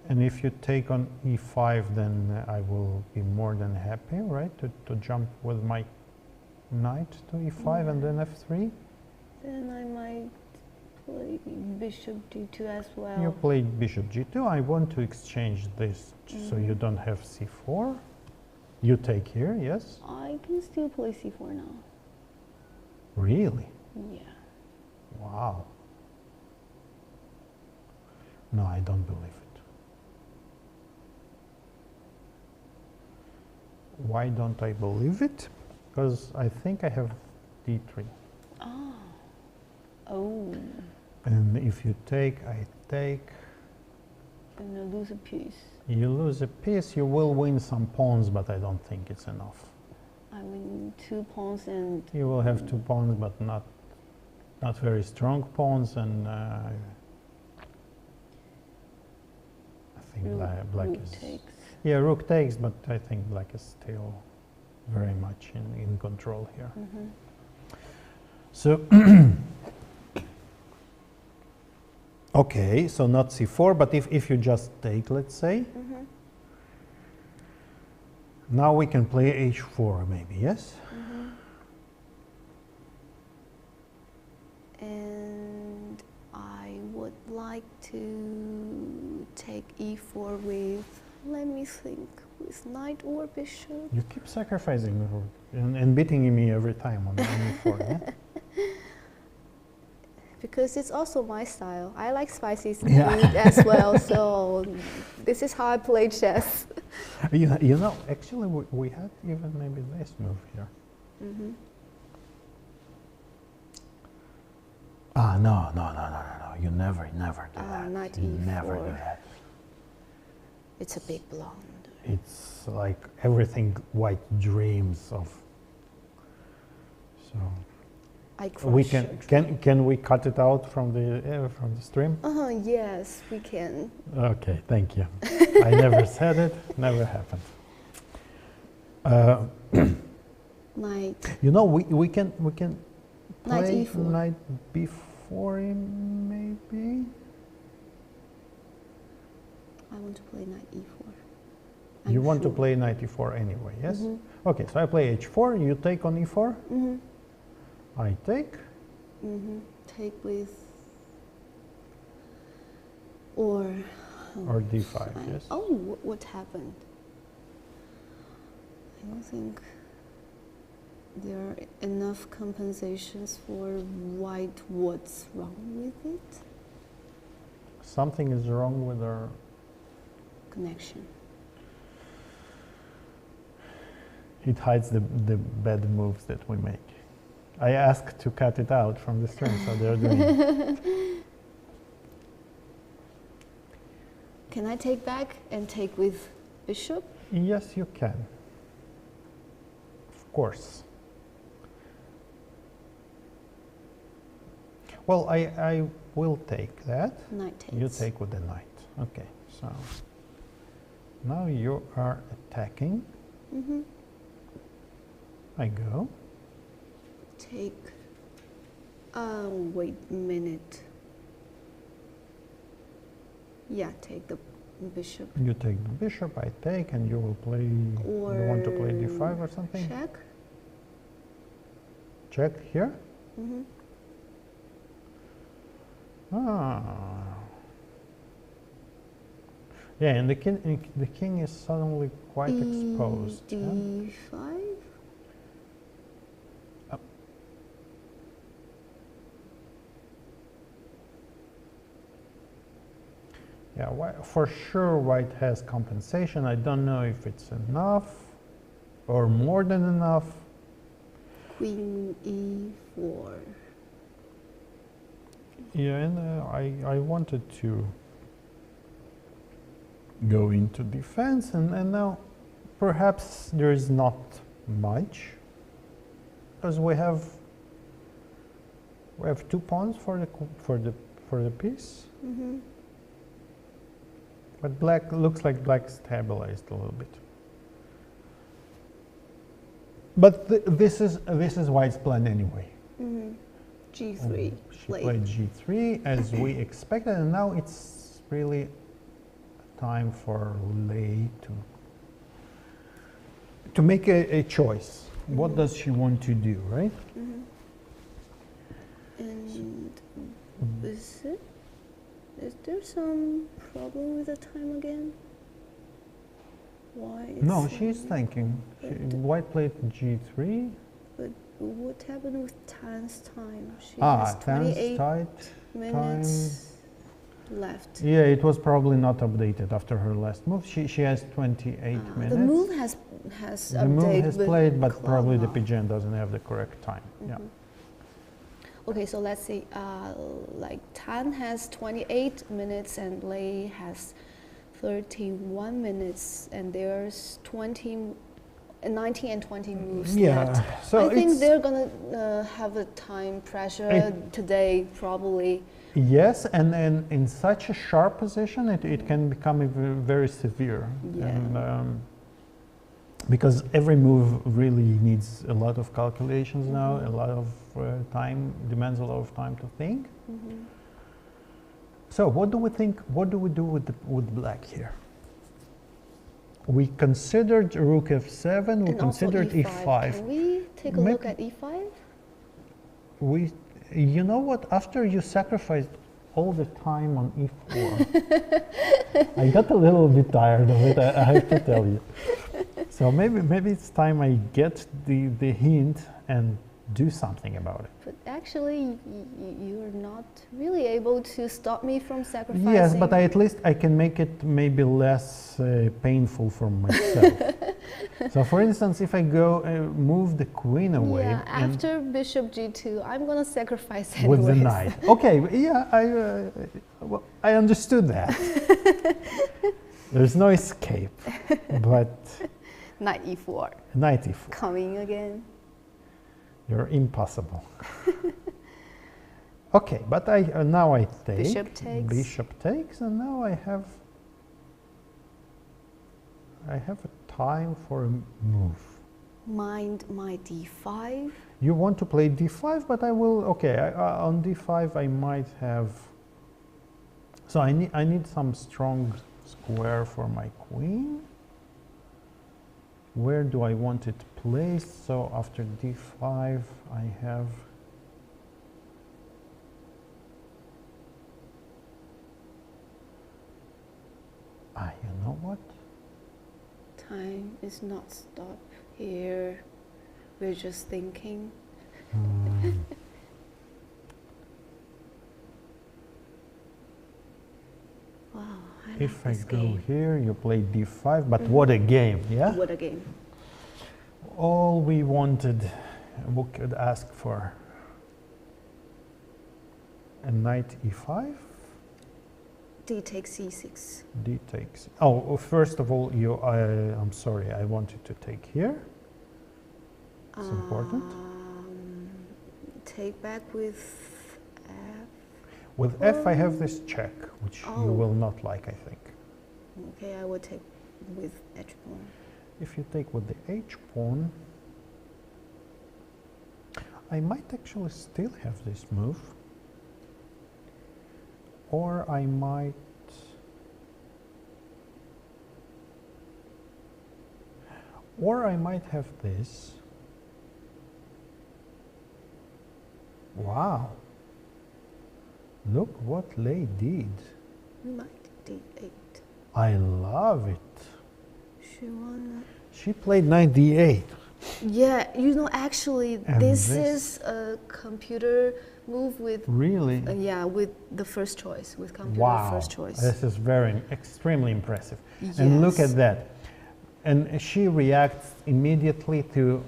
S2: And if you take on E5, then I will be more than happy, right, to jump with my knight to E5 and then F3.
S1: Then I might play bishop D2 as well.
S2: You played bishop G2. I want to exchange this so you don't have C4. You take here, yes?
S1: I can still play C4 now.
S2: Really?
S1: Yeah.
S2: Wow. No, I don't believe it. Why don't I believe it? Because I think I have D3.
S1: Ah. Oh.
S2: And if you take, I take.
S1: Then I lose a piece.
S2: You lose a piece, you will win some pawns, but I don't think it's enough.
S1: I win 2 pawns and...
S2: You will have 2 pawns, but not very strong pawns, and think black
S1: rook
S2: is...
S1: takes.
S2: Yeah, rook takes, but I think black is still very much in control here. So, okay, so not c4, but if you just take, let's say, now we can play h4 maybe, yes?
S1: And I would like to take e4 with, let me think, with knight or bishop.
S2: You keep sacrificing the rook and beating me every time on e4, yeah?
S1: Because it's also my style. I like spicy food
S2: Yeah.
S1: as well, so this is how I play chess.
S2: You know, actually we had even maybe this move here. Ah, no, you never do that.
S1: Knight
S2: You
S1: e4.
S2: never do that.
S1: It's a big blunder.
S2: It's like everything white dreams of. So
S1: I
S2: we
S1: crush
S2: can we cut it out from the stream?
S1: Yes, we can.
S2: Okay, thank you. I never said it, never happened.
S1: Knight.
S2: You know, we can
S1: Knight
S2: play
S1: e4.
S2: knight b4 maybe.
S1: I want to play knight e4.
S2: You want to
S1: sure.
S2: play knight e4 anyway, yes? Okay, so I play h4, you take on e4. I take.
S1: Take with or
S2: d5, yes.
S1: Oh, what happened? I don't think there are enough compensations for white. What's wrong with it?
S2: Something is wrong with our
S1: Connection.
S2: It hides the bad moves that we make. I asked to cut it out from the stream, so they're doing it.
S1: Can I take back and take with bishop?
S2: Yes, you can. Of course. Well, I will take that.
S1: Knight takes.
S2: You take with the knight. Okay, so now you are attacking. I go.
S1: Take. Wait a minute. Yeah, take the bishop.
S2: You take the bishop, I take, and you will play.
S1: Or
S2: you want to play d5 or something?
S1: Check.
S2: Check here. Ah. Yeah, and the king is suddenly quite exposed.
S1: d5.
S2: Yeah, for sure white has compensation. I don't know if it's enough or more than enough.
S1: Queen e4.
S2: Yeah, and I wanted to go into defense, and now perhaps there is not much, because we have 2 pawns for the piece. But black looks like black stabilized a little bit. But this is white's plan anyway.
S1: g3.
S2: She played g3 as we expected, and now it's really time for Lei to make a choice. What does she want to do, right?
S1: And is there some problem with the time again? Why?
S2: No,
S1: it's
S2: she's thinking. White played g3.
S1: But what happened with Tan's time? She
S2: Tan's
S1: has 28
S2: tight
S1: minutes left.
S2: Yeah, it was probably not updated after her last move. She has 28 minutes.
S1: The move has
S2: The move has played, but probably the
S1: Club.
S2: pigeon doesn't have the correct time. Yeah.
S1: Okay, so let's say like Tan has 28 minutes and Lei has 31 minutes, and there's 19 and 20 moves left.
S2: So
S1: I think they're gonna have a time pressure today, probably.
S2: Yes, and in such a sharp position, it can become very severe.
S1: Yeah.
S2: And, because every move really needs a lot of calculations now, a lot of time, demands a lot of time to think. So what do we think, what do we do with black here? We considered rook f7, we
S1: And also
S2: considered
S1: e5.
S2: e5.
S1: Can we take a look at e5?
S2: You know what, after you sacrificed all the time on e4, I got a little bit tired of it, I have to tell you. So maybe it's time I get the hint and do something about it.
S1: But actually, you're not really able to stop me from sacrificing.
S2: Yes, but at least I can make it maybe less painful for myself. So for instance, if I go move the queen away.
S1: Yeah, after bishop g2, I'm going to sacrifice anyways.
S2: With the knight. Okay, yeah, well, I understood that. There's no escape, but...
S1: Knight e4.
S2: Knight e4.
S1: Coming again.
S2: You're impossible. Okay, but now I take.
S1: Bishop takes.
S2: Bishop takes, and now I have a time for a move.
S1: Mind my d5.
S2: You want to play d5, but I will. Okay, on d5 I might have. So I need some strong square for my queen. Where do I want it placed? So after d5, I have. You know what?
S1: Time is not stop here. We're just thinking. Wow, I
S2: If
S1: like
S2: I
S1: this
S2: go
S1: game.
S2: here, you play d5, but what a game, yeah?
S1: What a game.
S2: All we wanted, we could ask for a knight e5.
S1: D takes c6.
S2: D takes. Oh, first of all, I'm sorry, I wanted to take here. It's important.
S1: Take back with f.
S2: With f, I have this check, which you will not like, I think.
S1: Okay, I will take with h pawn.
S2: If you take with the h pawn, I might actually still have this move. Or I might have this. Wow. Look what Lei did.
S1: Knight d8.
S2: I love it.
S1: She won.
S2: She played knight d8.
S1: Yeah, you know, actually,
S2: And
S1: this
S2: this-
S1: is a computer move with,
S2: Really?
S1: yeah, with the first choice, with computer
S2: Wow.
S1: first choice.
S2: This is extremely impressive. And look
S1: Yes.
S2: at that. And she reacts immediately to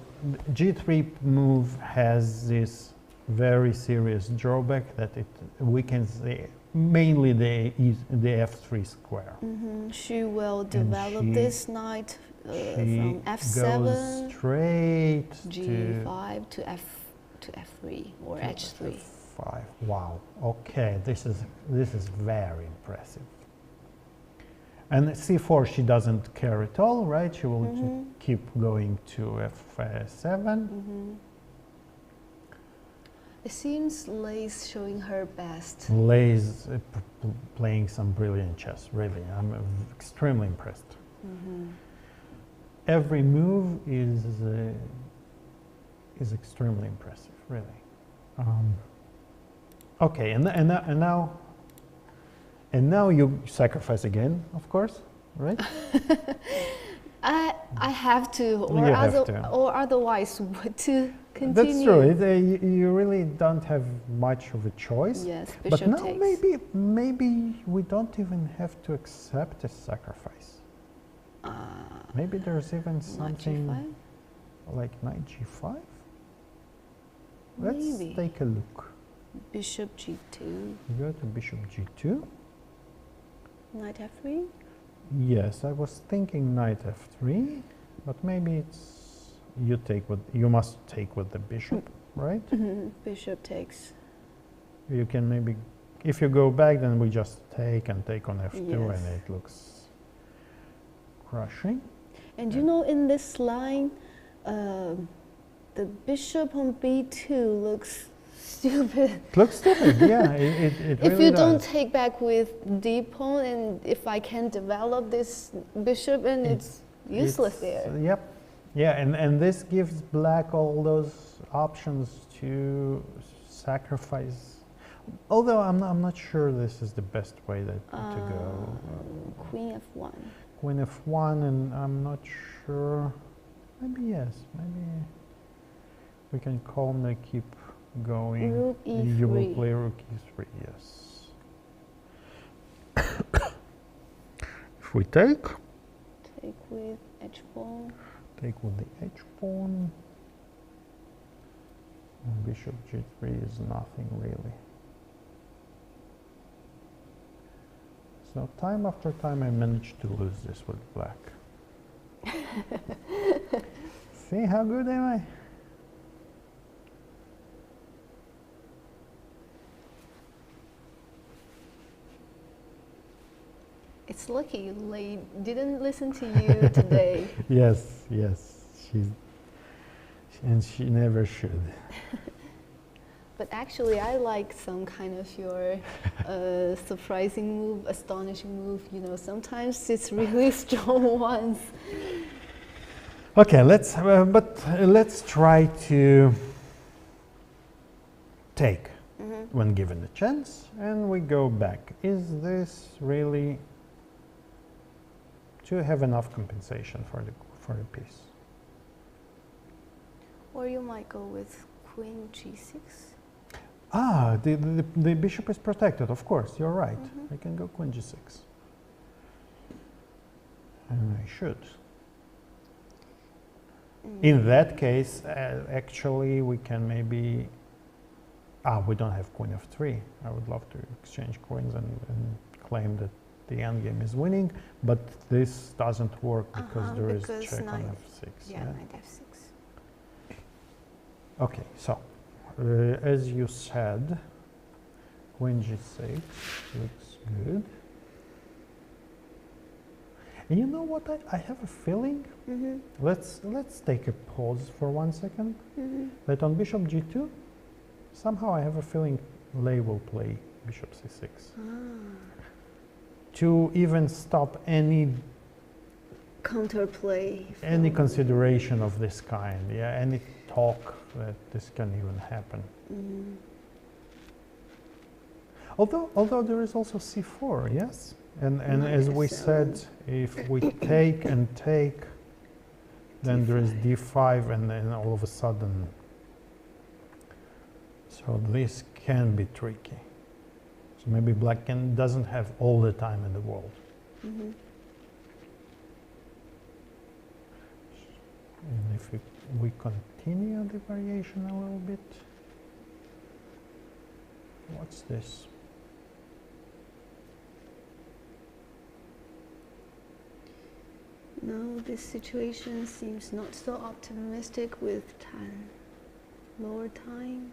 S2: g3 move has this very serious drawback that it weakens mainly the f3 square.
S1: She will develop
S2: she-
S1: this knight
S2: She
S1: from
S2: goes
S1: f7,
S2: straight
S1: g5 to f3 or
S2: to
S1: h3.
S2: f5. Wow. Okay, this is very impressive. And c4 she doesn't care at all, right? She will keep going to f7.
S1: It seems Lei's showing her best.
S2: Lei's playing some brilliant chess, really. I'm extremely impressed. Every move is extremely impressive, really. Okay, and now you sacrifice again, of course, right?
S1: I have to,
S2: You have to.
S1: or otherwise, what to continue?
S2: That's true. You really don't have much of a choice.
S1: Yes,
S2: But
S1: bishop
S2: now
S1: takes.
S2: maybe we don't even have to accept a sacrifice. Maybe there's even
S1: Knight
S2: something
S1: g5?
S2: like knight g5. Let's
S1: Maybe.
S2: take a look.
S1: Bishop g2,
S2: You go to bishop g2.
S1: knight f3.
S2: Yes, I was thinking knight f3, but maybe it's you must take with the bishop, right?
S1: Bishop takes.
S2: You can maybe if you go back, then we just take and take on f2,
S1: Yes.
S2: and it looks crushing.
S1: And you know, in this line, the bishop on b2 looks stupid.
S2: It looks stupid, yeah. It
S1: If
S2: really
S1: you
S2: does.
S1: don't take back with d pawn, and if I can develop this bishop, and it's useless there.
S2: Yep. Yeah, and this gives black all those options to sacrifice. Although I'm not sure this is the best way to go.
S1: Queen f1.
S2: Queen f1, and I'm not sure. Maybe yes. Maybe we can calmly keep going.
S1: Rook e3.
S2: You will play rook e3. Yes. If we take
S1: With h pawn.
S2: take with the h pawn, and bishop g3 is nothing really. So time after time I managed to lose this with black. See how good am I?
S1: It's lucky Lei didn't listen to you today.
S2: Yes, yes, and she never should.
S1: But actually, I like some kind of your surprising move, astonishing move. You know, sometimes it's really strong ones.
S2: Okay, let's try to take when given the chance, and we go back. Is this really to have enough compensation for the piece?
S1: Or you might go with queen g6.
S2: Ah, the bishop is protected, of course, you're right. I can go queen g6. And I should. In that case, actually, we can maybe... we don't have queen f3. I would love to exchange queens and claim that the endgame is winning, but this doesn't work because there is check on f6.
S1: Yeah, knight f6.
S2: Okay, so as you said, queen g6 looks good. And you know what? I have a feeling. Let's take a pause for 1 second. That on bishop g2, somehow I have a feeling Lei will play bishop c6 to even stop any
S1: Counterplay.
S2: any consideration of this kind. Yeah, any talk that this can even happen. Although there is also c4, yes? And as we said, if we take and take, then there is d5, and then all of a sudden. So this can be tricky. So maybe black doesn't have all the time in the world. And if we continue the variation a little bit, what's this?
S1: No, this situation seems not so optimistic with lower time.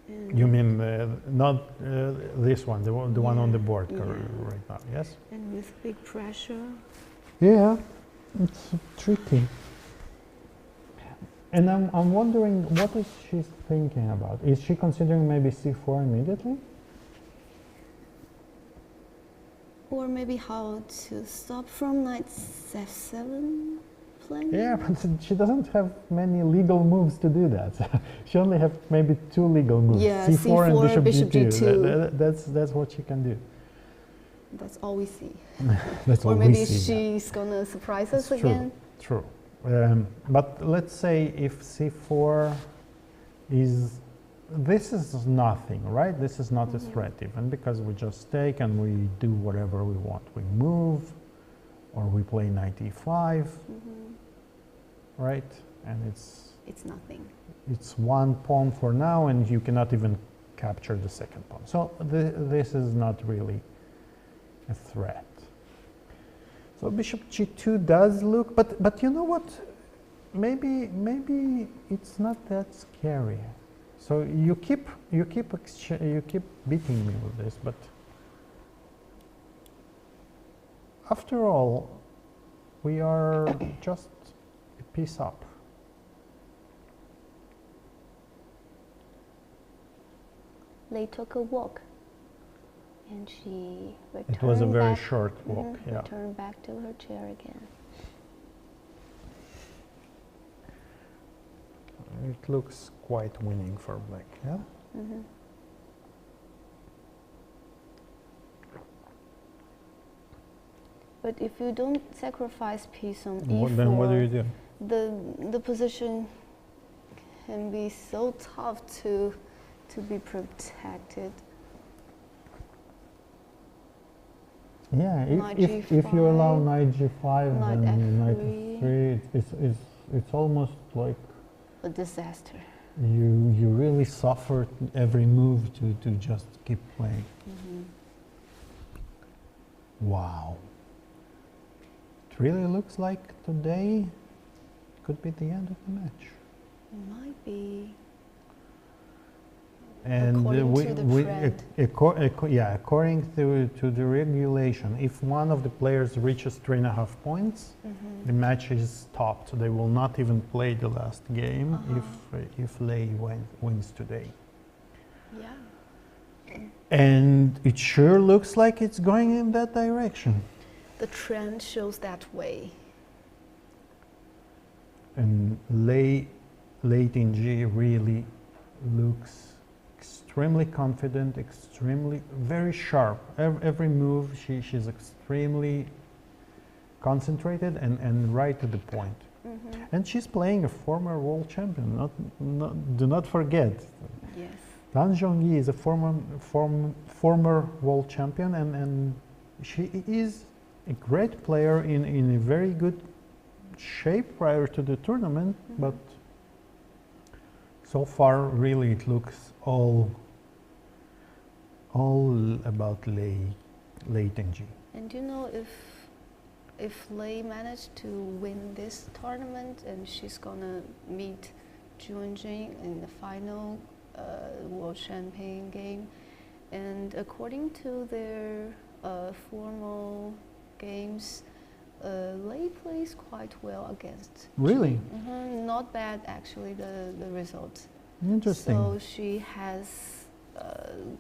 S1: And
S2: You mean not this one, the one on the board right now, yes?
S1: And with big pressure.
S2: Yeah, it's tricky. And I'm wondering, what is she thinking about? Is she considering maybe c4 immediately?
S1: Or maybe how to stop from knight f7 playing?
S2: Yeah, but she doesn't have many legal moves to do that. She only has maybe 2 legal moves.
S1: Yeah,
S2: c4 and bishop g2.
S1: G2.
S2: That's what she can do.
S1: That's all we see.
S2: That's all
S1: Or maybe
S2: we see.
S1: she's gonna surprise us
S2: It's
S1: again.
S2: True. But let's say if c4 is... This is nothing, right? This is not a threat even, because we just take and we do whatever we want. We move, or we play knight e5, right? And
S1: It's nothing.
S2: it's 1 pawn for now, and you cannot even capture the second pawn. So this is not really a threat. So bishop g2 does look, but you know what? Maybe it's not that scary. So you keep beating me with this, but after all, we are just a piece up.
S1: They took a walk, and she returned.
S2: It was a very
S1: back,
S2: short walk. Yeah.
S1: Returned back to her chair again.
S2: It looks quite winning for black. Yeah.
S1: But if you don't sacrifice piece on e4,
S2: Then what do you do?
S1: The position can be so tough to be protected.
S2: Yeah,
S1: Knight
S2: if you allow
S1: G5,
S2: knight g5
S1: knight
S2: and knight
S1: F3.
S2: f3, it's almost like
S1: A disaster.
S2: you really suffer every move to just keep playing. Wow. It really looks like today could be the end of the match.
S1: It might be.
S2: And
S1: According to the trend.
S2: according to the regulation, if one of the players reaches 3.5 points, the match is stopped. They will not even play the last game if Lei wins today.
S1: Yeah.
S2: And it sure looks like it's going in that direction.
S1: The trend shows that way.
S2: And Lei Tingjie really looks extremely confident, very sharp. Every move, she's extremely concentrated and right to the point. And she's playing a former world champion. Do not forget.
S1: Yes.
S2: Zhongyi is a former world champion, and she is a great player in a very good shape prior to the tournament, but so far really it looks all about Lei Tingjie.
S1: And you know, if Lei managed to win this tournament, and she's gonna meet Zhongyi in the final world champion game, and according to their formal games, Lei plays quite well against.
S2: Really?
S1: Not bad, actually, the result.
S2: Interesting.
S1: So she has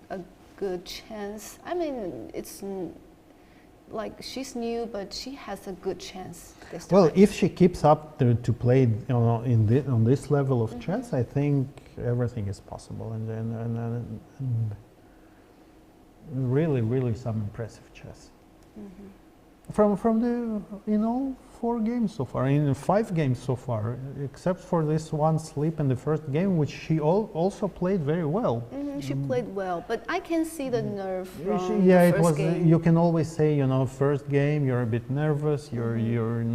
S1: a good chance. I mean, it's like she's new, but she has a good chance this time.
S2: Well, if she keeps up to play on this level of chess, I think everything is possible, and really some impressive chess. From the all 4 games so far, in 5 games so far, except for this one slip in the first game, which she also played very well.
S1: She played well, but I can see the nerve from
S2: Yeah,
S1: the first game.
S2: You can always say, first game you're a bit nervous, you're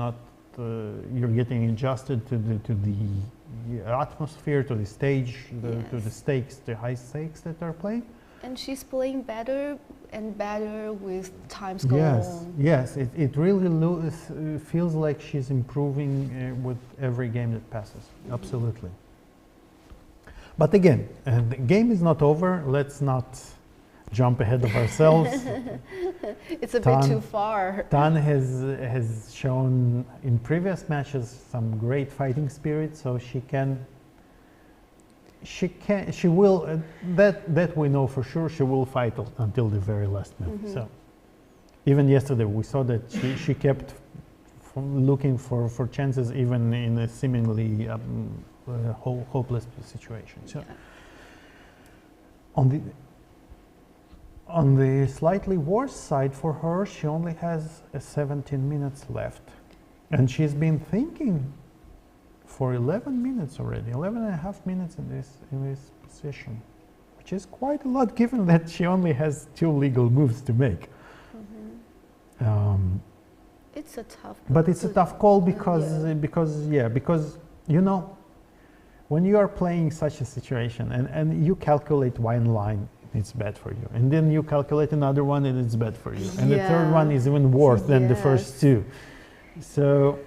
S2: not, you're getting adjusted to the atmosphere, to the stage, to the stakes, the high stakes that are playing.
S1: And she's playing better and better with times going on.
S2: Yes, it really feels like she's improving with every game that passes. Absolutely. But again, the game is not over. Let's not jump ahead of ourselves.
S1: It's a bit too far.
S2: Tan has shown in previous matches some great fighting spirit, so she will, that we know for sure, she will fight until the very last minute. So even yesterday we saw that she kept looking for chances even in a seemingly hopeless situation. So on the slightly worse side for her, she only has 17 minutes left, and she's been thinking for 11 minutes already, 11 and a half minutes in this position, which is quite a lot given that she only has 2 legal moves to make.
S1: It's a tough call.
S2: But it's a tough call because when you are playing such a situation and you calculate one line, it's bad for you, and then you calculate another one and it's bad for you, and the third one is even worse than the first 2. So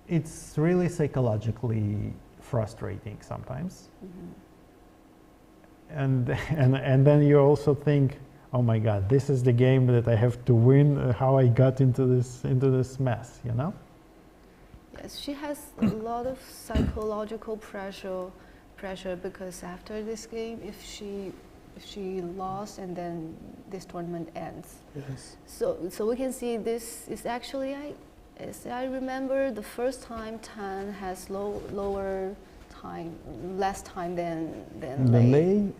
S2: it's really psychologically frustrating sometimes. and then you also think, oh my God, this is the game that I have to win. How I got into this mess, you know?
S1: Yes, she has a lot of psychological pressure because after this game, if she lost and then this tournament ends.
S2: Yes.
S1: So we can see this is actually as I remember the first time Tan has less time than Lei.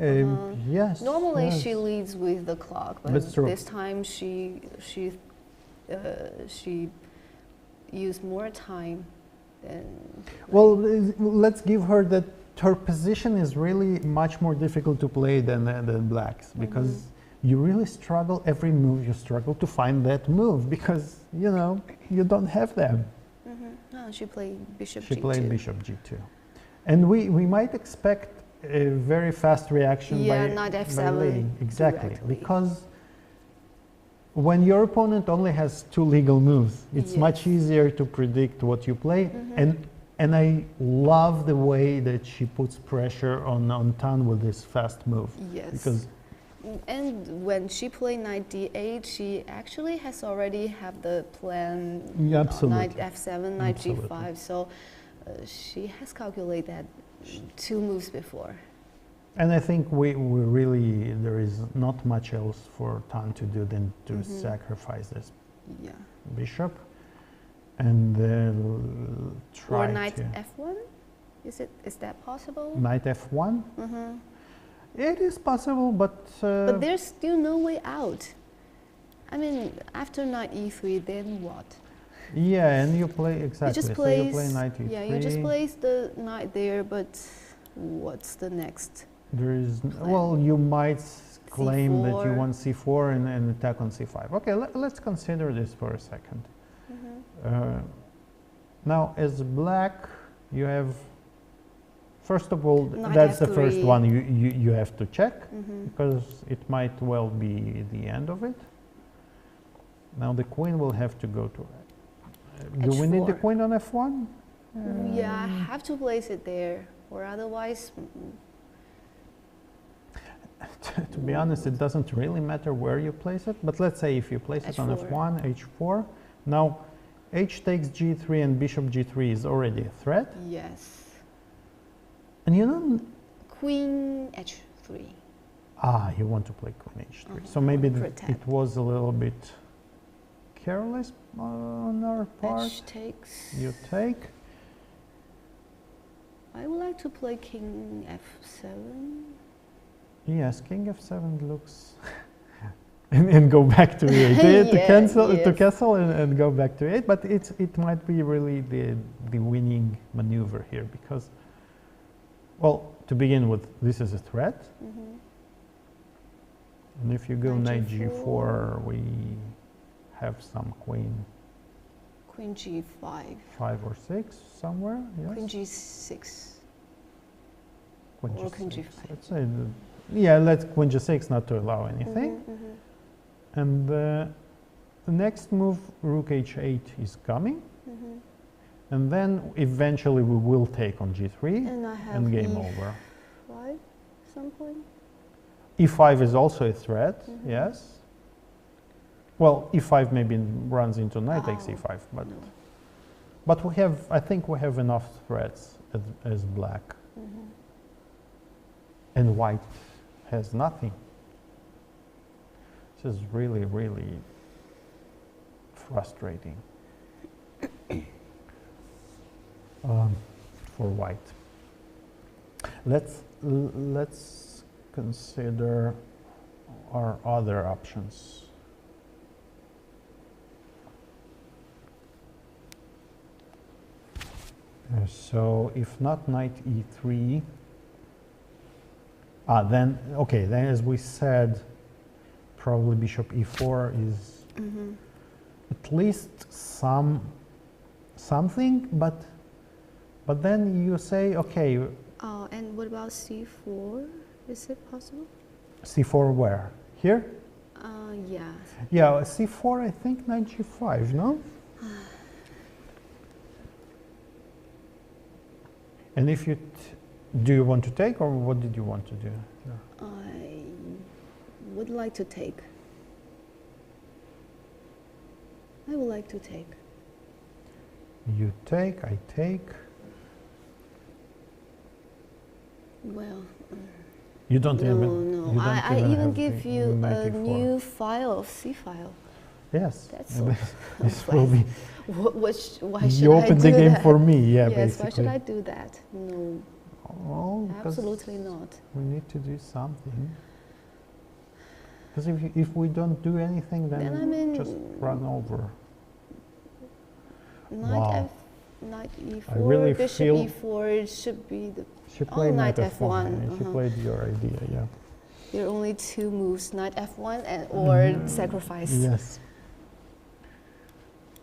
S2: Yes.
S1: Normally
S2: yes.
S1: she leads with the clock, but
S2: That's true.
S1: this time she used more time than.
S2: Well, let's give her that her position is really much more difficult to play than Black's, because you really struggle every move. You struggle to find that move because you don't have them.
S1: No, she played bishop
S2: She
S1: G2.
S2: played bishop G2, and we might expect a very fast reaction by
S1: knight
S2: by
S1: F7
S2: Lei. Exactly,
S1: directly.
S2: because when your opponent only has two legal moves, it's much easier to predict what you play. And I love the way that she puts pressure on Tan with this fast move.
S1: Yes.
S2: Because
S1: and when she played knight D8, she actually has already have the plan.
S2: Absolutely.
S1: Knight F7, knight
S2: Absolutely.
S1: G5. So she has calculated that 2 moves before.
S2: And I think we really, there is not much else for Tan to do than to sacrifice this bishop and try
S1: or knight
S2: to
S1: F1. Is that possible?
S2: knight F1. It is possible, but
S1: there's still no way out. I mean, after knight E3, then what?
S2: yeah, and you play exactly.
S1: You just
S2: so
S1: place,
S2: you play knight E3.
S1: yeah, you just place the knight there, but what's the next?
S2: There is well, you might claim that you
S1: C4.
S2: want C4 and attack on C5. Okay, let's consider this for a second. Now, as Black, you have. First of all,
S1: Knight
S2: that's the
S1: F3.
S2: first one you have to check, because it might well be the end of it. Now the queen will have to go to. Do we need the
S1: H4.
S2: queen on F1?
S1: Yeah, I have to place it there, or otherwise.
S2: To be honest, it doesn't really matter where you place it, but let's say if you place it on
S1: H4.
S2: F1, H4, now H takes G3 and bishop G3 is already a threat.
S1: Yes.
S2: And you know,
S1: Queen H3.
S2: you want to play queen H3. So maybe
S1: Protect.
S2: it was a little bit careless on our part.
S1: H takes.
S2: You take.
S1: I would like to play King F7.
S2: Yes, king F7 looks. and go back to E8 to castle and go back to E8. But it might be really the winning maneuver here, because, well, to begin with, this is a threat. And if you go knight G4, we have some queen.
S1: Queen G5.
S2: 5 or 6 somewhere. Yes.
S1: Queen G6.
S2: Queen
S1: or
S2: G6.
S1: Queen G5.
S2: Let's say, let's Queen G6 not to allow anything. And the next move, Rook H8 is coming. And then eventually we will take on G3
S1: And I have
S2: and game
S1: E5
S2: over.
S1: some point.
S2: E5 is also a threat, yes. Well, E5 maybe runs into knight takes E5, but
S1: No.
S2: but we have, I think we have enough threats as Black. And White has nothing. This is really, really frustrating for White. Let's consider our other options. So if not knight E3, then as we said, probably bishop E4 is at least something, but then you say, okay.
S1: And what about C4? Is it possible?
S2: C4 where? Here?
S1: Yeah.
S2: Yeah, C4, I think knight G5, no? And if you, do you want to take, or what did you want to do?
S1: I would like to take. I would like to take.
S2: You take, I take.
S1: Well,
S2: You don't
S1: no,
S2: even.
S1: no.
S2: You don't
S1: I even
S2: have
S1: give
S2: the
S1: you a
S2: 94.
S1: new file, C file.
S2: Yes.
S1: That's so
S2: This will be.
S1: why should
S2: You
S1: I
S2: open
S1: do
S2: the game
S1: that?
S2: for me, yeah,
S1: Yes,
S2: basically.
S1: why should I do that? No,
S2: Well, because
S1: absolutely not.
S2: we need to do something. Because if we don't do anything, then
S1: I mean,
S2: just run over.
S1: Knight
S2: Wow.
S1: Knight E4,
S2: I really
S1: bishop
S2: feel-
S1: E4 should be the.
S2: She played
S1: knight
S2: knight F1.
S1: F1,
S2: She played your idea, yeah.
S1: There are only two moves: knight F1 or sacrifice.
S2: Yes.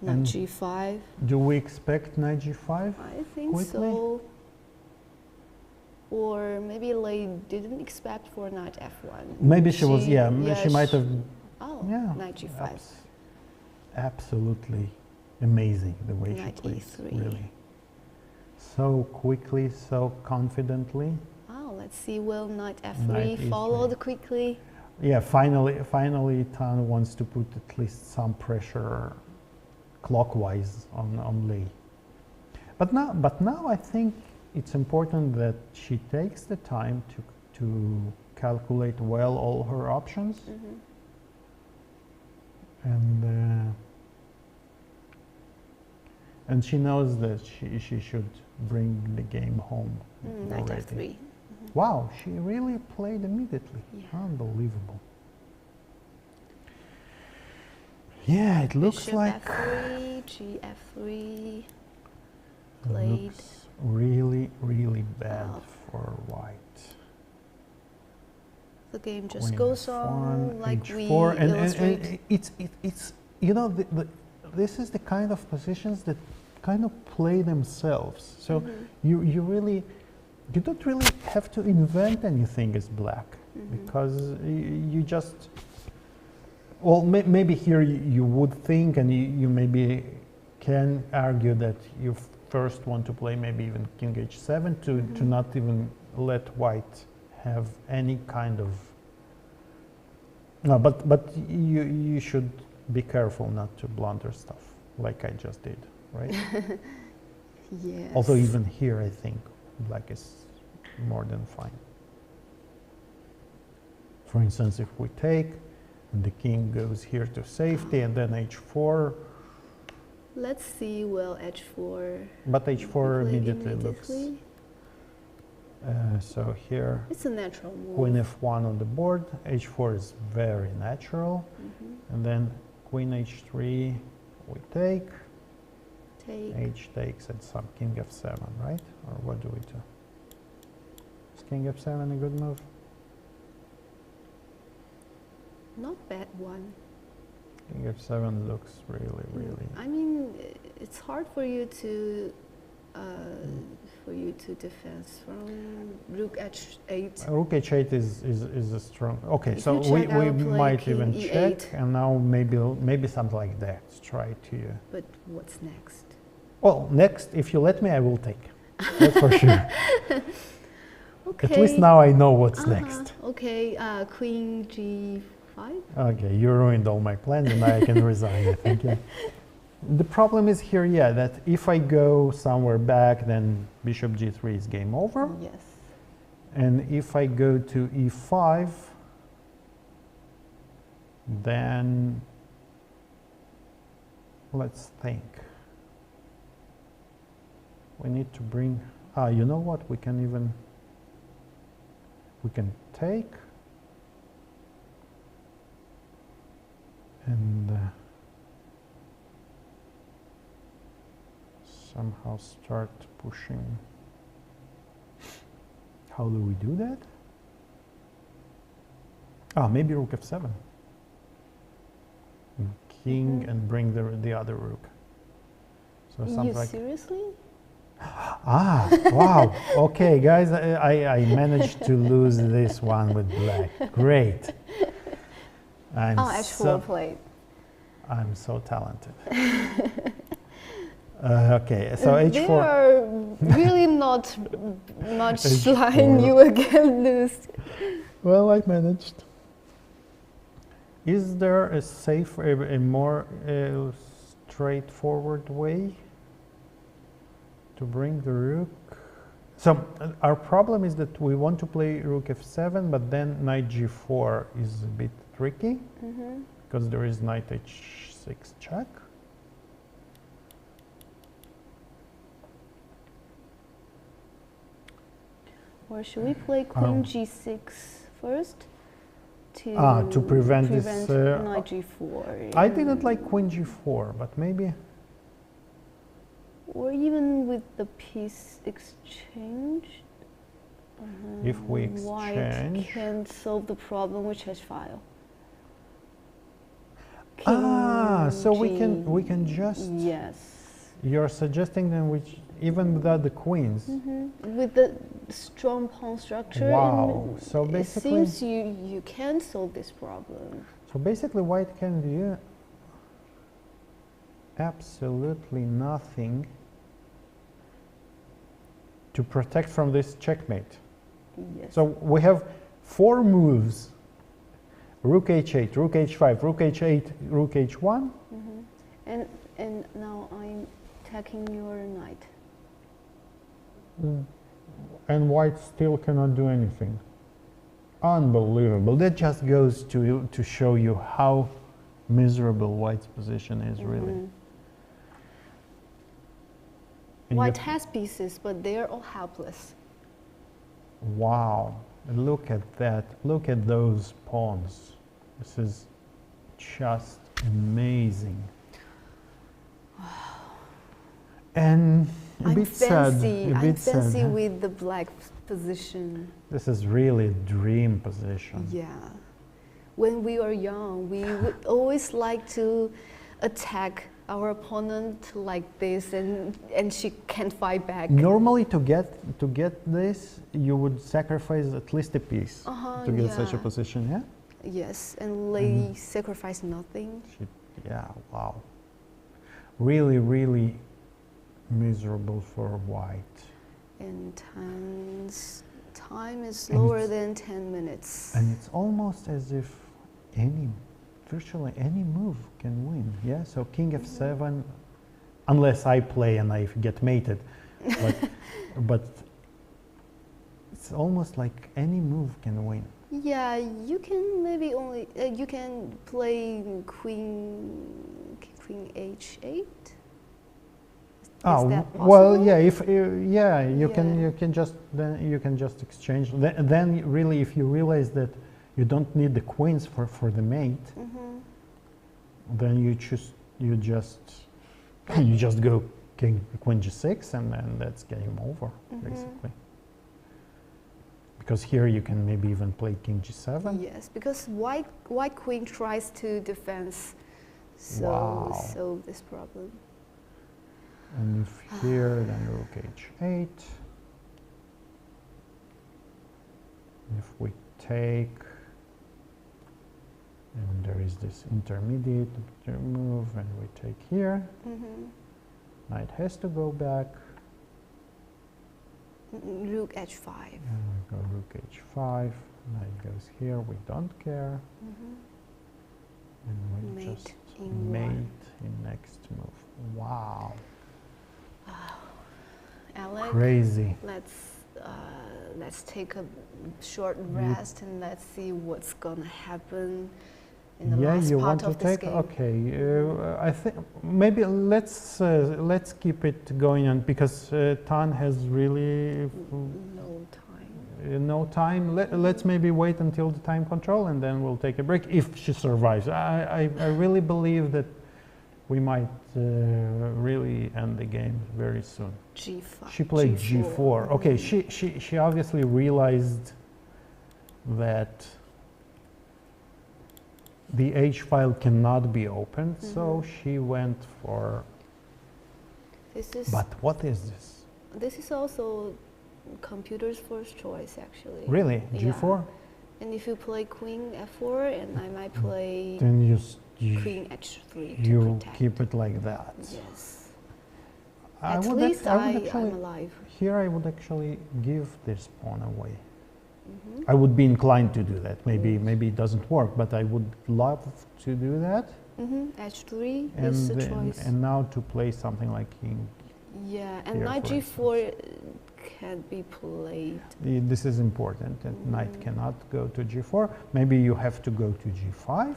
S1: Knight
S2: And
S1: G5.
S2: do we expect knight G5?
S1: I think
S2: quickly?
S1: so. Or maybe Lei didn't expect for knight F1.
S2: Maybe she was, yeah, she might have.
S1: Oh,
S2: Yeah.
S1: knight G5.
S2: Absolutely amazing the way
S1: Knight
S2: she plays,
S1: E3.
S2: really. So quickly, so confidently.
S1: Oh, let's see. Will knight F3
S2: Knight E3.
S1: followed quickly?
S2: Yeah, finally Tan wants to put at least some pressure clockwise on Lei. But now I think it's important that she takes the time to calculate well all her options.
S1: Mm-hmm.
S2: And she knows that she should bring the game home
S1: Knight
S2: already.
S1: F3. Mm-hmm.
S2: Wow, she really played immediately.
S1: Yeah.
S2: Unbelievable. Yeah, it looks
S1: Bishop
S2: like
S1: F3, GF3.
S2: it
S1: Played.
S2: looks really, really bad
S1: Wow.
S2: for white.
S1: The game just
S2: Queen
S1: goes
S2: F1,
S1: on like
S2: H4,
S1: we
S2: and
S1: illustrate.
S2: it's you know this is the kind of positions that kind of play themselves. So
S1: Mm-hmm.
S2: you don't really have to invent anything as black
S1: Mm-hmm.
S2: because you just well maybe here you would think and you maybe can argue that you first want to play maybe even king h7 to not even let white have any kind of no, but you should be careful not to blunder stuff like I just did, right?
S1: Yes.
S2: Although even here I think black is more than fine. For instance, if we take and the king goes here to safety and then h4,
S1: Let's see. Will H4.
S2: but h4
S1: play
S2: immediately looks so here
S1: It's a natural move.
S2: queen f1 on the board, h4 is very natural, and then queen h3 we take,
S1: Take.
S2: h takes and some king f7, right? Or what do we do? Is king f7 a good move?
S1: Not bad one.
S2: King f7 looks really
S1: I mean, it's hard for you to defend from rook h8.
S2: rook h8 is a strong. Okay,
S1: If
S2: so
S1: you
S2: we
S1: check, I'll play
S2: might
S1: king
S2: even
S1: e8.
S2: check, and now maybe something like that. Let's try to.
S1: But what's next?
S2: Well, next, if you let me, I will take. That's for sure.
S1: Okay.
S2: At least now I know what's next.
S1: Okay. Queen g5.
S2: Okay, you ruined all my plans, and now I can resign. I think. Yeah. The problem is here, yeah, that if I go somewhere back, then bishop g3 is game over.
S1: Yes.
S2: And if I go to e5, then let's think. We need to bring, you know what, we can take and somehow start pushing. How do we do that? Maybe rook f7. King and bring the other rook. So
S1: You
S2: something like
S1: seriously?
S2: wow. Okay, guys, I managed to lose this one with black. Great.
S1: H4 played.
S2: I'm so talented. Okay, so h4.
S1: There are really not much line you again lose.
S2: Well, I managed. Is there a safe, a more straightforward way to bring the rook? So our problem is that we want to play rook f7, but then knight g4 is a bit tricky because there is knight h6 check.
S1: Or should we play queen g6 first to
S2: prevent this
S1: knight g4?
S2: I didn't like queen g4, but maybe.
S1: Or even with the piece exchange.
S2: If we
S1: White
S2: exchange.
S1: can solve the problem with h file.
S2: So we can just.
S1: Yes.
S2: You're suggesting then which even without the queens.
S1: With the strong pawn structure.
S2: Wow. So basically,
S1: it seems you can solve this problem.
S2: So basically, white can do absolutely nothing to protect from this checkmate.
S1: Yes.
S2: So we have 4 moves: rook h8, rook h5, rook h8, rook h1.
S1: And now I'm attacking your knight.
S2: And white still cannot do anything. Unbelievable. That just goes to show you how miserable white's position is, really. And
S1: White has pieces, but they're all helpless.
S2: wow. Look at that. Look at those pawns. This is just amazing. And a bit sad.
S1: I'm fancy with the black position.
S2: This is really a dream position.
S1: Yeah. When we were young, we would always like to attack our opponent like this, and she can't fight back.
S2: Normally, to get this, you would sacrifice at least a piece to get such a position. Yeah.
S1: Yes, and lady sacrifice nothing.
S2: Yeah. Wow. Really, really miserable for white.
S1: And time is lower than 10 minutes.
S2: And it's almost as if virtually any move can win. Yeah. So king f7, unless I play and I get mated, but it's almost like any move can win.
S1: Yeah, you can maybe only you can play queen h8. Is that possible?
S2: Well, yeah. If you can just exchange. Then really, if you realize that you don't need the queens for the mate, then you just go queen g6, and then that's game over, basically. Because here you can maybe even play king g7.
S1: Yes, because white queen tries to defend, solve this problem.
S2: And if here, then rook h8. If we take, and there is this intermediate move, and we take here, knight has to go back.
S1: Rook h5.
S2: And we go rook h5, knight goes here, we don't care. And we just mate in next move. Wow.
S1: Alex,
S2: crazy.
S1: Let's take a short rest and let's see what's gonna happen in the last part of this game.
S2: Okay, I think maybe let's keep it going on, because Tan has really no time. Let's maybe wait until the time control, and then we'll take a break if she survives. I really believe that we might really end the game very soon.
S1: G5.
S2: She played G4. Okay, she obviously realized that the H file cannot be opened, so she went for. But what is this?
S1: This is also computer's first choice, actually.
S2: Really, G4?
S1: Yeah. And if you play Queen F4, and I might play.
S2: Then
S1: Queen H3
S2: you
S1: to protect.
S2: Keep it like that.
S1: Yes.
S2: I
S1: At
S2: would
S1: least
S2: actually,
S1: I'm alive.
S2: Here I would actually give this pawn away. I would be inclined to do that. Maybe it doesn't work, but I would love to do that.
S1: H3 is a choice.
S2: And now to play something like king.
S1: Yeah, and
S2: here,
S1: knight
S2: for
S1: G4 can be played.
S2: This is important, that knight cannot go to G4. Maybe you have to go to G5.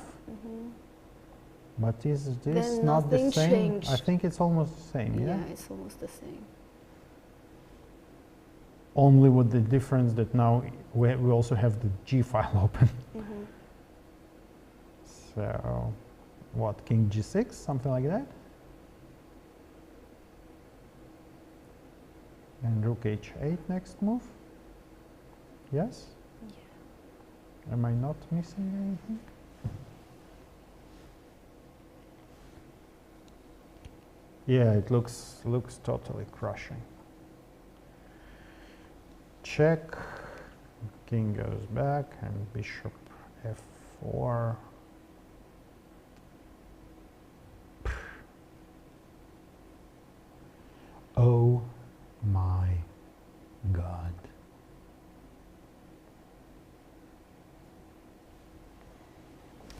S2: But is this
S1: Then
S2: not the
S1: nothing
S2: same?
S1: changed.
S2: I think it's almost the same, yeah?
S1: Yeah, it's almost the same.
S2: Only with the difference that now we also have the G file open. So, what, king G6, something like that? And rook H8 next move? Yes? Yeah. Am I not missing anything? Yeah, it looks totally crushing. Check, king goes back, and bishop f4. Oh my God.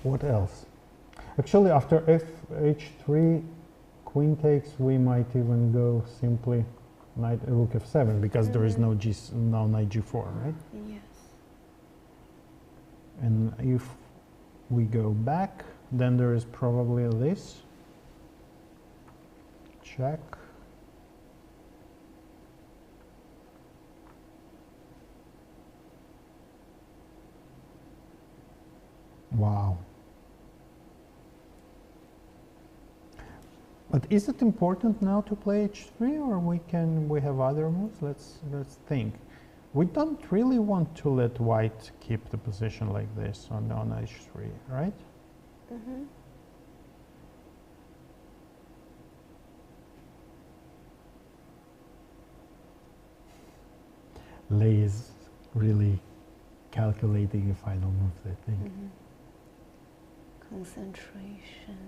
S2: What else? Actually, after h3, queen takes, we might even go simply knight rook f7 because there is no knight g4, right?
S1: Yes.
S2: And if we go back, then there is probably this. Check. Wow. But is it important now to play h3, or we have other moves? Let's think. We don't really want to let white keep the position like this on h3, right? Lei is really calculating the final moves, I think.
S1: Concentration.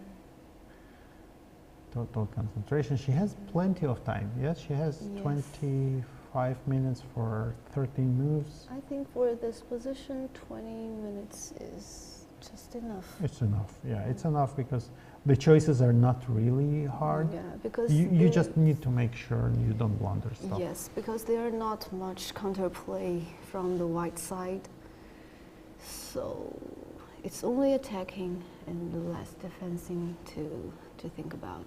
S2: Total concentration. She has plenty of time. Yes, she has 25 minutes for 13 moves.
S1: I think for this position, 20 minutes is just enough.
S2: It's enough. Yeah, it's enough because the choices are not really hard.
S1: Yeah, because
S2: you just need to make sure you don't blunder stuff.
S1: Yes, because there are not much counterplay from the white side. So it's only attacking and less defending to think about.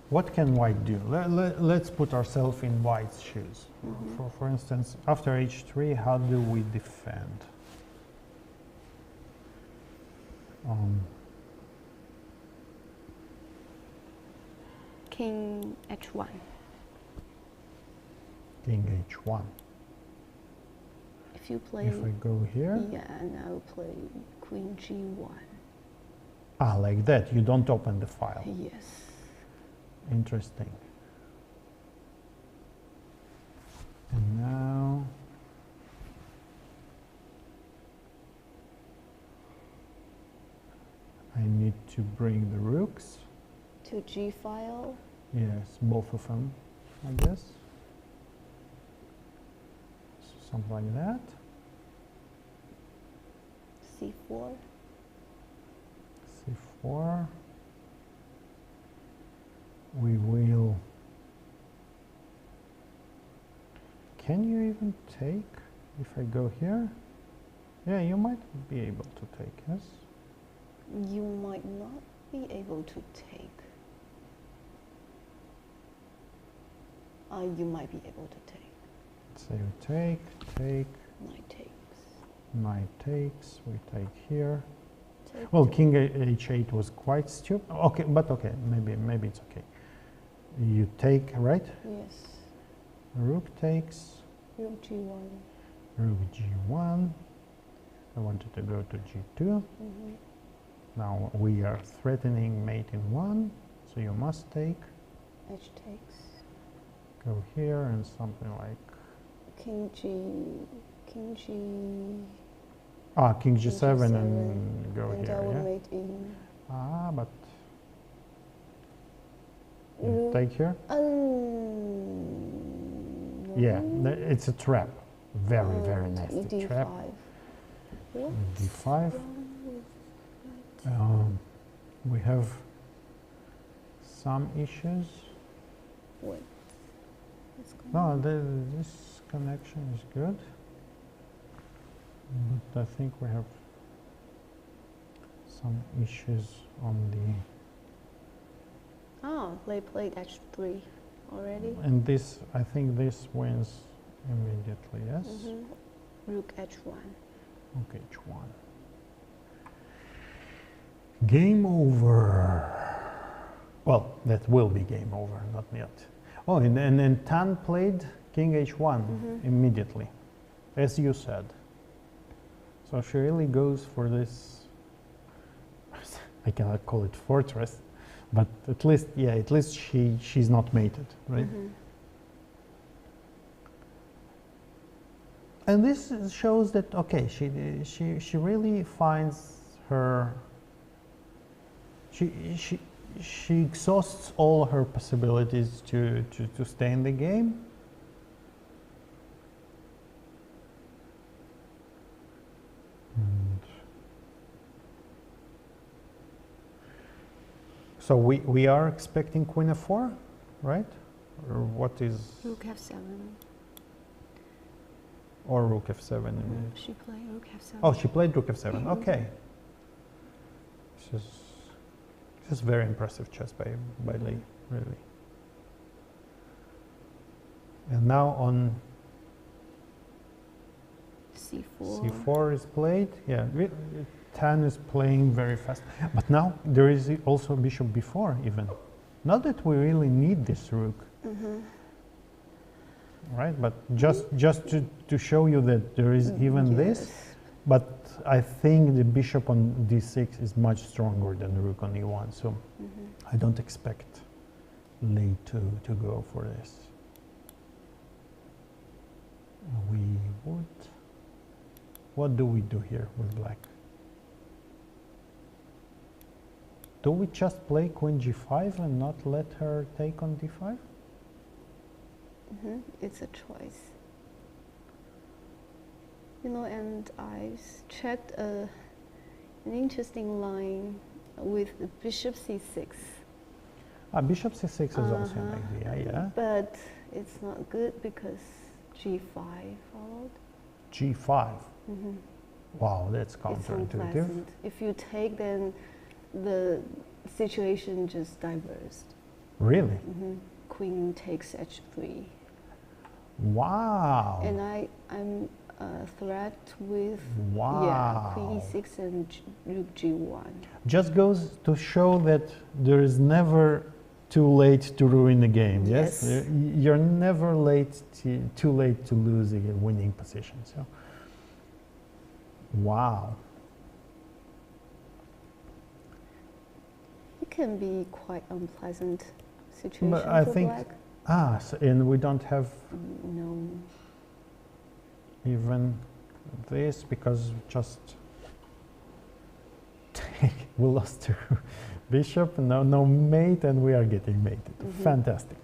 S2: What can white do? Let's put ourselves in white's shoes. For instance, after h3, how do we defend?
S1: King h1.
S2: King h1.
S1: If you play...
S2: If I go here?
S1: Yeah, and I will play queen g1.
S2: Ah, like that. You don't open the file.
S1: Yes.
S2: Interesting. And now I need to bring the rooks
S1: to G file.
S2: Yes, both of them, I guess. So something like that.
S1: C4.
S2: C4. We will. Can you even take if I go here? Yeah, you might be able to take, yes?
S1: You might not be able to take. You might be able to take.
S2: So you take,
S1: Knight takes.
S2: knight takes, we take here.
S1: Take,
S2: Well, king h8 was quite stupid. Okay, but okay, maybe it's okay. You take, right?
S1: Yes.
S2: Rook takes.
S1: Rook g1.
S2: Rook g1. I wanted to go to g2. Now we are threatening mate in 1, so you must take.
S1: H takes.
S2: Go here and something like
S1: King g.
S2: Ah, king g7
S1: G7
S2: and go
S1: and
S2: here,
S1: I will
S2: yeah?
S1: mate in.
S2: Ah, but you take here?
S1: No.
S2: Yeah, it's a trap. Very, very nasty
S1: D5.
S2: trap.
S1: What's
S2: D5.
S1: wrong with that?
S2: We have some issues.
S1: Wait. What's going
S2: No,
S1: on?
S2: this connection is good. But I think we have some issues on
S1: Oh, they played H3 already.
S2: and this, I think this wins immediately, yes?
S1: Rook H1.
S2: Okay, H1. Game over. Well, that will be game over, not yet. Oh, and then Tan played King H1 immediately, as you said. So she really goes for this, I cannot call it fortress, but at least, yeah, at least she's not mated, right? And this shows that, okay, she really finds her, she exhausts all her possibilities to stay in the game. And so we are expecting Queen F4, right? Or what is?
S1: Rook F7.
S2: Or Rook F7.
S1: She played Rook F7.
S2: Oh, she played Rook F7. Okay. This is very impressive chess by Li, really. And now on
S1: C4.
S2: C4 is played. Yeah, Tan is playing very fast. But now there is also Bishop B4 even. Not that we really need this rook. Right, but just to show you that there is even this. But I think the bishop on d6 is much stronger than the rook on e1, so I don't expect Li to go for this. We would. What do we do here with black? Do we just play Queen g5 and not let her take on d5?
S1: It's a choice. You know, and I checked an interesting line with bishop c6.
S2: Bishop c6 is also an idea, yeah.
S1: But it's not good because g5 followed.
S2: g5. Wow, that's
S1: It's
S2: counterintuitive.
S1: unpleasant. If you take, then the situation just diverged.
S2: Really?
S1: Queen takes h3.
S2: Wow.
S1: And I'm threat with Queen e6 and Rook g1.
S2: Just goes to show that there is never too late to ruin the game. Yes, you're never too late to lose a winning position. So, wow.
S1: It can be quite unpleasant situation
S2: But I
S1: for
S2: think
S1: black.
S2: so, and we don't have
S1: No.
S2: even this because just we lost to bishop, no mate, and we are getting mated. Fantastic.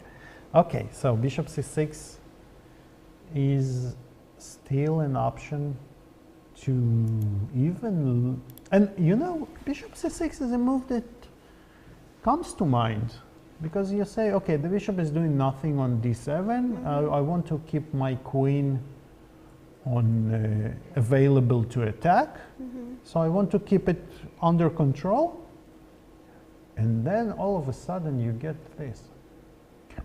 S2: Okay, so bishop c6 is still an option to even, and you know, bishop c6 is a move that comes to mind because you say, okay, the bishop is doing nothing on d7. I want to keep my queen on available to attack, so I want to keep it under control, and then all of a sudden you get this.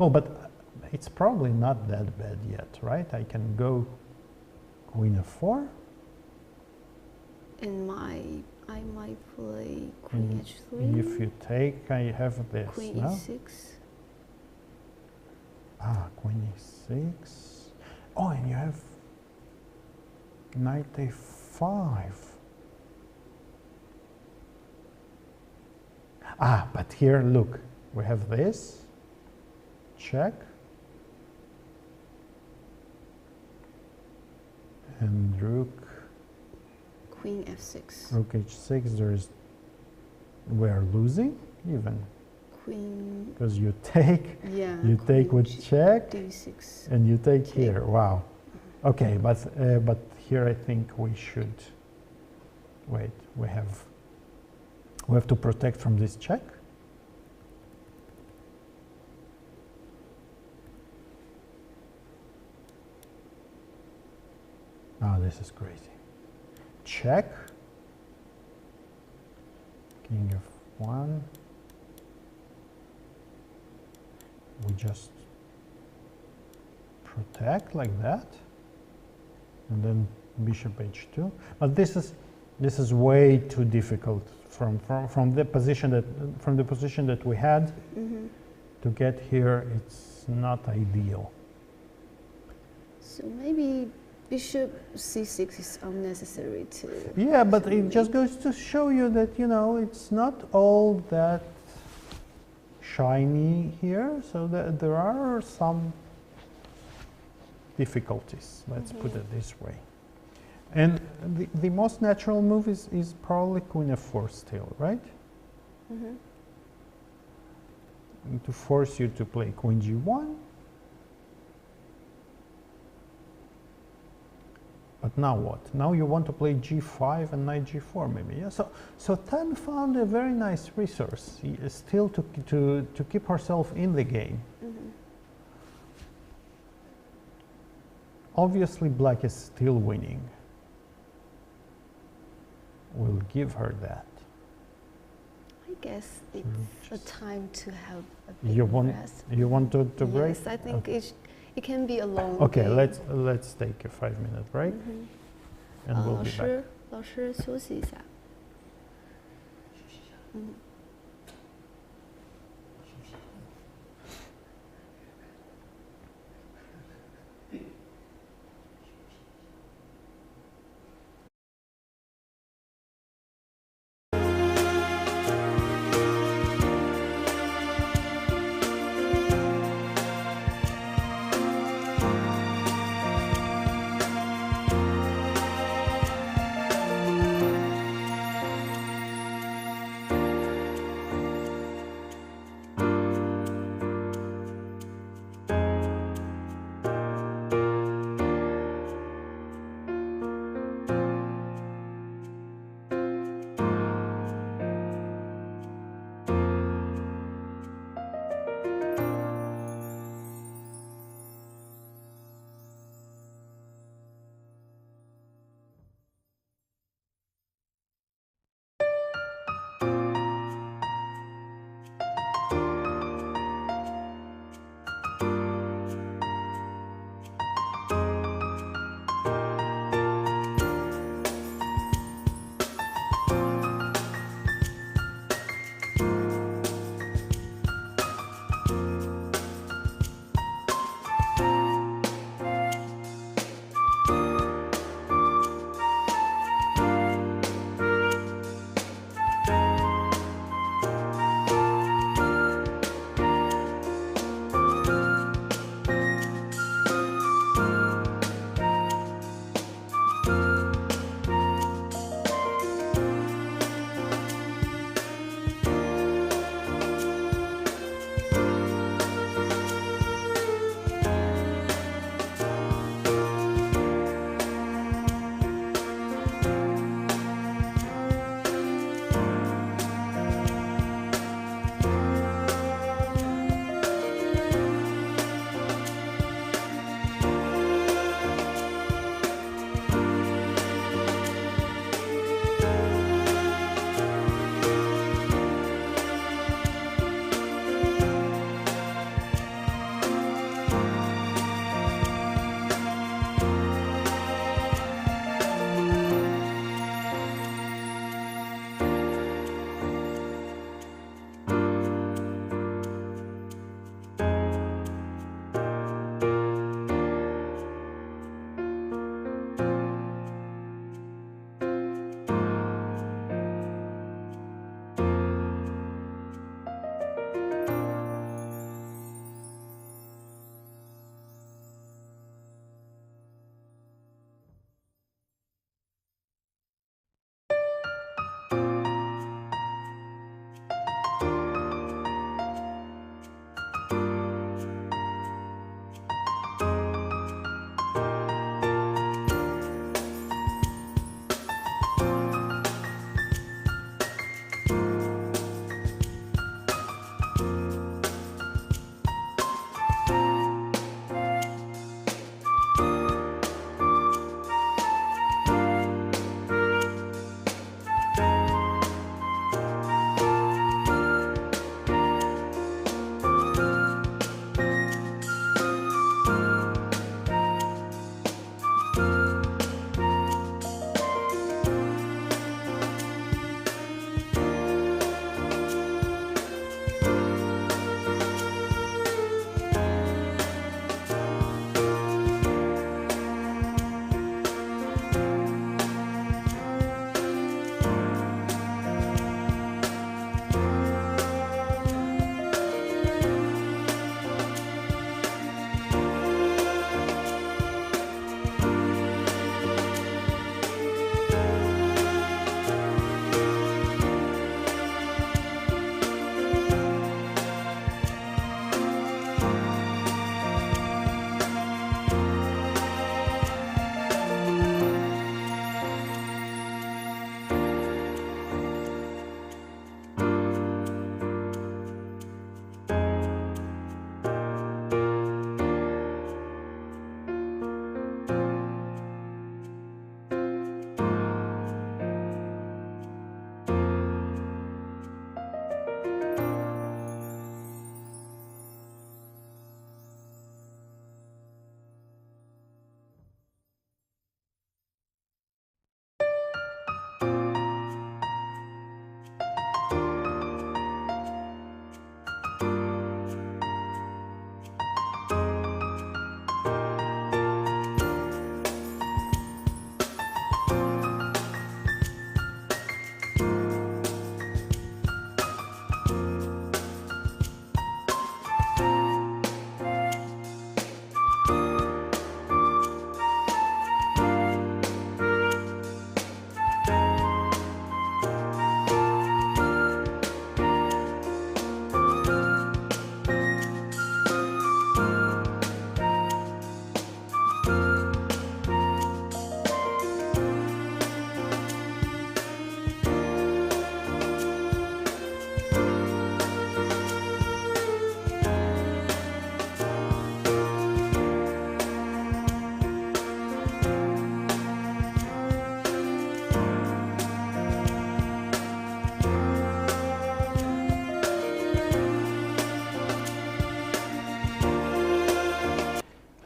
S2: Oh, but it's probably not that bad yet, right? I can go queen f4.
S1: And I might play Queen h3.
S2: If you take, I have this.
S1: Queen
S2: no?
S1: e6.
S2: Queen e6. Oh, and you have knight a5. But here, look, we have this. Check. And rook.
S1: Queen f6.
S2: Rook h6. We are losing even
S1: Queen.
S2: because you take.
S1: Yeah.
S2: You take with check.
S1: d6.
S2: And you take here. Wow. Okay, but here I think we should wait. We have to protect from this check. Oh, this is crazy. Check. King of 1. We just protect like that, and then bishop h2. But this is way too difficult from the position that we had. To get here. It's not ideal.
S1: So maybe bishop c6 is unnecessary too.
S2: Yeah, but it just goes to show you that, you know, it's not all that shiny here, so there are some difficulties, let's put it this way. And the most natural move is probably queen f4 still, right? To force you to play queen g1. But now what? Now you want to play g5 and knight g4 maybe, yeah? So Tan found a very nice resource, still to keep herself in the game. Obviously black is still winning. We'll give her that.
S1: I guess it's a time to have a big rest.
S2: You want to break?
S1: Yes, I think it can be a long
S2: Okay,
S1: game.
S2: let's take a 5-minute break, and we'll be back.
S1: 老师休息一下。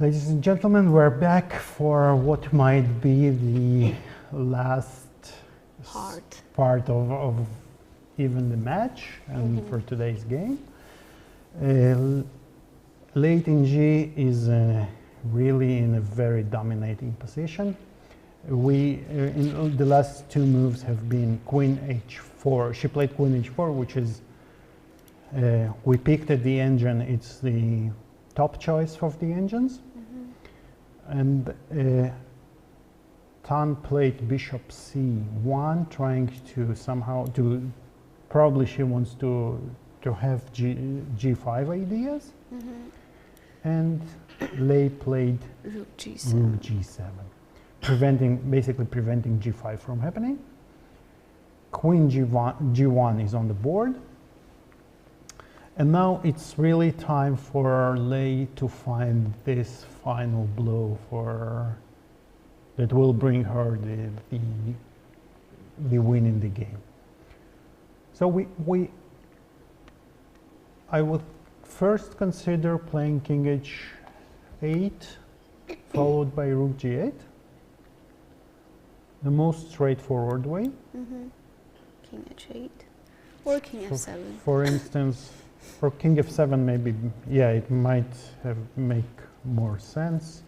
S2: Ladies and gentlemen, we're back for what might be the last part of even the match and for today's game. Lei Tingjie is really in a very dominating position. We, in the last two moves have been Queen H4. She played Queen H4, which is, we picked at the engine, it's the top choice of the engines. And Tan played Bishop C1, trying to somehow, probably she wants to have G5 ideas. And Lei played
S1: Rook G7.
S2: Basically preventing G5 from happening. Queen G1 is on the board. And now it's really time for Lei to find this final blow that will bring her the win in the game. So I would first consider playing King H8 followed by Rook G8. The most straightforward way.
S1: King H8 or King F7.
S2: For instance, for King F7 maybe, yeah, it might make more sense.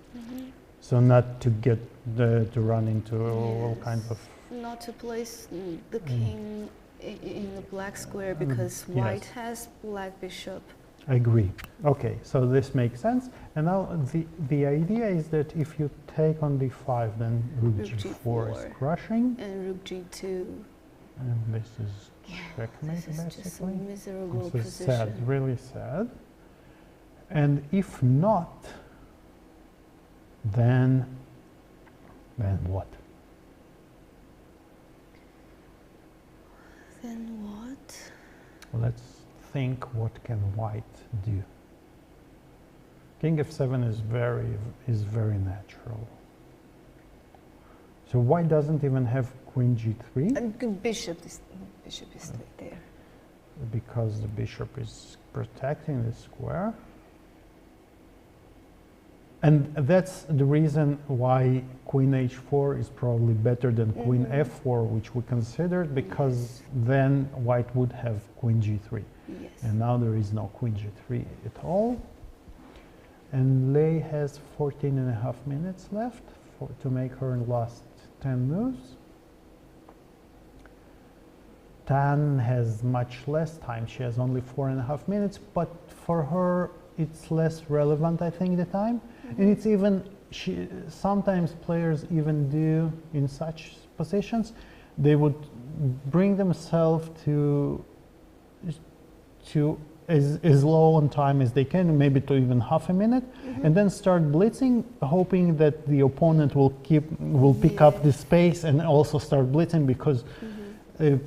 S2: So not to get to run into all kinds of...
S1: Not to place the king in the black square because white has black bishop.
S2: I agree. Okay, so this makes sense. And now the idea is that if you take on d5, then Rook G4 is crushing.
S1: And Rook G2.
S2: And this is checkmate,
S1: this is
S2: basically.
S1: just a miserable
S2: this is
S1: position.
S2: sad, really sad. And if not, then what?
S1: Then what?
S2: Let's think, what can white do? King F7 is very natural. So white doesn't even have Queen G3.
S1: And bishop is there.
S2: Because the bishop is protecting the square. And that's the reason why Queen H4 is probably better than Queen F4, which we considered, because then white would have Queen G3.
S1: Yes.
S2: And now there is no Queen G3 at all. And Lei has 14.5 minutes left to make her last 10 moves. Tan has much less time. She has only 4.5 minutes, but for her it's less relevant, I think, the time. And it's even, sometimes players even do in such positions, they would bring themselves to as low on time as they can, maybe to even half a minute, and then start blitzing, hoping that the opponent will pick up the space and also start blitzing, because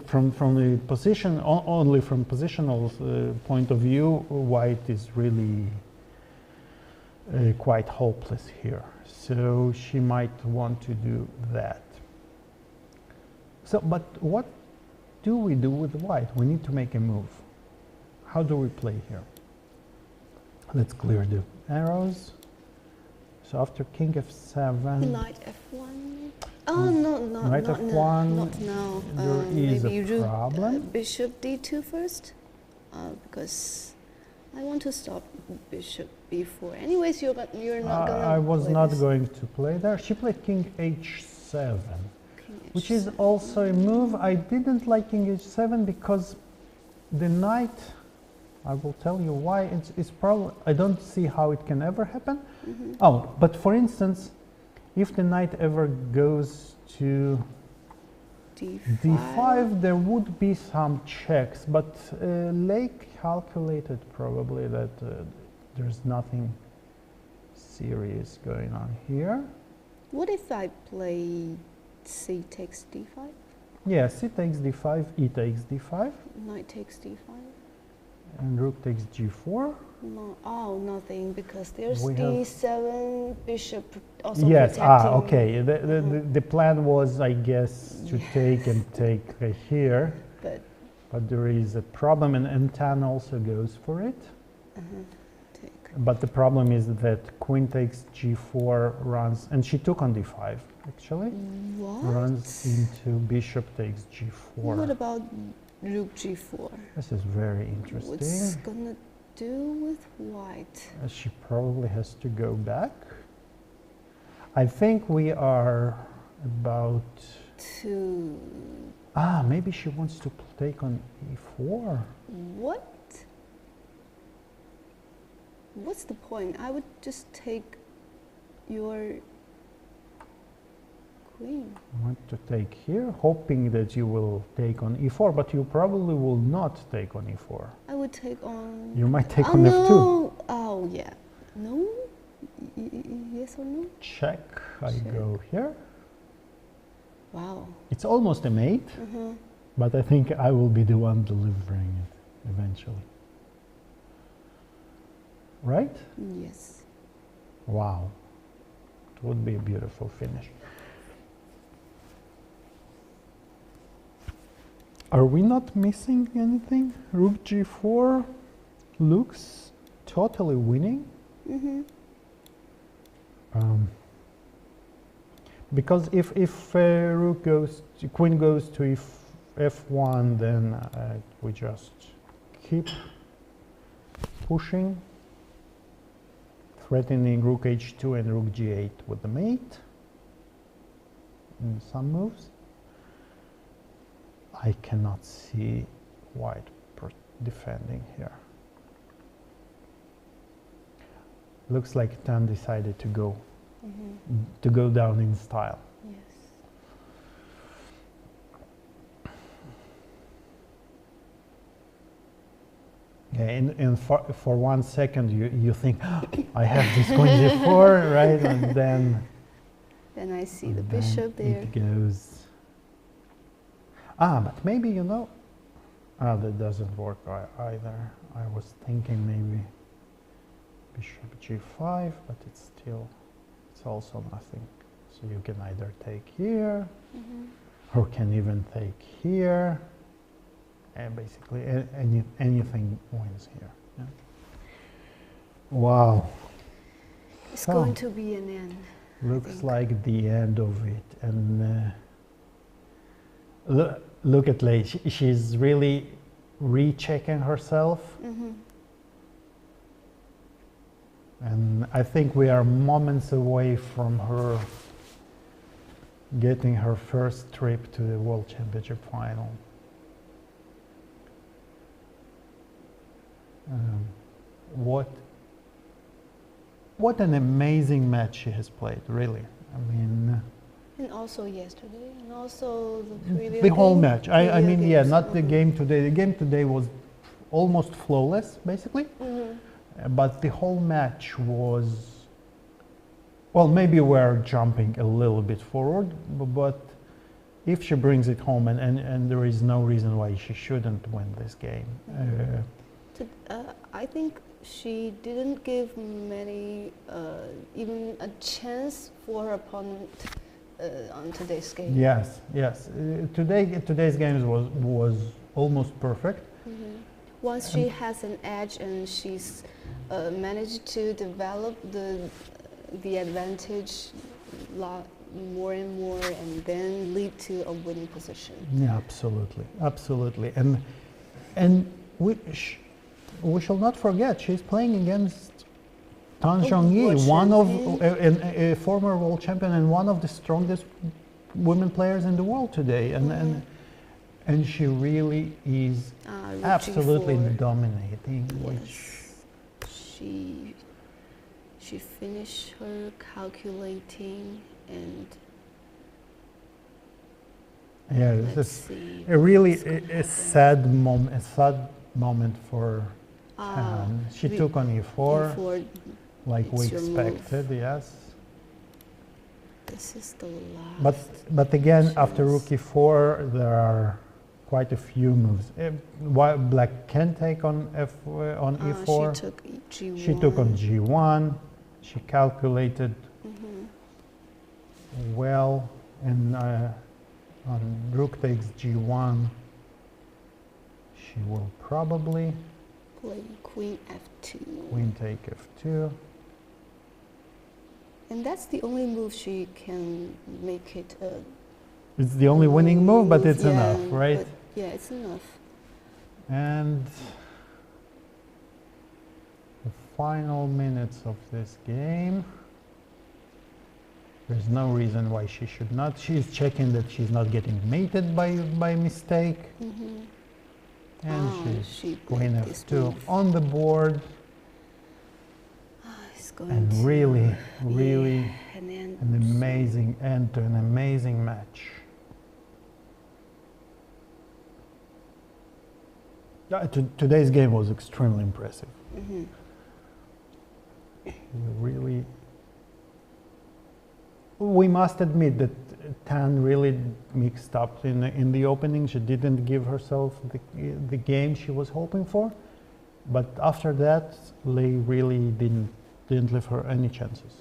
S2: from the position, only from positional point of view, white is really quite hopeless here. So she might want to do that. So, but what do we do with white? We need to make a move. How do we play here? Let's clear the arrows. So after King F7,
S1: Knight F1. Oh, no,
S2: Knight F1.
S1: Not now.
S2: There is
S1: maybe
S2: a problem.
S1: Bishop D2 first, because I want to stop Bishop B4. Anyways, you're not going to.
S2: I was not going to play there. She played King H7, which is also a move. I didn't like King H7 because the knight, I will tell you why. It's probably, I don't see how it can ever happen. Oh, but for instance, if the knight ever goes to D5, there would be some checks, but Lei calculated probably that there's nothing serious going on here.
S1: What if I play C takes D5?
S2: Yeah, C takes D5, E takes D5.
S1: Knight takes D5.
S2: And Rook takes G4.
S1: No, oh, nothing, because there's
S2: We
S1: D7, Bishop also
S2: yes,
S1: protecting.
S2: Okay. The plan was, I guess, to take and take here. But there is a problem, and Tan also goes for it.
S1: Take.
S2: But the problem is that queen takes g4 runs, and she took on d5 actually.
S1: What?
S2: Runs into bishop takes g4.
S1: What about rook g4?
S2: This is very interesting.
S1: What's gonna do with white?
S2: She probably has to go back. I think we are about
S1: To
S2: maybe she wants to take on e4.
S1: what? What's the point? I would just take your queen.
S2: I want to take here, hoping that you will take on e4, but you probably will not take on e4.
S1: I would take on.
S2: You might take
S1: Oh,
S2: on f2.
S1: no. Oh yeah. No. Yes or no?
S2: Check. I
S1: Check.
S2: go here.
S1: Wow.
S2: It's almost a mate, but I think I will be the one delivering it eventually. Right?
S1: Yes.
S2: Wow. It would be a beautiful finish. Are we not missing anything? Rook g4 looks totally winning. Because if rook goes, queen goes to f1, then we just keep pushing, threatening rook h2 and rook g8 with the mate in some moves. I cannot see white defending here. Looks like Tan decided to go down in style.
S1: Yes.
S2: Yeah, and for 1 second you think, I have this queen g4, right? And then
S1: I see the bishop there.
S2: it goes. But maybe, you know, that doesn't work either. I was thinking maybe bishop g5, but it's also nothing. So you can either take here, or can even take here, and basically anything wins here. Yeah. Wow.
S1: It's going to be an end.
S2: Looks like the end of it. And look at Lei. She's really rechecking herself. And I think we are moments away from her getting her first trip to the World Championship final. What an amazing match she has played, really. I mean,
S1: And also yesterday, and also the previous
S2: the whole
S1: game,
S2: match. I mean,
S1: previous
S2: yeah,
S1: games.
S2: not the game today. The game today was almost flawless, basically. But the whole match was, well, maybe we're jumping a little bit forward, but if she brings it home, and there is no reason why she shouldn't win this game.
S1: I think she didn't give many, even a chance for her opponent on today's game.
S2: Yes, yes. Today's game was almost perfect.
S1: Once she has an edge and she's managed to develop the advantage more and more, and then lead to a winning position.
S2: Yeah, absolutely, absolutely. And we shall not forget, she's playing against Tan Zhongyi, one of a former world champion and one of the strongest women players in the world today, and she really is absolutely dominating.
S1: Yes.
S2: Which
S1: she finished her calculating, and
S2: yeah, this is a really a sad moment for Tan. She took on e4, like we expected. Yes.
S1: This is the last.
S2: But again, after rook e4, there are quite a few moves. Black can take on e4.
S1: She took g1.
S2: She took on g1. She calculated well, and on rook takes g1, she will probably
S1: play queen f2.
S2: Queen take f2.
S1: And that's the only move she can make it a
S2: It's the only winning move, but it's enough, right?
S1: But yeah, it's enough.
S2: And the final minutes of this game. There's no reason why she should not. She's checking that she's not getting mated by mistake. And she's queen f2 on the board. And really, really an amazing end to an amazing match. Today's game was extremely impressive. Really, we must admit that Tan really mixed up in the opening. She didn't give herself the game she was hoping for, but after that, Lei really didn't leave her any chances.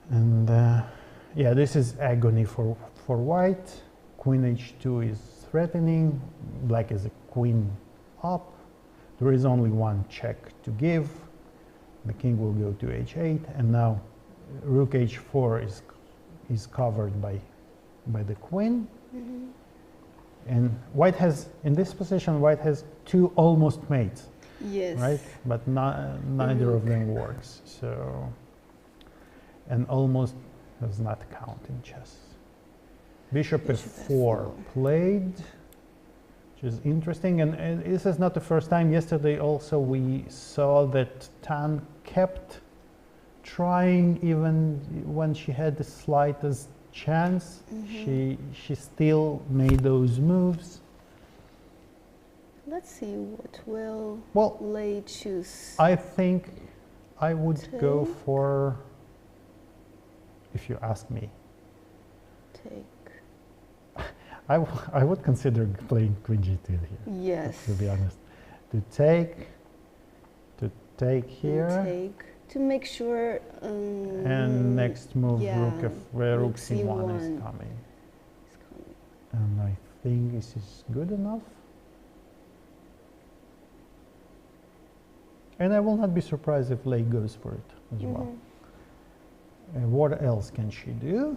S2: And yeah, this is agony for white. Queen h2 is threatening. Black is a queen up. There is only one check to give. The king will go to h8, and now rook h4 is covered by the queen. And white has, in this position, white has two almost mates.
S1: Yes.
S2: Right? But neither of them works. So, and almost does not count in chess. Bishop f4 played, which is interesting. And this is not the first time. Yesterday also we saw that Tan kept trying even when she had the slightest chance. She still made those moves.
S1: Let's see what will Lei choose.
S2: I think I would go for, if you ask me,
S1: take.
S2: I would consider playing queen g2 here.
S1: Yes.
S2: To be honest, to take here.
S1: And take to make sure.
S2: And next move, rook c1 is coming. And I think this is good enough. And I will not be surprised if Lei goes for it as well. What else can she do?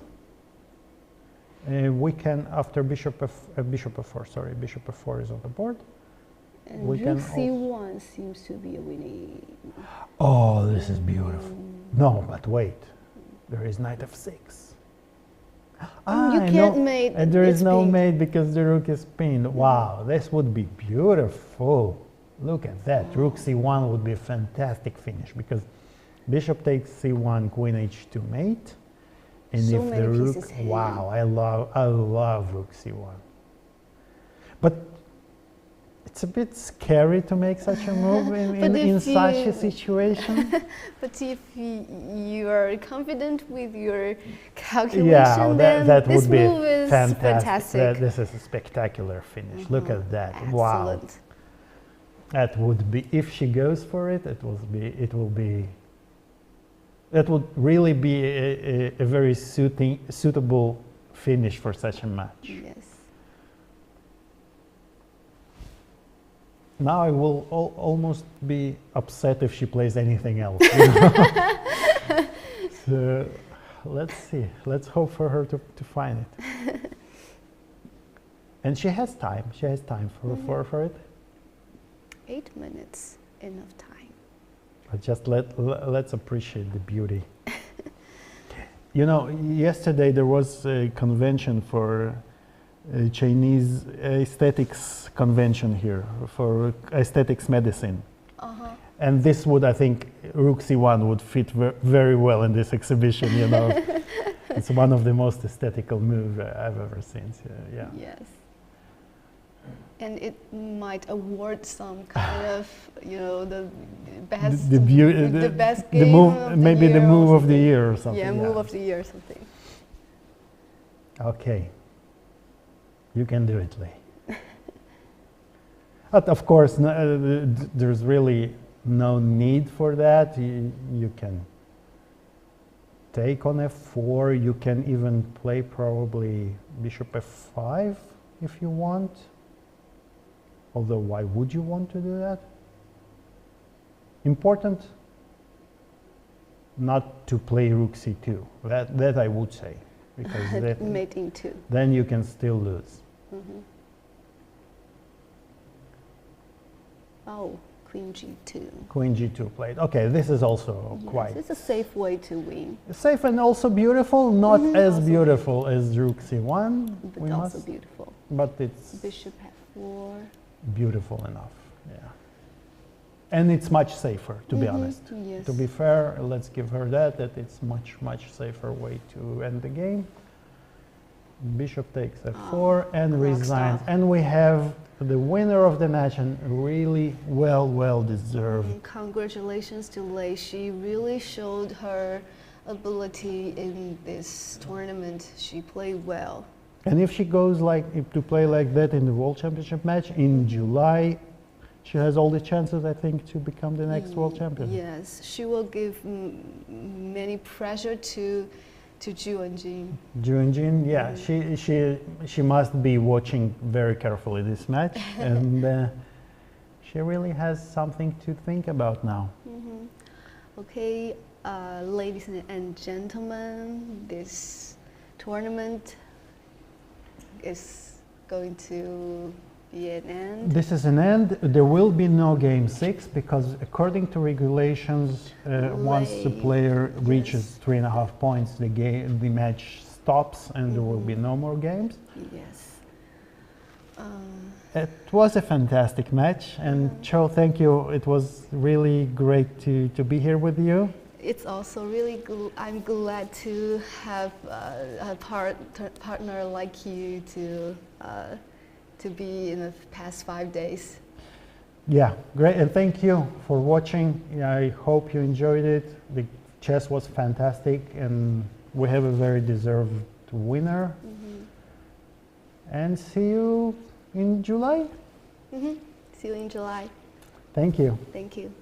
S2: We can, after bishop f4 is on the board.
S1: And we rook c1 seems to be a winning.
S2: Oh, this is beautiful. No, but wait, there is knight f6.
S1: You can't mate.
S2: And there is no mate because the rook is pinned. Wow, this would be beautiful. Look at that. Rook c1 would be a fantastic finish because bishop takes c1, queen h2 mate. And
S1: so
S2: if the rook, wow, I love rook c1. But it's a bit scary to make such a move in such a situation.
S1: But if you are confident with your calculation, then
S2: that
S1: this
S2: would be
S1: move is fantastic.
S2: This is a spectacular finish. Look at that.
S1: Excellent.
S2: Wow. That would be, if she goes for it, that would really be a very suitable finish for such a match.
S1: Yes.
S2: Now I will almost be upset if she plays anything else. So let's see. Let's hope for her to find it. And she has time. She has time for it.
S1: 8 minutes, enough time.
S2: But just let's appreciate the beauty. You know, yesterday there was a convention for Chinese aesthetics convention here for aesthetics medicine. And this would, I think, rook c1 would fit very well in this exhibition, you know. It's one of the most aesthetical moves I've ever seen. So, yeah.
S1: Yes. And it might award some kind of, you know, the best, the best game of the
S2: maybe
S1: year
S2: the move of the year or something.
S1: Yeah, move of the year or something.
S2: Okay. You can do it, Lei. But of course, there's really no need for that. You can take on f4. You can even play probably bishop f5 if you want. Although, why would you want to do that? Important not to play rook c2. That I would say, because
S1: Mate e2.
S2: then you can still lose.
S1: Oh, queen g2.
S2: Queen g2 played. Okay, this is also quite
S1: It's a safe way to win,
S2: safe and also beautiful. Not as
S1: Also
S2: beautiful as rook c1.
S1: but also beautiful.
S2: But it's
S1: Bishop f4.
S2: beautiful enough. Yeah. And it's much safer, to be honest.
S1: Yes.
S2: To be fair, let's give her that it's much safer way to end the game. Bishop takes f4 and resigns. And we have the winner of the match, and really well deserved.
S1: Congratulations to Lei. She really showed her ability in this tournament. She played well.
S2: And if she goes to play like that in the World Championship match in July, she has all the chances, I think, to become the next world champion.
S1: Yes, she will give many pressure to Zhongyi.
S2: Wenjun, yeah, she must be watching very carefully this match, and she really has something to think about now.
S1: Okay, ladies and gentlemen, this tournament is going to be an end.
S2: This is an end. There will be no game 6 because, according to regulations, once the player reaches 3.5 points, the match stops and there will be no more games.
S1: Yes.
S2: It was a fantastic match, and Cho, thank you. It was really great to be here with you.
S1: It's also really I'm glad to have a partner like you to be in the past 5 days.
S2: Yeah, great, and thank you for watching. Yeah, I hope you enjoyed it. The chess was fantastic, and we have a very deserved winner. And see you in July.
S1: See you in July.
S2: Thank you.
S1: Thank you.